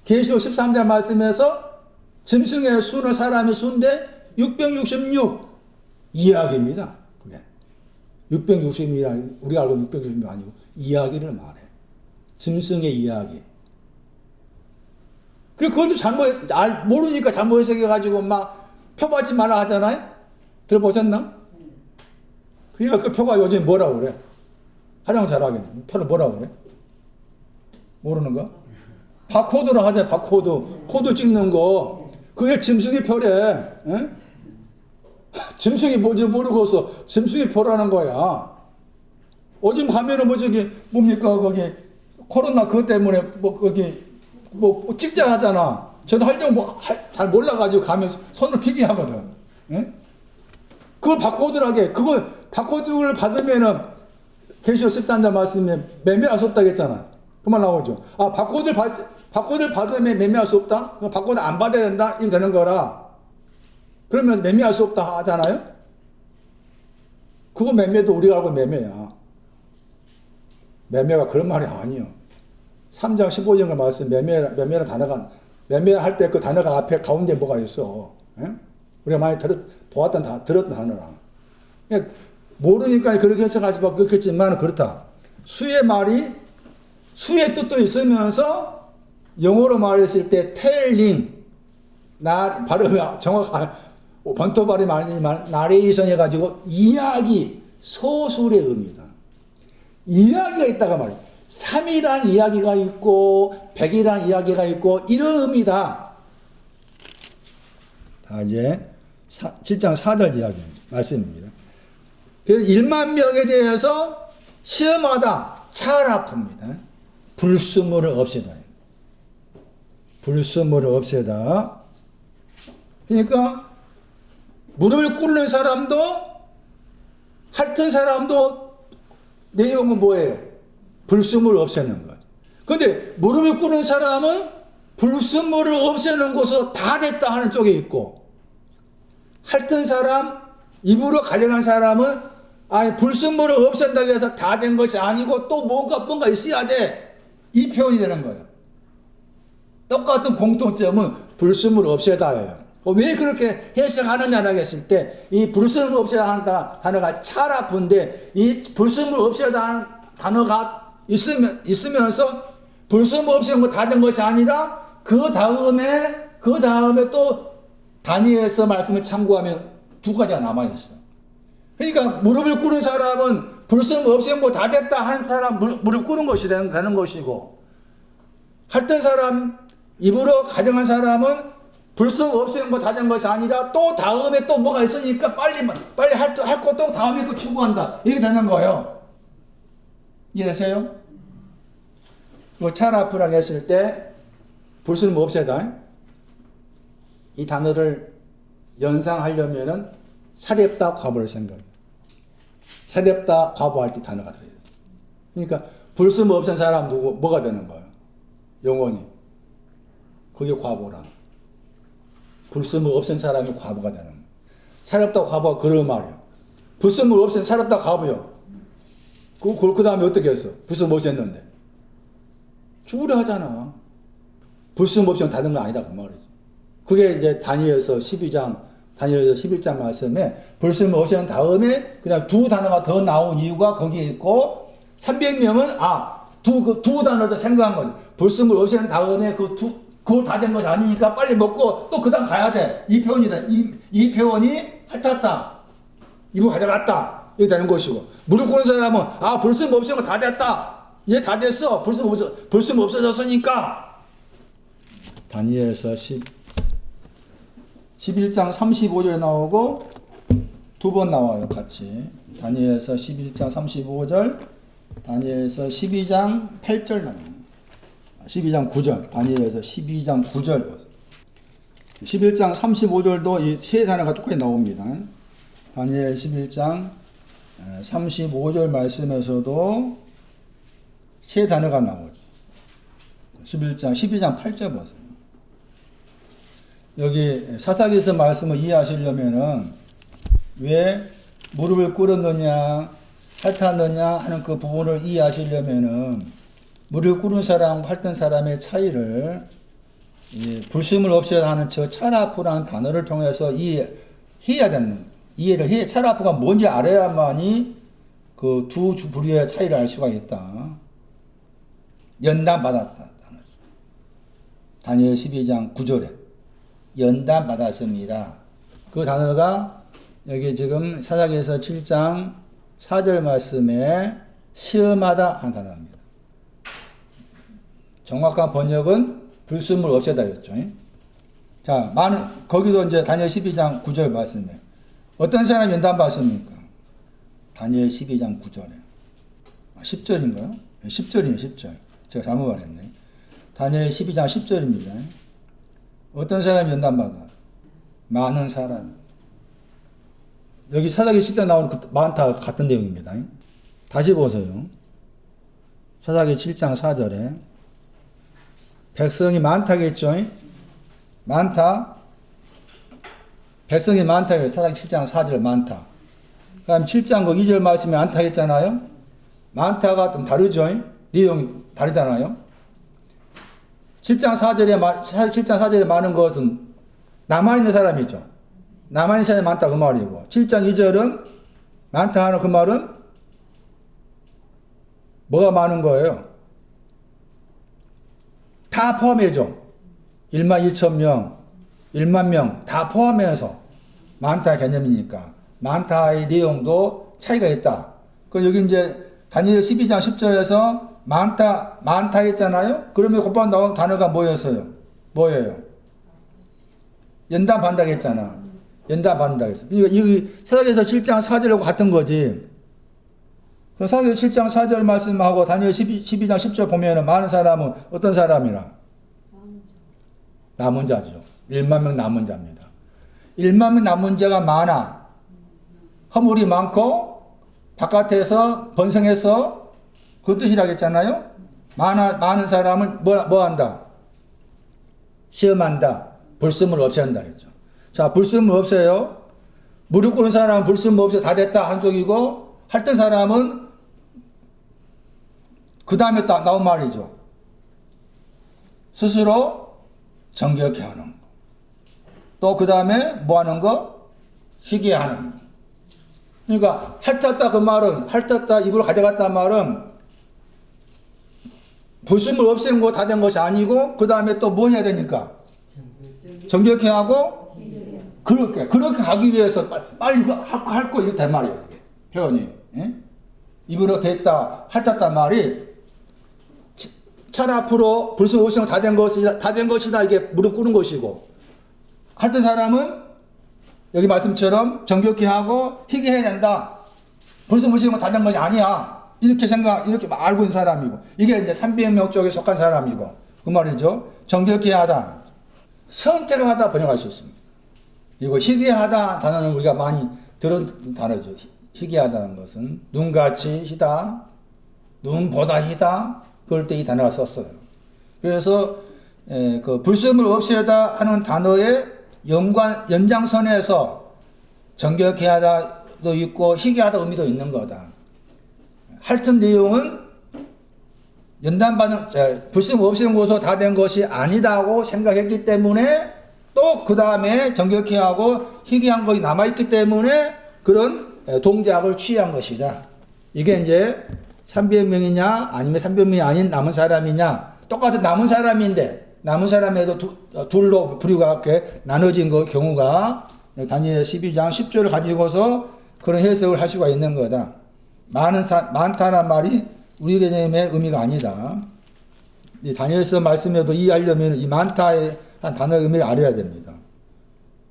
계시록 13장 말씀에서 짐승의 수는 사람의 수인데 666 이야기입니다. 그게 666이라 우리가 알고 666이 아니고 이야기를 말해. 짐승의 이야기. 그리고 그것도 모르니까 잘못 해석해가지고 막 표받지 말라 하잖아요. 들어보셨나? 그러니까 그 표가 요즘 뭐라고 그래? 화장 잘하겠네. 표를 뭐라고 그래? 모르는 거? 바코드로 하자. 바코드. 코드 찍는 거. 그게 짐승의 표래. 에? 짐승이 뭔지 모르고서 짐승의 표라는 거야. 요즘 가면은 뭡니까 거기 코로나 그것 때문에 찍자 하잖아. 저는 하려고 잘 몰라가지고 가면 손으로 피기 하거든. 에? 그걸 바코드라게 그걸 바코드를 받으면은 계시록 13장 말씀에 매매할 수 없다 했잖아. 그 말 나오죠. 바코드를 받으면 매매할 수 없다? 바코드 안 받아야 된다? 이렇게 되는 거라. 그러면 매매할 수 없다 하잖아요? 그거 매매도 우리가 알고 매매야. 매매가 그런 말이 아니요. 3장 15절 말씀 매매라는 단어가, 매매할 때 그 단어가 앞에 가운데 뭐가 있어. 에? 우리가 많이 들었던 단어라. 그러니까 모르니까 그렇게 해석할 수밖에 없겠지만 그렇다. 수의 말이 수의 뜻도 있으면서 영어로 말했을 때 telling 발음이 정확한 번토 발음이 아니지만 나레이션 해가지고 이야기 소설의 의미다. 이야기가 있다가 말이야. 3이란 이야기가 있고 100이란 이야기가 있고 이런 의미다. 다 이제 7장 4절 이야기 말씀입니다. 그래서 1만 명에 대해서 시험하다 차라 풉니다. 불순물을 없애다. 불순물을 없애다. 그러니까 무릎을 꿇는 사람도 핥은 사람도 내용은 뭐예요? 불순물을 없애는 것. 그런데 무릎을 꿇는 사람은 불순물을 없애는 것으로 다 됐다 하는 쪽에 있고 핥은 사람, 입으로 가져간 사람은 불순물을 없앤다고 해서 다 된 것이 아니고 또 뭔가 있어야 돼. 이 표현이 되는 거예요. 똑같은 공통점은 불순물을 없애다예요. 왜 그렇게 해석하느냐라고 했을 때 이 불순물을 없애다 하는 단어가 차라푼데 이 불순물을 없애다 하는 단어가 있으면서 불순물 없애는 거 다 된 것이 아니라 그 다음에 또 다니엘서 말씀을 참고하면 두 가지가 남아있어. 그러니까 무릎을 꿇은 사람은 불순 없애고 뭐 다 됐다 한 사람 무릎 꿇은 것이 되는 것이고, 할던 사람, 입으로 가정한 사람은 불순 없애고 뭐 다 된 것이 아니라 또 다음에 또 뭐가 있으니까 빨리 할 거 또 다음에 또 추구한다. 이렇게 되는 거예요. 이해되세요? 뭐 차라프랑 했을 때 불순 없애다. 이 단어를 연상하려면은 사렵다 과보를 생각해요. 사렵다 과보할 때 단어가 들어요. 그러니까 불순 없앤 사람 뭐가 되는 거예요? 영원히. 그게 과보라. 불순을 없앤 사람이 과보가 되는 거예요. 사렵다 과보가 그런 말이에요. 불순을 없앤 사렵다 과보요. 그 다음에 어떻게 했어? 불순 없앴는데. 죽으려 하잖아. 불순 없애면 다른 건 아니다 그 말이지. 그게 이제 다니엘서 11장 말씀에 불순 없앤 다음에 그다음 두 단어가 더 나온 이유가 거기에 있고, 300명은 두 단어를 더 생각한 거지. 불순을 없앤 다음에 그거 다 된 것이 아니니까 빨리 먹고 또 그 다음 가야 돼. 이 표현이다. 이 표현이 핥았다. 이거 가져갔다. 이렇게 되는 것이고, 무릎 꿇는 사람은 불순 없애면 다 됐다. 얘 다 됐어. 불순 없어졌으니까. 다니엘서 11장 35절에 나오고 두 번 나와요. 같이. 다니엘서 11장 35절, 다니엘서 12장 8절 나와요. 12장 9절, 다니엘서 12장 9절. 11장 35절도 이 세 단어가 똑같이 나옵니다. 다니엘 11장 35절 말씀에서도 세 단어가 나오죠. 12장 8절 보세요. 여기 사사기서 말씀을 이해하시려면은 왜 무릎을 꿇었느냐, 핥았느냐 하는 그 부분을 이해하시려면은 무릎 꿇은 사람과 핥던 사람의 차이를 불순을 없애야 하는 저 차라프라는 단어를 통해서 이해해야 되는, 이해를 해. 차라프가 뭔지 알아야만이 그 두 부류의 차이를 알 수가 있다. 연단받았다. 다니엘 12장 9절에 연단받았습니다. 그 단어가 여기 지금 사사기에서 7장 4절 말씀에 시험하다 한 단어입니다. 정확한 번역은 불순물 없애다였죠. 자, 거기도 이제 다니엘 12장 9절 말씀에 어떤 사람이 연단받습니까? 다니엘 12장 9절에 10절인가요? 10절이에요. 10절. 제가 잘못 말했네. 다니엘 12장 10절입니다. 어떤 사람이 연단받아? 많은 사람. 여기 사사기 10장 나오는 그 많다 같은 내용입니다. 다시 보세요. 사사기 7장 4절에 백성이 많다겠죠? 많다. 백성이 많다. 사사기 7장 4절 많다. 그다음 7장 그 2절 말씀에 많다 했잖아요. 많다가 좀 다르죠? 내용이 다르잖아요. 7장 4절에 많은 것은 남아있는 사람이죠. 남아있는 사람이 많다 그 말이고, 7장 2절은 많다 하는 그 말은 뭐가 많은 거예요? 다 포함해죠. 1만 2천 명, 1만 명 다 포함해서 많다 개념이니까 많다의 내용도 차이가 있다. 그 여기 이제 다니엘 12장 10절에서 많다 했잖아요. 그러면 곧바로 나온 단어가 뭐였어요? 뭐예요? 연단받는다고 했잖아. 연단받는다고 했어. 그러니까 여기 사사기에서 7장 4절하고 같은 거지. 그럼 사사기 7장 4절 말씀하고 다니엘 12장 10절 보면은 많은 사람은 어떤 사람이라? 남은 자죠. 1만 명 남은 자입니다. 1만 명 남은 자가 많아. 허물이 많고 바깥에서 번성해서 그 뜻이라고 했잖아요. 많은 사람을 뭐 한다? 시험한다. 불순을 없앤다 했죠. 자, 불순을 없애요. 무릎 꿇은 사람은 불순을 없애 다 됐다 한쪽이고, 핥던 사람은 그 다음에 또 나온 말이죠. 스스로 정결케 하는 거. 또 그 다음에 뭐 하는 거? 희게 하는 거. 그러니까 핥았다 그 말은, 핥았다 입으로 가져갔다 말은 불순물 없애는 거 다 된 것이 아니고 그 다음에 또 뭐 해야 되니까 정결케 하고 그렇게 가기 위해서 빨리 할 거 이렇게 된 말이에요. 이게. 표현이. 예? 입으로 됐다 핥았단 말이 찰 앞으로 불순물 없애는 거 다 된 것이다 이게 무릎 꿇은 것이고 핥은 사람은 여기 말씀처럼 정결케 하고 희게 해야 된다. 불순물 없애는 거 다 된 것이 아니야. 이렇게 알고 있는 사람이고, 이게 이제 300명 쪽에 속한 사람이고, 그 말이죠. 정결케 하다. 선택하다 번역할 수 있습니다. 그리고 희귀하다 단어는 우리가 많이 들은 단어죠. 희귀하다는 것은 눈같이 희다, 눈보다 희다, 그럴 때 이 단어가 썼어요. 그래서, 그 불순물 없애다 하는 단어의 연장선에서 정결케 하다도 있고, 희귀하다 의미도 있는 거다. 핥은 내용은 불순물 없애는 것으로 다 된 것이 아니다고 생각했기 때문에 또 그 다음에 정결케 하고 희귀한 것이 남아있기 때문에 그런 동작을 취한 것이다. 이게 이제 300명이냐 아니면 300명이 아닌 남은 사람이냐, 똑같은 남은 사람인데 남은 사람에도 둘로 부류가 이렇게 나눠진 경우가 다니엘 12장 10절을 가지고서 그런 해석을 할 수가 있는 거다. 많다란 말이 우리 개념의 의미가 아니다. 다니엘서 말씀에도 이해하려면 이 많다의 한 단어의 의미를 알아야 됩니다.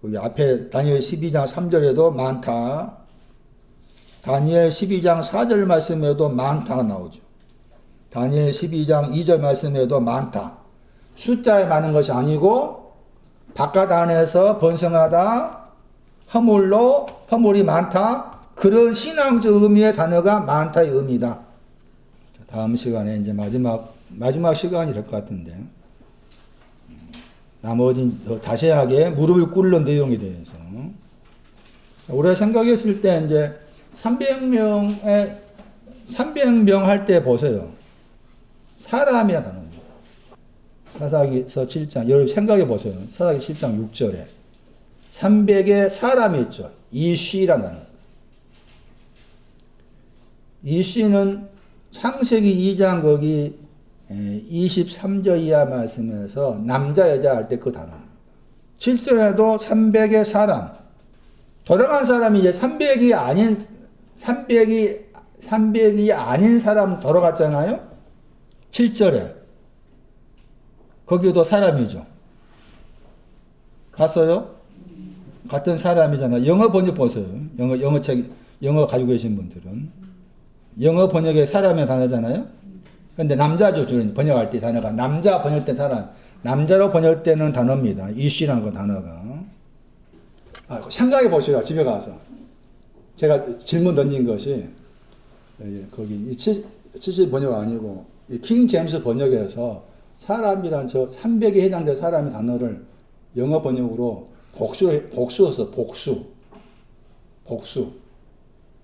여기 앞에 다니엘 12장 3절에도 많다. 다니엘 12장 4절 말씀에도 많다가 나오죠. 다니엘 12장 2절 말씀에도 많다. 숫자에 많은 것이 아니고 바깥 안에서 번성하다. 허물이 많다. 그런 신앙적 의미의 단어가 많다의 의미다. 다음 시간에 이제 마지막 시간이 될 것 같은데, 나머지 더 자세하게 무릎을 꿇는 내용에 대해서 우리가 생각했을 때 이제 300명 할 때 보세요. 사람이라 단어입니다. 사사기서 7장 여러분 생각해 보세요. 사사기 7장 6절에 300의 사람이 있죠. 이시라는 단어. 이 씨는 창세기 2장 거기 23절 이하 말씀에서 남자 여자 할 때 그 단어입니다. 7절에도 300의 사람, 돌아간 사람이 이제 300이 아닌 사람 돌아갔잖아요. 7절에 거기도 사람이죠. 봤어요? 같은 사람이잖아요. 영어 번역 보세요. 영어 가지고 계신 분들은 영어 번역에 사람의 단어잖아요. 근데 남자죠. 주로 번역할 때 단어가 남자 번역된 사람, 남자로 번역되는 단어입니다. 이씨라는 그 단어가. 생각해 보시라. 집에 가서 제가 질문 던진 것이 거기 70 번역 아니고 킹 제임스 번역에서 사람이란 저 300에 해당되는 사람의 단어를 영어 번역으로 복수였어. 복수.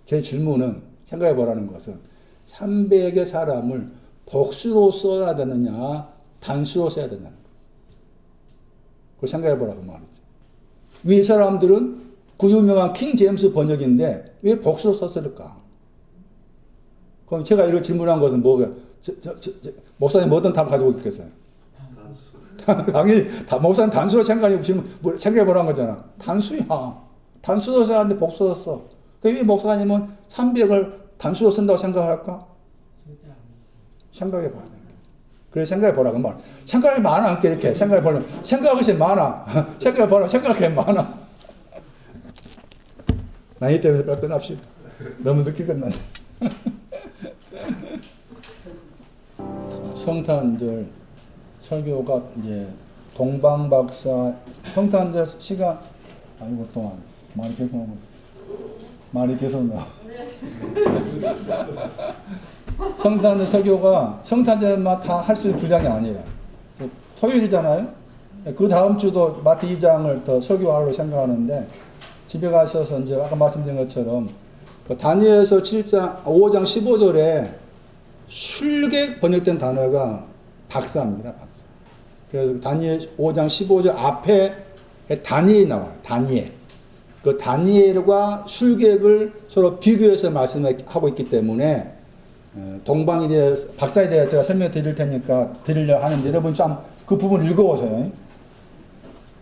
제 질문은 생각해 보라는 것은 300의 사람을 복수로 써야 되느냐 단수로 써야 되느냐, 그걸 생각해 보라고 말이죠. 이 사람들은 그 유명한 킹 제임스 번역인데 왜 복수로 썼을까? 그럼 제가 이런 질문한 것은 뭐가 목사님 어떤 답을 가지고 있겠어요? 당연히 목사님 단수로 생각해 보라는 거잖아. 단수로 써야 하는데 복수로 써. 왜 목사님은 300을 단수로 쓴다고 생각할까? 생각해 봐야 돼. 그래 생각해 보라고 말. 생각이 많아. 않게 이렇게 생각해 보려면 생각이 많아. 생각해 보라. 생각이 많아. 나이 때문에 빨리 끝납시다. 너무 늦게 끝났네. 성탄절 설교가 이제 동방박사 성탄절 시간 아이고 동안 말이 계속 나와. 성탄절 설교가 성탄절만 다 할 수 있는 분량이 아니라 토요일이잖아요. 그 다음 주도 마태 2장을 더 설교하려고 생각하는데 집에 가셔서 이제 아까 말씀드린 것처럼 그 다니엘서 5장 15절에 술객 번역된 단어가 박사입니다. 박사. 그래서 다니엘 5장 15절 앞에 다니엘이 나와요. 다니엘. 그 다니엘과 술객을 서로 비교해서 말씀하고 있기 때문에 동방에 대해서 박사에 대해서 제가 설명 드릴 테니까 드리려 하는데 여러분 좀 그 부분 읽어보세요.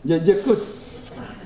이제 끝.